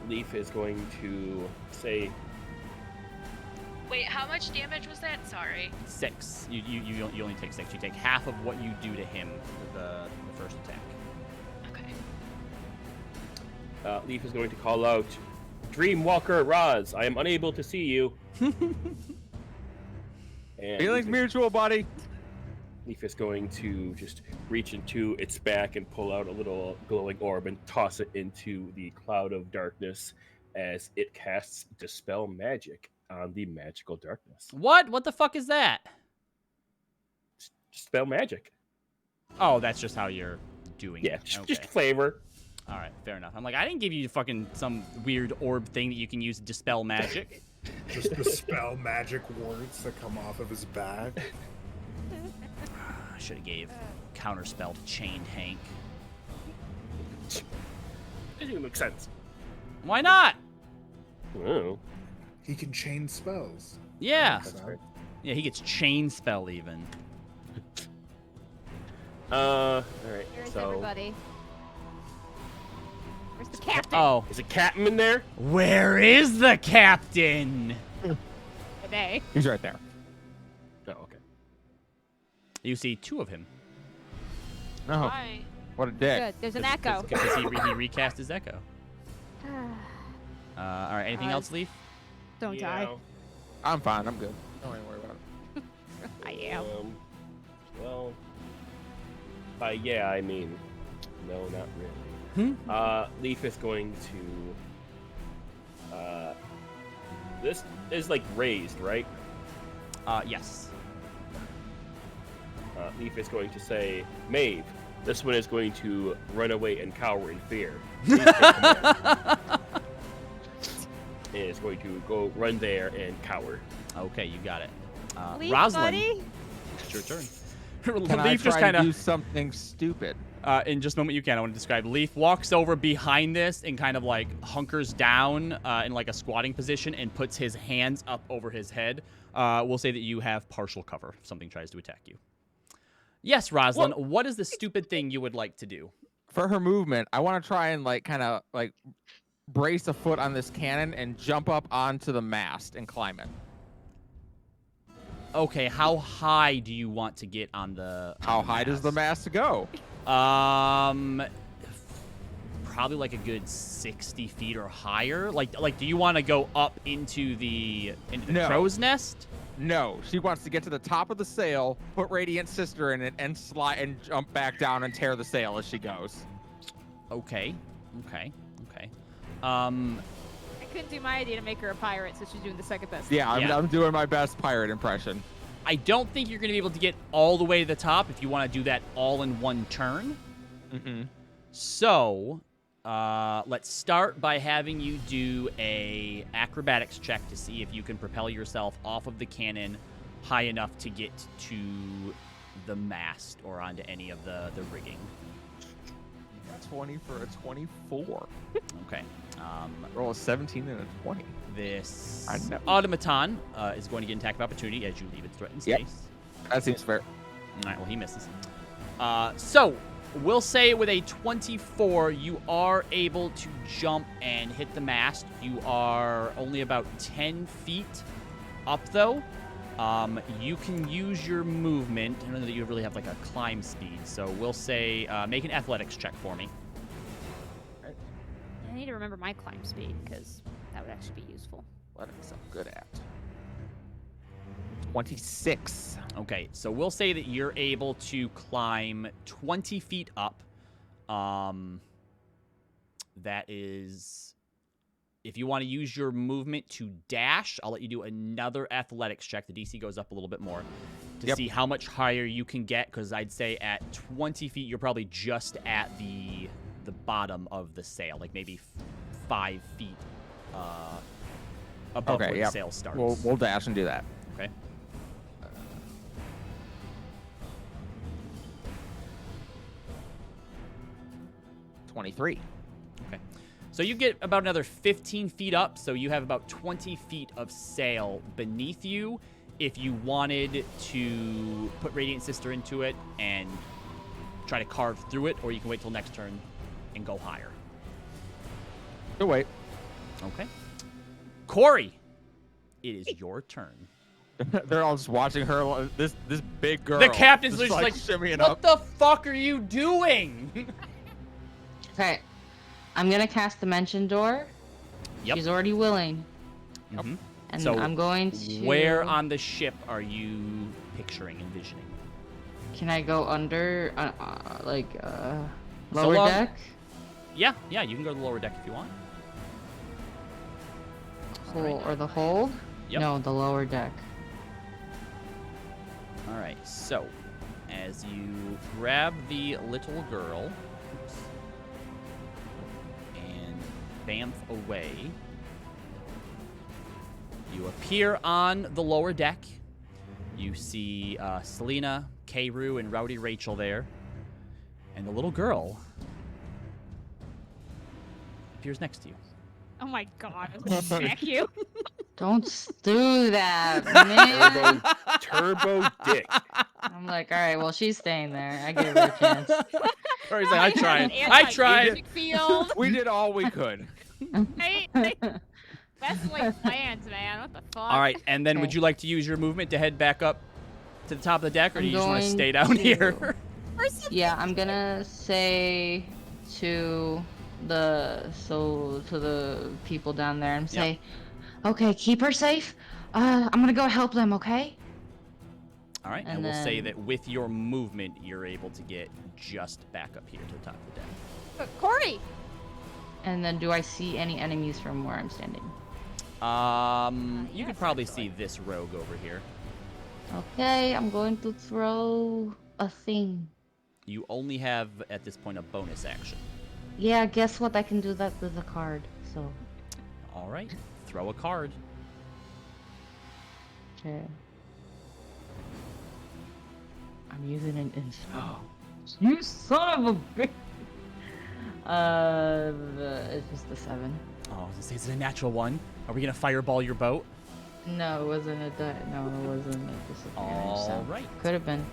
Leaf is going to say, Wait, how much damage was that? Sorry. 6. You only take 6. You take half of what you do to him for the first attack. Okay. Leaf is going to call out, Dreamwalker Raz, I am unable to see you. And Feelings mutual, buddy. Leaf is going to just reach into its back and pull out a little glowing orb and toss it into the cloud of darkness as it casts Dispel Magic on the magical darkness. What? What the fuck is that? Dispel Magic. Oh, that's just how you're doing Yeah, it. just flavor. All right, fair enough. I'm like, I didn't give you fucking some weird orb thing that you can use to dispel magic. Just the spell magic words that come off of his back. I should have gave counterspell to Chained Hank. Doesn't even make sense. Why not? Oh. He can chain spells. Yeah. So, Yeah, he gets chain spell even. Alright, Where's so everybody? Where's the captain? Oh, is a captain in there? where is the captain? Today. He's right there. Oh, okay. You see 2 of him. Oh, Why? what a dick. Good. There's an echo. Because he recast his echo. All right, anything else, Leaf? Don't die. I'm fine. I'm good. Don't even worry about it. I am. Well, by yeah, I mean, no, not really. Leaf is going to. This is like raised, right? Yes. Leaf is going to say, Maeve, this one is going to run away and cower in fear. Please take command." It is going to go run there and cower. Okay, you got it. Leaf, Rosalind, buddy. it's your turn. Can I Leaf just try kind to do of, something stupid? in just a moment you can, I want to describe. Leaf walks over behind this and kind of like hunkers down in like a squatting position and puts his hands up over his head. We'll say that you have partial cover if something tries to attack you. Yes, Rosalind, what is the stupid thing you would like to do? For her movement, I want to try and like kind of like brace a foot on this cannon and jump up onto the mast and climb it. Okay, how high do you want to get on the How high does the mast go? Probably like a good 60 feet or higher. Like, do you want to go up into the No. crow's nest? No, she wants to get to the top of the sail, put Radiant Sister in it, and slide and jump back down and tear the sail as she goes. Okay. I couldn't do my idea to make her a pirate, so she's doing the second best. Yeah, Yeah. I'm doing my best pirate impression. I don't think you're going to be able to get all the way to the top if you want to do that all in one turn. Mm-mm. So, let's start by having you do a acrobatics check to see if you can propel yourself off of the cannon high enough to get to the mast or onto any of the rigging. 20 for a 24. Okay. Roll a 17 and a 20. This I know. automaton is going to get an attack of opportunity as you leave its threatened Yep. space. That seems fair. All right, well, he misses. So, we'll say with a 24, you are able to jump and hit the mast. You are only about 10 feet up, though. You can use your movement. I don't know that you really have, like, a climb speed. So, we'll say make an athletics check for me. I need to remember my climb speed, because that would actually be useful. Athletics I'm good at. 26. Okay, so we'll say that you're able to climb 20 feet up. That is If you want to use your movement to dash, I'll let you do another athletics check. The DC goes up a little bit more to see how much higher you can get, because I'd say at 20 feet, you're probably just at the bottom of the sail, like maybe 5 feet above where the sail starts. We'll dash and do that. Okay. 23. Okay. So you get about another 15 feet up, so you have about 20 feet of sail beneath you if you wanted to put Radiant Sister into it and try to carve through it, or you can wait till next turn and go higher. Go wait. Okay. Corey, it is your turn. They're all just watching her. This big girl. The captain's just just like, shimmying what up. the fuck are you doing? Okay. I'm gonna cast Dimension Door. Yep. She's already willing. Mhm. And So, I'm going to... Where on the ship are you picturing, envisioning? Can I go under, So lower long- deck? Yeah, you can go to the lower deck if you want. Cool. Or the hold? Yep. No, the lower deck. All right, so as you grab the little girl and bamf away, you appear on the lower deck. You see Selena, Kayru, and Rowdy Rachel there. And the little girl appears next to you. Oh my god, I'm gonna smack you. Don't do that, man. Turbo dick. I'm like, all right, well, she's staying there. I give her a chance. Corey's like, I tried. An I tried. anti-magic field. We did all we could. Right? Best laid plans, man. What the fuck? All right, and then would Okay. you like to use your movement to head back up to the top of the deck, or do I'm you just want to going stay down to- here? Yeah, I'm gonna say to the people down there and say, okay, keep her safe. I'm gonna go help them, okay? All right, and And we'll say then- that with your movement, you're able to get just back up here to the top of the deck. But Corey! And then do I see any enemies from where I'm standing? You yes, could probably actually. see this rogue over here. Okay, I'm going to throw a thing. You only have, at this point, a bonus action. Yeah, guess what? I can do that with a card. So, All right, throw a card. okay. I'm using an inspo. You son of a bitch! It's just a 7. Oh, I was gonna say, is it a natural one? Are we gonna fireball your boat? No, it wasn't a no, it wasn't a disadvantage. All So right. could have been.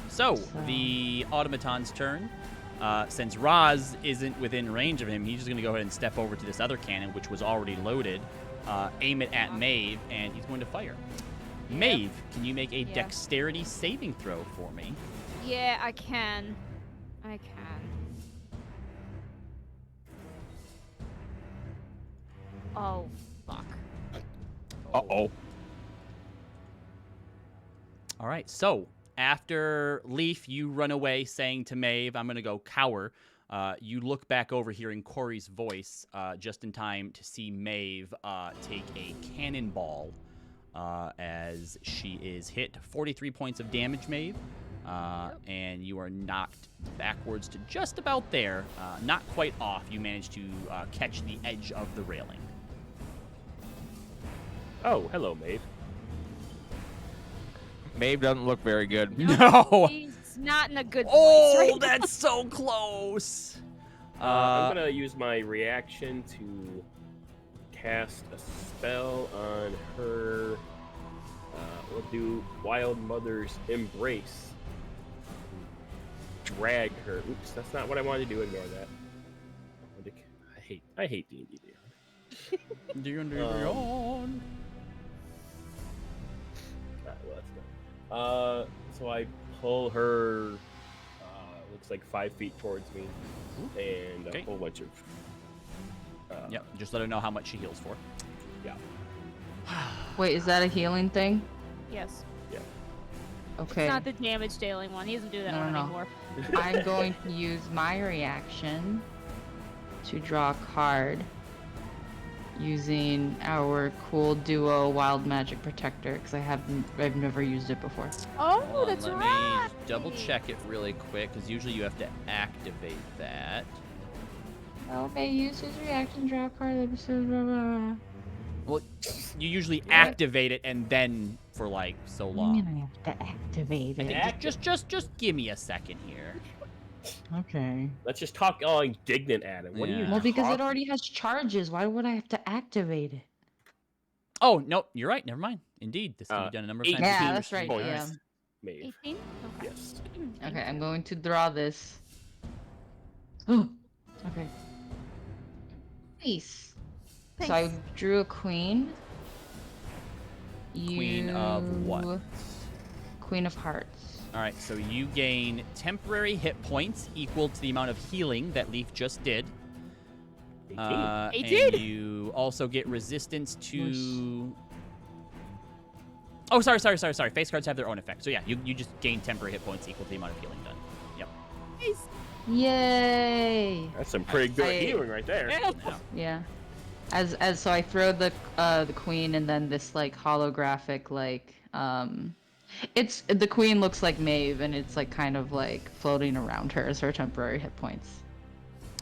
So, So- the automaton's turn. Since Roz isn't within range of him, he's just going to go ahead and step over to this other cannon, which was already loaded, aim it at Maeve, and he's going to fire. Maeve, can you make a Yeah. dexterity saving throw for me? Yeah, I can. I can. Oh, fuck. Uh-oh. All right, so after Leaf, you run away saying to Maeve, I'm going to go cower. You look back over hearing Corey's voice just in time to see Maeve take a cannonball as she is hit 43 points of damage, Maeve. And you are knocked backwards to just about there. Not quite off. You manage to catch the edge of the railing. Oh, hello, Maeve. Maeve doesn't look very good. No! He's not in a good place Oh, right now. that's so close! I'm gonna use my reaction to cast a spell on her. We'll do Wild Mother's Embrace. Drag her. Oops, that's not what I wanted to do. Ignore that. I hate D&D. Beyond. Well, let's go. So I pull her. Looks like 5 feet towards me, and Okay. a whole bunch of. Yep, just let her know how much she heals for. Yeah. Wait, is that a healing thing? Yes. Okay. It's not the damage dealing one. He doesn't do that No, one no. anymore. I'm going to use my reaction to draw a card. using our cool duo Wild Magic Protector because I've never used it before. Oh, Hold on, that's let right. me just double check it really quick, because usually you have to activate that. Okay, use his reaction, draw a card. Blah, blah, blah. Well, you usually activate it and then for like so What do you mean long. I have to activate I it? think just give me a second here. Okay. Let's just talk all indignant at him. What are you Yeah. Well, because it talking- already has charges. Why would I have to activate it? Oh no, you're right. Never mind. Indeed, this can be done a number of times. 18 Yeah, that's right. points. Yeah. Maeve. 18? Okay. Yes. Okay, I'm going to draw this. Oh, okay. Nice. So I Thanks. drew a queen. Queen of what? You- Queen of Hearts. All right, so you gain temporary hit points equal to the amount of healing that Leaf just did. 18. 18. And you also get resistance to. Oh, sorry. Face cards have their own effect. So yeah, you just gain temporary hit points equal to the amount of healing done. Yep. Nice. Yay! That's some pretty good I- healing right there. Yeah. Yeah. As so I throw the queen and then this like holographic like it's the queen looks like Maeve and it's like kind of like floating around her as her temporary hit points.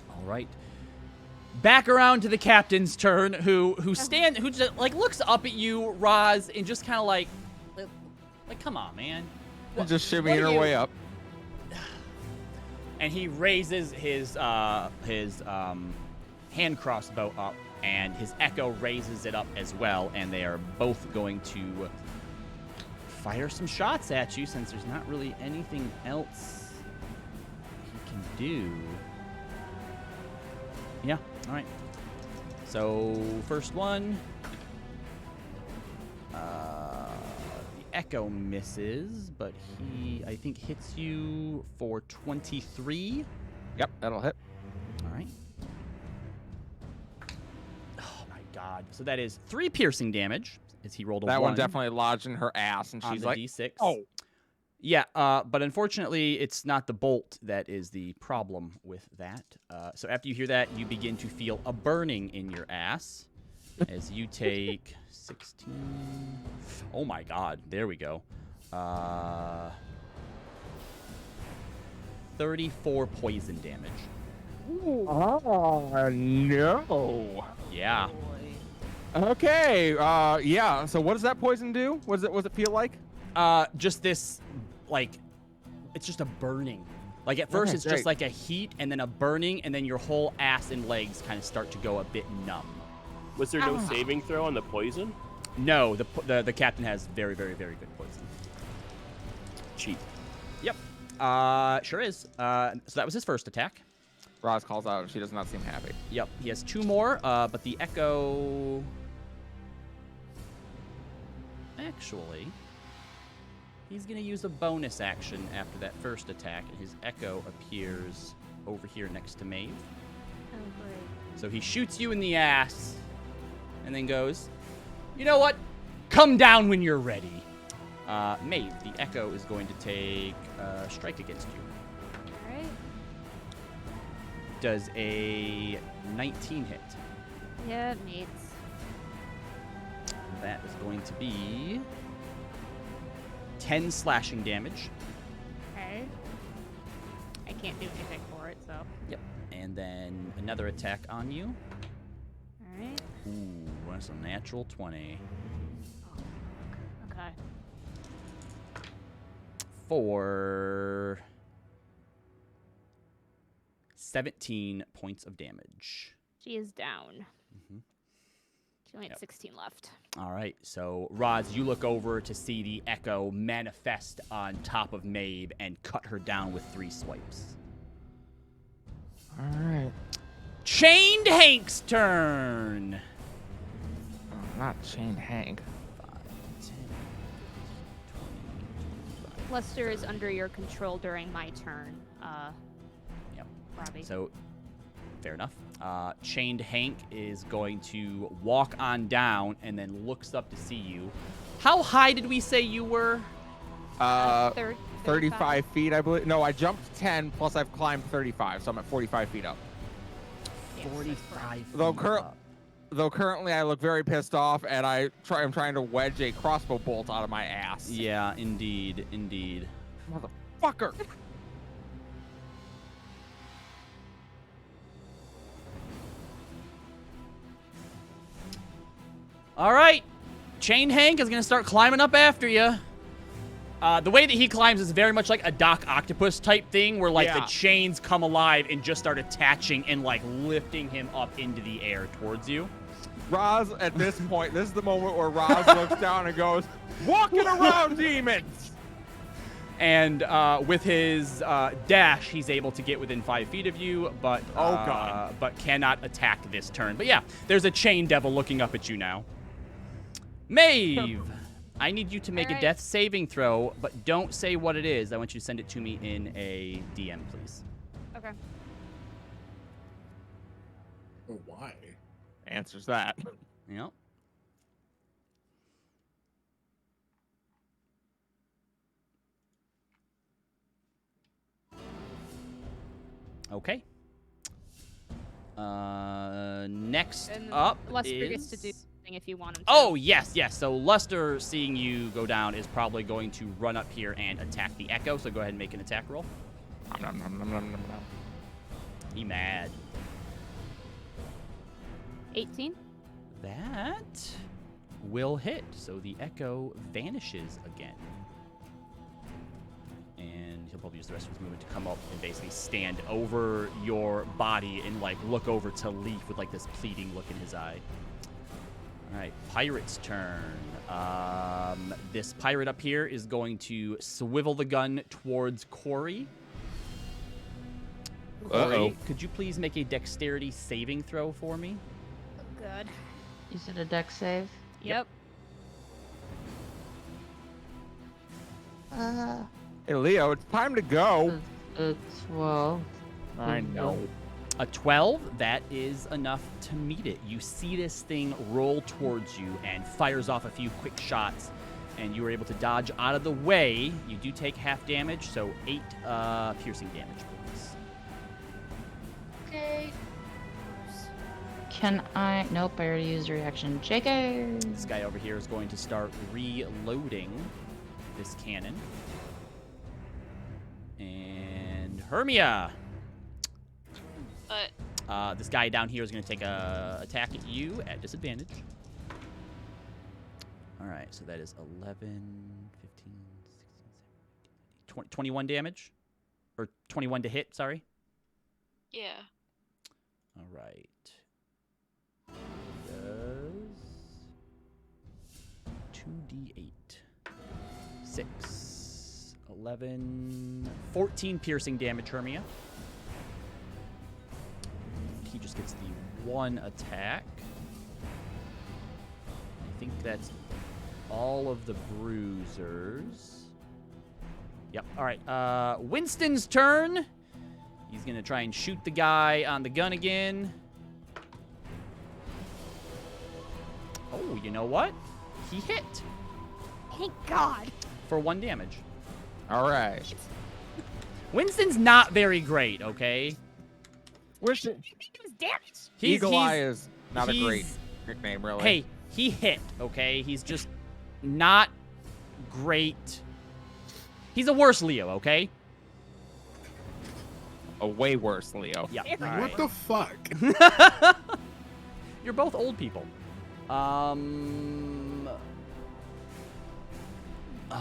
All right. Back around to the captain's turn, who just like looks up at you, Roz, and just kind of like, come on, man. Just what shimmying are her you- way up. And he raises his hand crossbow up, and his echo raises it up as well, and they are both going to fire some shots at you since there's not really anything else he can do. Yeah, all right. So first one, the echo misses, but he I think hits you for 23. Yep, that'll hit. All right. Oh my God! So that is 3 piercing damage. As he rolled a That 1 one definitely lodged in her ass, and on she's the like, D6. "Oh, Yeah, but unfortunately, it's not the bolt that is the problem with that. So after you hear that, you begin to feel a burning in your ass as you take 16. Oh my God, there we go. 34 poison damage. oh no." Yeah. Okay. Yeah. So what does that poison do? What does it feel like? Just this, like, it's just a burning. Like at first, Okay, it's just great. like a heat, and then a burning, and then your whole ass and legs kind of start to go a bit numb. Was there no saving throw on the poison? No, the captain has very, very, very good poison. Cheap. Yep. Sure is. So that was his first attack. Roz calls out, and she does not seem happy. Yep. He has 2 more. But the echo. Actually, he's gonna use a bonus action after that first attack, and his echo appears over here next to Maeve. Oh, great. So he shoots you in the ass, and then goes, "You know what? Come down when you're ready." Maeve, the echo is going to take a strike against you. All right. Does a 19 hit? Yeah, it needs. That is going to be 10 slashing damage. Okay. I can't do anything for it, so. Yep. And then another attack on you. All right. Ooh, that's a natural 20. Okay. For 17 points of damage. She is down. Mhm. She only had Yep. 16 left. All right, so Roz, you look over to see the echo manifest on top of Maeve and cut her down with 3 swipes. All right. Chained Hank's turn. Oh, not Chained Hank. 5, 10, 20, 25. Lester is under your control during my turn. Yep. Robbie. So, fair enough. Chained Hank is going to walk on down and then looks up to see you. How high did we say you were? 35 feet, I believe. No, I jumped 10, plus I've climbed 35, so I'm at 45 feet up. Yes, that's correct. 45 Though feet cur- up. though currently I look very pissed off, and I'm trying to wedge a crossbow bolt out of my ass. Yeah, indeed, indeed. Motherfucker. All right. Chain Hank is going to start climbing up after you. The way that he climbs is very much like a Doc Octopus type thing where, like, the chains come alive and just start attaching and, like, lifting him up into the air towards you. Roz, at this point, this is the moment where Roz looks down and goes, "Walking around, demons!" And with his dash, he's able to get within 5 feet of you, but but cannot attack this turn. But yeah, there's a chain devil looking up at you now. Maeve, I need you to make a death saving throw, but don't say what it is. I want you to send it to me in a DM, please. Okay. Oh, why? Answers that. Yep. Okay. Next And up Lester is... gets to do something if you want him to. Oh, yes, yes. So Lester, seeing you go down, is probably going to run up here and attack the Echo. So go ahead and make an attack roll. He mad. 18. That will hit. So the Echo vanishes again. And he'll probably use the rest of his movement to come up and basically stand over your body and, like, look over to Leaf with, like, this pleading look in his eye. All right, Pirate's turn. This pirate up here is going to swivel the gun towards Corey. Corey, could you please make a dexterity saving throw for me? Oh, good. You said a dex save? Yep. Hey, Leo, it's time to go. 12. I know. A 12, that is enough to meet it. You see this thing roll towards you and fires off a few quick shots, and you were able to dodge out of the way. You do take half damage, so 8 piercing damage, please. Okay. Can I? Nope, I already used a reaction. JK! This guy over here is going to start reloading this cannon. And Hermia. But This guy down here is going to take a attack at you at disadvantage. All right, so that is 11, 15, 16, 17, 21 damage? Or 21 to hit, sorry. yeah. All right. Does 2d8. 6, 11, 14 piercing damage, Hermia. He just gets the 1 attack. I think that's all of the bruisers. Yep. All right. Winston's turn. He's going to try and shoot the guy on the gun again. Oh, you know what? He hit Thank God. for 1 damage. All right. Winston's not very great, okay? Wish it. He was damaged. Eagle Eye is not a great he's- nickname, really. Hey, he hit, okay? He's just not great. He's a worse Leo, okay? A way worse, Leo. Yeah. Like, all What right. the fuck? You're both old people. Oh,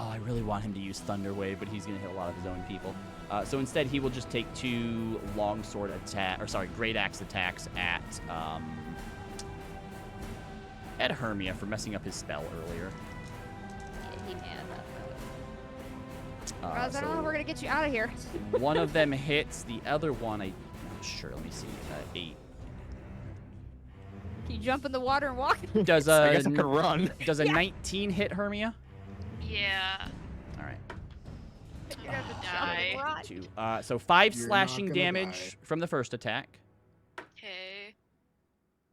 I really want him to use Thunder Wave, but he's going to hit a lot of his own people. So instead, he will just take 2 longsword attack, or sorry, great axe attacks at Hermia for messing up his spell earlier. He mad. Uh, Roz, I don't know how we're gonna get you out of here. One of them hits. The other one, I'm not sure. Let me see. 8. Can you jump in the water and walk? Does I a guess I could run. does a 19 hit Hermia? Yeah. All right. You're gonna have to Die. jump and run. 2. So 5 You're not slashing gonna damage die. from the first attack, Okay.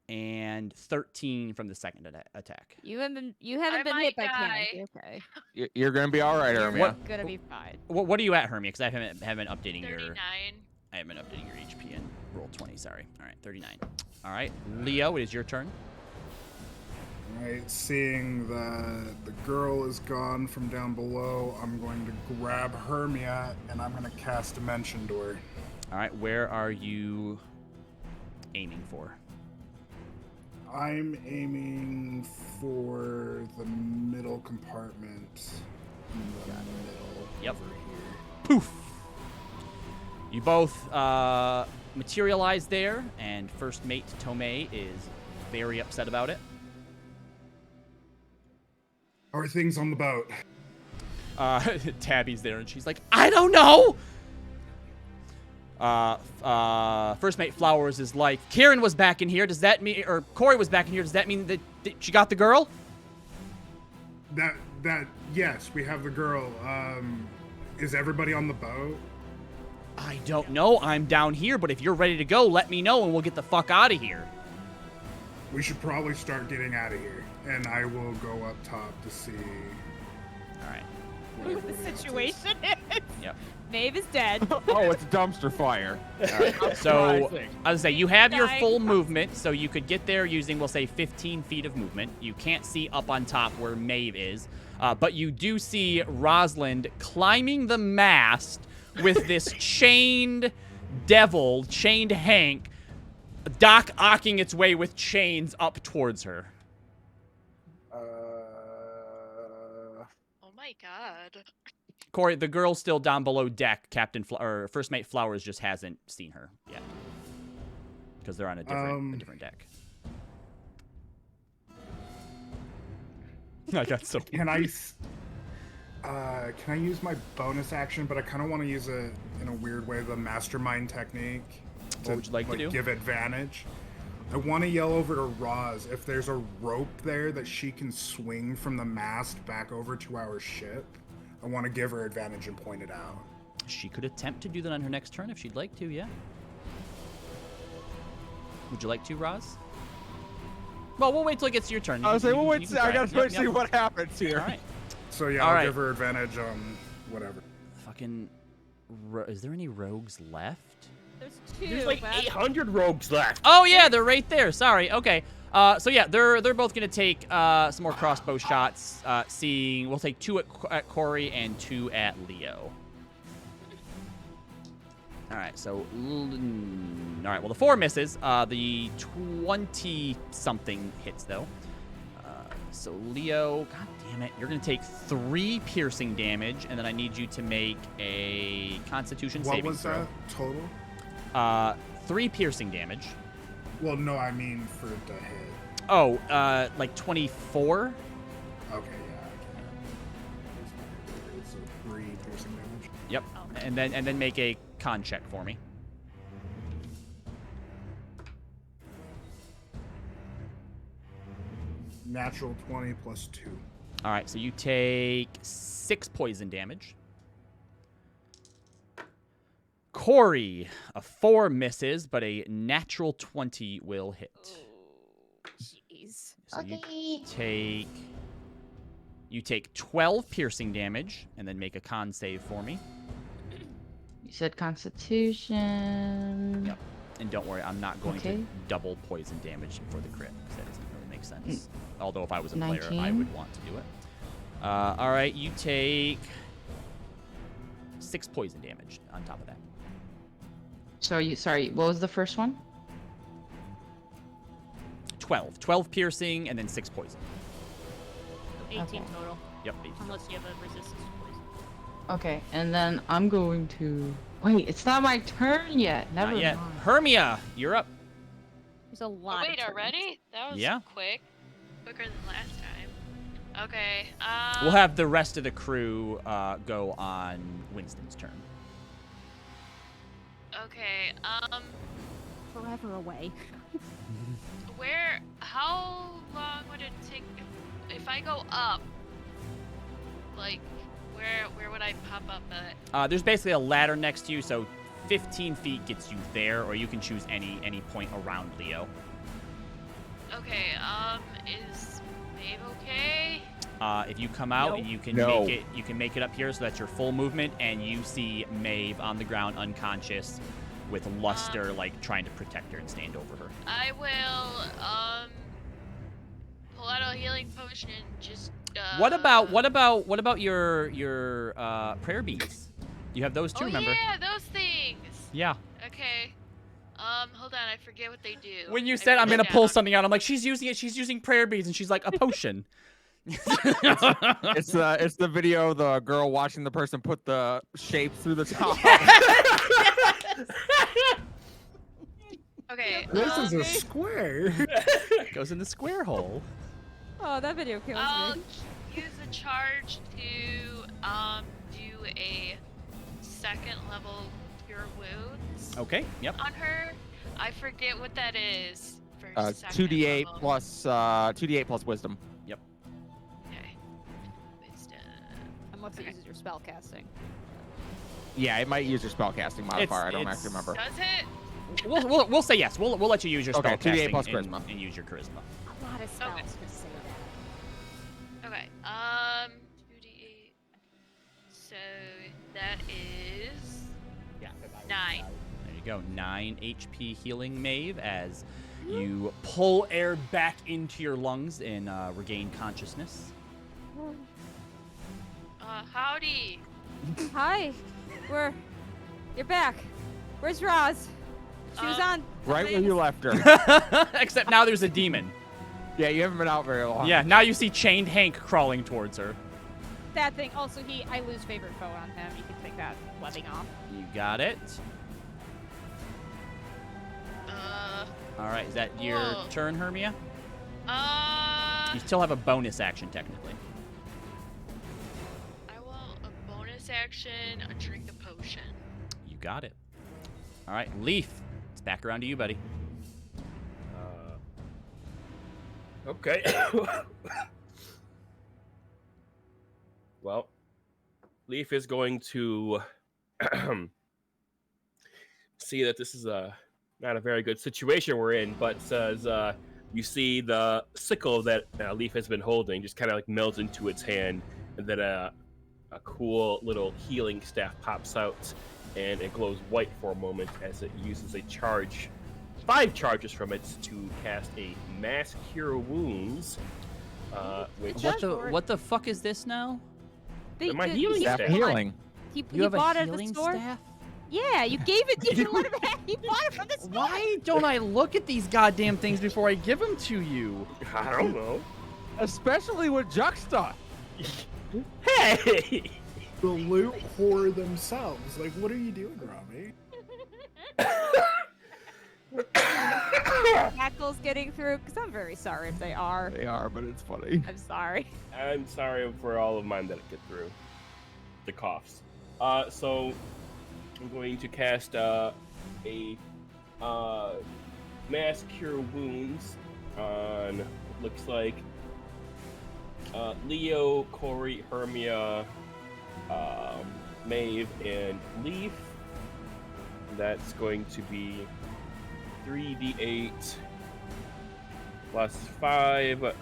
and 13 from the second attack. You haven't I been might hit by die. cannons. Okay. You're gonna be all right, You're Hermia. gonna be fine. What are you at, Hermia? Because I haven't updating 39. I haven't updating your HP and roll 20. Sorry. All right, 39. All right, Leo, it is your turn. Alright, seeing that the girl is gone from down below, I'm going to grab Hermia and I'm going to cast Dimension Door. All right, where are you aiming for? I'm aiming for the middle compartment. In the middle. Yep. Over here. Poof! You both materialize there, and first mate Tomei is very upset about it. How are things on the boat? Tabby's there, and she's like, I don't know! First mate Flowers is like, Kieran was back in here. Does that mean, or Corey was back in here? Does that mean that she got the girl? Yes, we have the girl. Is everybody on the boat? I don't know. I'm down here, but if you're ready to go, let me know, and we'll get the fuck out of here. We should probably start getting out of here, and I will go up top to see. All right. What the situation is. Yep. Maeve is dead. Oh, it's dumpster fire. All right. So, Surprising. I was say you have your Dying. full movement, so you could get there using, we'll say, 15 feet of movement. You can't see up on top where Maeve is, but you do see Rosalind climbing the mast with this chained devil, chained Hank, dock-ocking its way with chains up towards her. Oh my god. Corey, the girl's still down below deck. Or First Mate Flowers just hasn't seen her yet because they're on a different deck. I got so. Can I use my bonus action? But I kind of want to use it in a weird way, the mastermind technique. What would you like to do? Give advantage. I want to yell over to Roz if there's a rope there that she can swing from the mast back over to our ship. I want to give her advantage and point it out. She could attempt to do that on her next turn if she'd like to, yeah. Would you like to, Roz? Well, we'll wait till it gets to your turn. I was like, well, You wait, can I try gotta it. Yep, see yep. what happens here. All right. So yeah, All I'll right. give her advantage on whatever. Fucking. Is there any rogues left? There's two. There's like but- 800 rogues left. Oh yeah, they're right there. Sorry. Okay. So yeah, they're both gonna take some more crossbow shots. Seeing, we'll take 2 at Corey and 2 at Leo. All right. So, all right. Well, the 4 misses. The 20-something hits though. So Leo, god damn it, you're gonna take 3 piercing damage, and then I need you to make a Constitution What saving was throw. that total? 3 piercing damage. Well, no, I mean for the hit. Oh, like 24. Okay, yeah. So 3 piercing damage. Yep. And then make a con check for me. Natural 20 plus 2. All right, so you take 6 poison damage. Corey, a 4 misses, but a natural 20 will hit. Jeez. So Okay. you take 12 piercing damage, and then make a con save for me. You said Constitution. Yep. And don't worry, I'm not going Okay. to double poison damage for the crit, because that doesn't really make sense. Although if I was a player, I 19. would want to do it. All right, you take 6 poison damage on top of that. Sorry, what was the first one? 12. 12 piercing, and then 6 poison. 18 Okay. total. Yep. 18. Unless you have a resistance to poison. Okay, and then I'm going to... Wait, it's not my turn yet. Never Not yet. mind. Hermia, you're up. There's a Oh, lot wait, of turns. already? That was Yeah. quick. Quicker than last time. Okay. We'll have the rest of the crew go on Winston's turn. Okay. Forever away. How long would it take if I go up? Like, where would I pop up at? There's basically a ladder next to you, so 15 feet gets you there, or you can choose any point around Leo. Okay. Is Maeve okay? If you come out No. and you can No. make it up here, so that's your full movement, and you see Maeve on the ground unconscious, with Luster like trying to protect her and stand over her. I will pull out a healing potion and just. What about your prayer beads? You have those too, Oh remember? yeah, those things. Yeah. Okay. Hold on, I forget what they do. When you I said wrote I'm it gonna pull down. something out, I'm like, she's using prayer beads, and she's like, a potion. It's the video of the girl watching the person put the shapes through the top. Okay. This is a square. Goes in the square hole. Oh, that video kills I'll me. use a charge to do a second level cure wounds Okay. Yep. on her. I forget what that is. For 2d8 level. plus 2d8 plus wisdom. Okay. Wisdom. Unless it uses your spell casting. Yeah, it might use your spellcasting modifier. I don't it's- actually remember. Does it? We'll say yes. We'll let you use your Okay, spell 2d8 casting plus and, charisma. and use your charisma. A lot of spells Okay. just say that. Okay. 2d8. So that is 9. There you go. 9 HP healing, Maeve, as you pull air back into your lungs and regain consciousness. Howdy. Hi. You're back. Where's Roz? She was on. Right where you left her. Except now there's a demon. Yeah, you haven't been out very long. Yeah, now you see chained Hank crawling towards her. That thing. Also, I lose favorite foe on him. You can take that webbing off. You got it. Uh, All right, is that your Whoa. turn, Hermia? uh, You still have a bonus action, technically. I want a bonus action, a drink the potion. You got it. All right, Leaf, it's back around to you, buddy. Okay. Well, Leaf is going to see that this is not a very good situation we're in, but says you see the sickle that Leaf has been holding just kind of like melts into its hand, and then a cool little healing staff pops out, and it glows white for a moment as it uses a charge. 5 charges from it to cast a Mass Cure Wounds, which What the fuck is this now? My healing Staff staff. healing. He You have bought a it at the healing store. staff? Yeah, you gave it. You didn't let him have. You bought it from the store. Why don't I look at these goddamn things before I give them to you? I don't know. Especially with Juxta. Hey! The loot whore themselves. Like, what are you doing, Rami? Hackles getting through, because I'm very sorry if they are. They are, but it's funny. I'm sorry. I'm sorry for all of mine that I get through. The coughs. So I'm going to cast a Mass Cure Wounds on what looks like Leo, Corey, Hermia, Maeve, and Leaf. That's going to be 3d8 plus 5. That's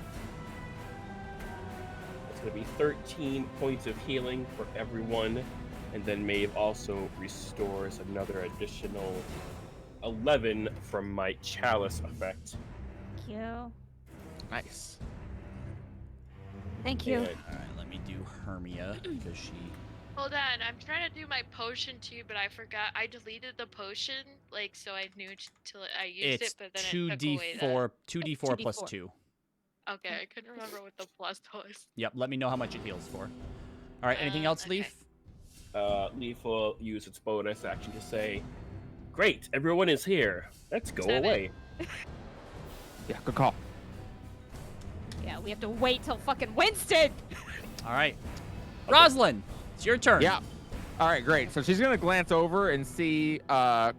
going to be 13 points of healing for everyone. And then Maeve also restores another additional 11 from my Chalice effect. Thank you. Nice. Thank you. And All right, let me do Hermia because she. Hold on, I'm trying to do my potion too, but I forgot. I deleted the potion, like, so I knew till I used It's it, but then it took away the... 2d4 plus 2d4. 2. Okay, I couldn't remember what the plus was. Yep, let me know how much it heals for. All right, anything else, Okay. Leaf? Leaf will use its bonus action to say, "Great, everyone is here. Let's go 7. away." Yeah, good call. Yeah, we have to wait till fucking Winston. All right. Rosalind, it's your turn. Yeah. All right, great. So she's going to glance over and see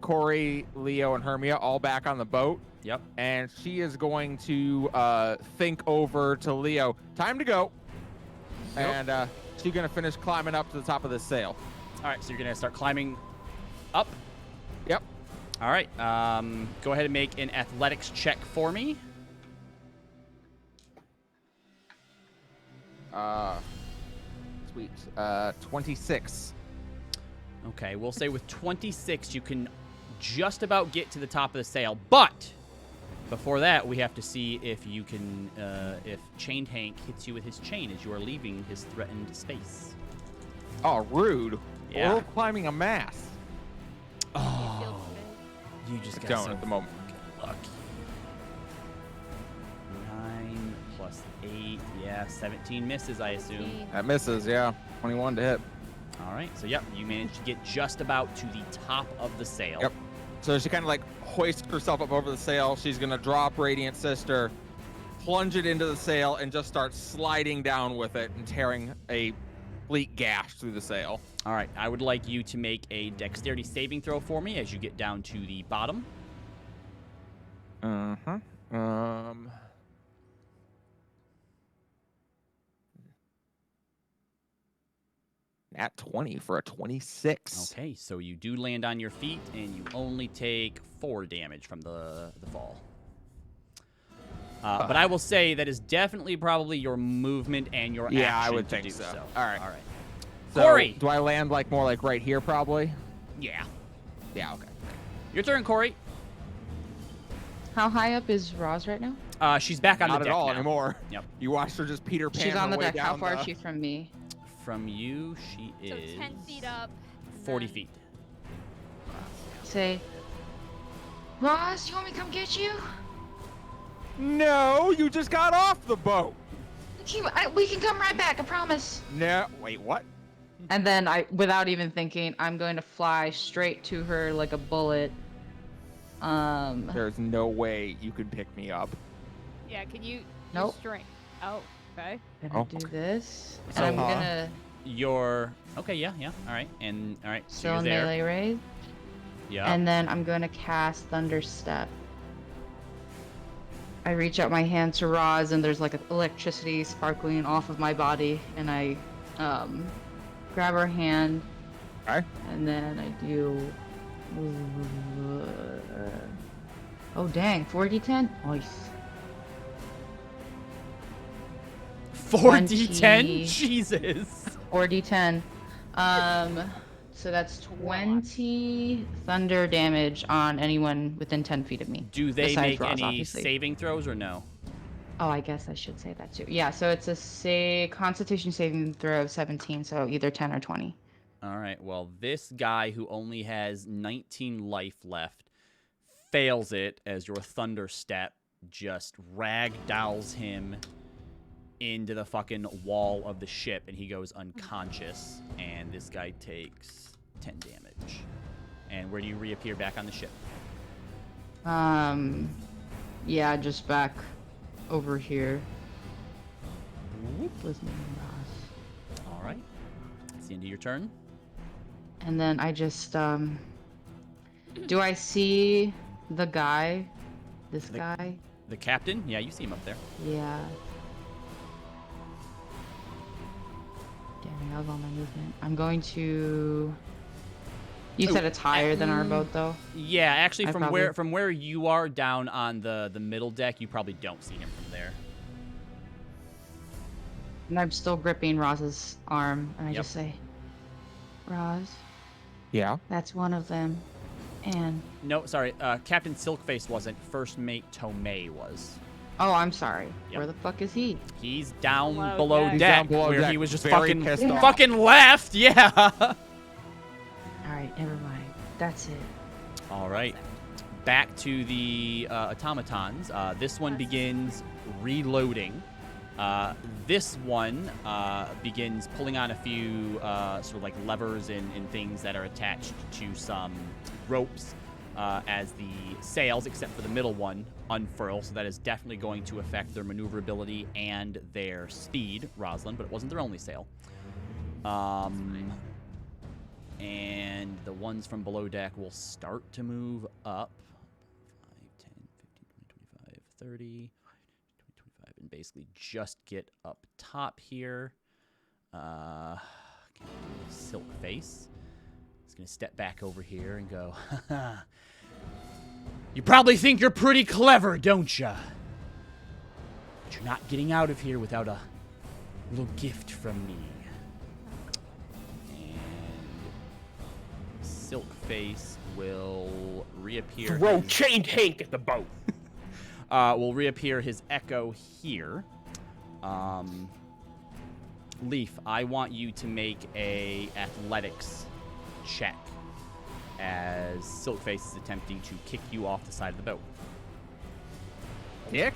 Corey, Leo, and Hermia all back on the boat. Yep. And she is going to think over to Leo, time to go. Yep. And she's going to finish climbing up to the top of this sail. All right, so you're going to start climbing up. Yep. All right. Go ahead and make an athletics check for me. Sweet. 26. Okay, we'll say with 26, you can just about get to the top of the sail, but before that, we have to see if you can, if Chained Hank hits you with his chain as you are leaving his threatened space. Oh, rude. Yeah. We're climbing a mast. Oh, you just I got don't so at the moment. fucking lucky. 9 plus 8, yeah, 17 misses, I assume. That misses, yeah. 21 to hit. All right, so yep, you managed to get just about to the top of the sail. Yep. So she kind of like hoists herself up over the sail. She's going to drop Radiant Sister, plunge it into the sail, and just start sliding down with it and tearing a complete gash through the sail. All right, I would like you to make a dexterity saving throw for me as you get down to the bottom. At 20 for a 26. Okay, so you do land on your feet, and you only take 4 damage from the fall. But I will say that is definitely probably your movement and your Yeah, action I would to think do so. so. All right. All right. So, Corey! do I land like more like right here probably? Yeah. Yeah, okay. Your turn, Corey. How high up is Roz right now? She's back on Not the at deck all now. anymore. Yep. You watched her just Peter Pan She's on her the way deck. How down far the- is she from me? From you, she So is 10 feet up. and 40 then- feet. Say, Roz, you want me to come get you? No, you just got off the boat. We can come right back, I promise. No, wait, what? And then without even thinking, I'm going to fly straight to her like a bullet. There's no way you could pick me up. Yeah, can you? Nope. Strength. Oh, okay. Gonna Oh. do this, So- and I'm gonna Your okay, yeah, all right, and all right, so still you're in there. melee raise, Yeah. and then I'm gonna cast Thunder Step. I reach out my hand to Roz, and there's like electricity sparkling off of my body, and I grab her hand, Okay. and then I do. Oh dang, 4d10? Nice. 4d10? 20. Jesus. 4d10. So that's 20 thunder damage on anyone within 10 feet of me. Do they Besides make Roz, any obviously. saving throws or no? Oh, I guess I should say that too. Yeah, so it's a Constitution saving throw of 17, so either 10 or 20. All right. Well, this guy who only has 19 life left fails it as your thunder step just ragdolls him into the fucking wall of the ship, and he goes unconscious. And this guy takes 10 damage. And where do you reappear back on the ship? Yeah, just back over here. With me and Roz. All right. It's the end of your turn. And then I just, do I see the guy? This guy? The captain? Yeah, you see him up there. Yeah. Damn, that was all my movement. I'm going to. You said it's higher than our boat, though. Yeah, actually, I from probably- where you are down on the middle deck, you probably don't see him from there. And I'm still gripping Roz's arm, and I Yep. just say, Roz, Yeah. that's one of them. And No, sorry, Captain Silkface wasn't. First mate Tomei was. oh, I'm sorry. Yep. Where the fuck is he? He's down Below below deck. deck, He's down below where deck, he was just very fucking pissed off. fucking left. Yeah. All right, never mind. That's it. All right. Back to the automatons. This one begins reloading. This one begins pulling on a few sort of like levers and things that are attached to some ropes as the sails, except for the middle one, unfurl. So that is definitely going to affect their maneuverability and their speed, Rosalind, but it wasn't their only sail. And the ones from below deck will start to move up. 5, 10, 15, 20, 25, 30, 25, and basically just get up top here. Silk Face. He's going to step back over here and go, you probably think you're pretty clever, don't ya? But you're not getting out of here without a little gift from me. Silk Face will reappear. Throw his- Chained Hank at the boat. will reappear his echo here. Leaf, I want you to make a athletics check as Silkface is attempting to kick you off the side of the boat. Dick?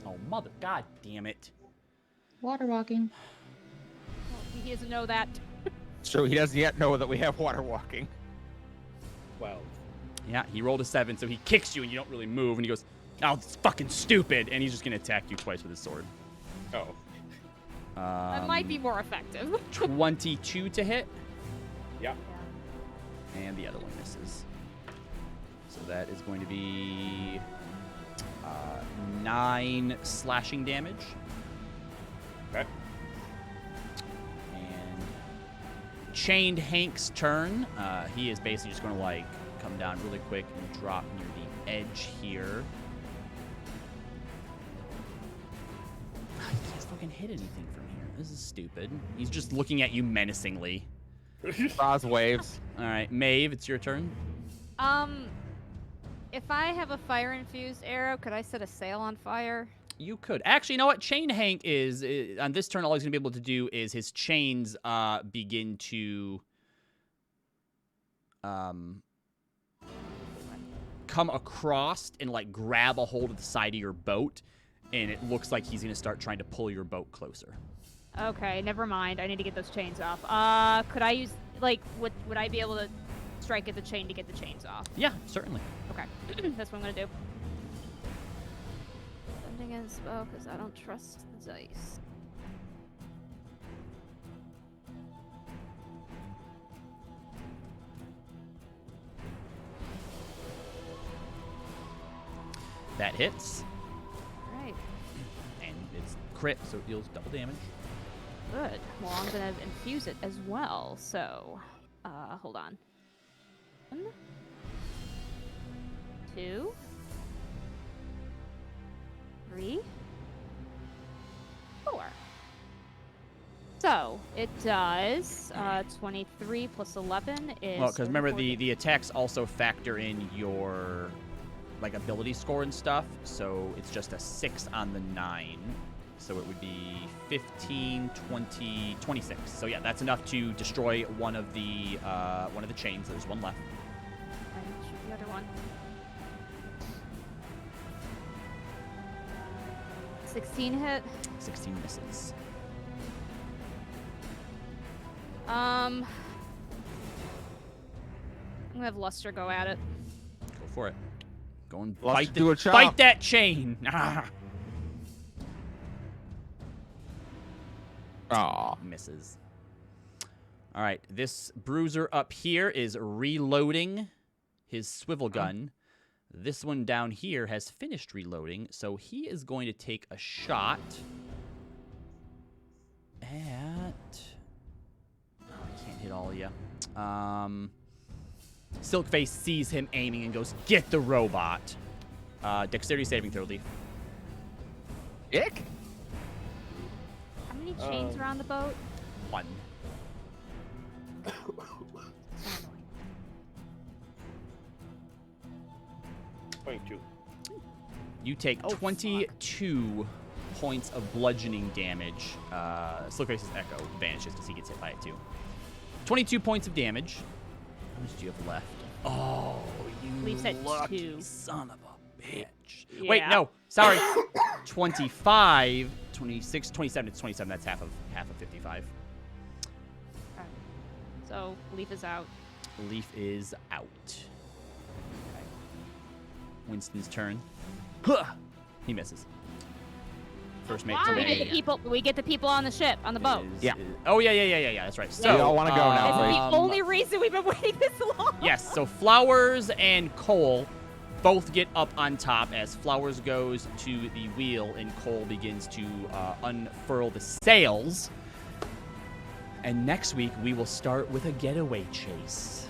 Oh, mother. God damn it. Water walking. Well, he doesn't know that. So he doesn't yet know that we have water walking. 12. Yeah, he rolled a 7, so he kicks you and you don't really move, and he goes, oh, it's fucking stupid, and he's just going to attack you twice with his sword. Oh. That might be more effective. 22 to hit, Yeah. and the other one misses. So that is going to be 9 slashing damage. Okay. And Chained Hank's turn. He is basically just going to, like, come down really quick and drop near the edge here. He can't fucking hit anything from here. This is stupid. He's just looking at you menacingly. Oz waves. All right, Maeve, it's your turn. If I have a fire-infused arrow, could I set a sail on fire? You could. Actually, you know what? Chain Hank is on this turn, all he's going to be able to do is his chains begin to come across and, like, grab a hold of the side of your boat, and it looks like he's going to start trying to pull your boat closer. Okay, never mind. I need to get those chains off. Could I use, like, would I be able to strike at the chain to get the chains off? Yeah, certainly. Okay, that's what I'm gonna do. Sending in a spell because I don't trust the dice. That hits, All right, and it's crit, so it deals double damage. good. Well, I'm gonna infuse it as well. So, hold on. 1, 2, 3, 4. So it does 23 plus 11 is. Well, because remember, 34. the attacks also factor in your, like, ability score and stuff, so it's just a 6 on the 9. So it would be 15, 20, 26. So yeah, that's enough to destroy one of the chains. There's one left. And shoot the other one. 16 hit. 16 misses. I'm gonna have Luster go at it. Go for it. Go and Let's bite, do a chop. bite that chain. Ah. Aw. Misses. All right, this bruiser up here is reloading his swivel gun. This one down here has finished reloading, so he is going to take a shot at... Oh, I can't hit all of you. Silkface sees him aiming and goes, "Get the robot." Dexterity saving throw, Leaf. Dick? How many chains are on the boat? 1. So annoying. 22. You take 22 points of bludgeoning damage. Silkface's echo vanishes because he gets hit by it too. 22 points of damage. How much do you have left? Oh, you Leaf said lucky 2. son of a bitch. Yeah. Wait, no. Sorry. 25, 26, 27. It's 27. That's half of 55. Okay. So Leaf is out. Leaf is out. Winston's turn. Huh! He misses. First mate to We get the May. people. We get the people on the ship, on the boat. Yeah. Oh, yeah. That's right. So, We all wanna go now, That's please. the only reason we've been waiting this long. Yes, so Flowers and Cole both get up on top as Flowers goes to the wheel and Cole begins to unfurl the sails. And next week, we will start with a getaway chase.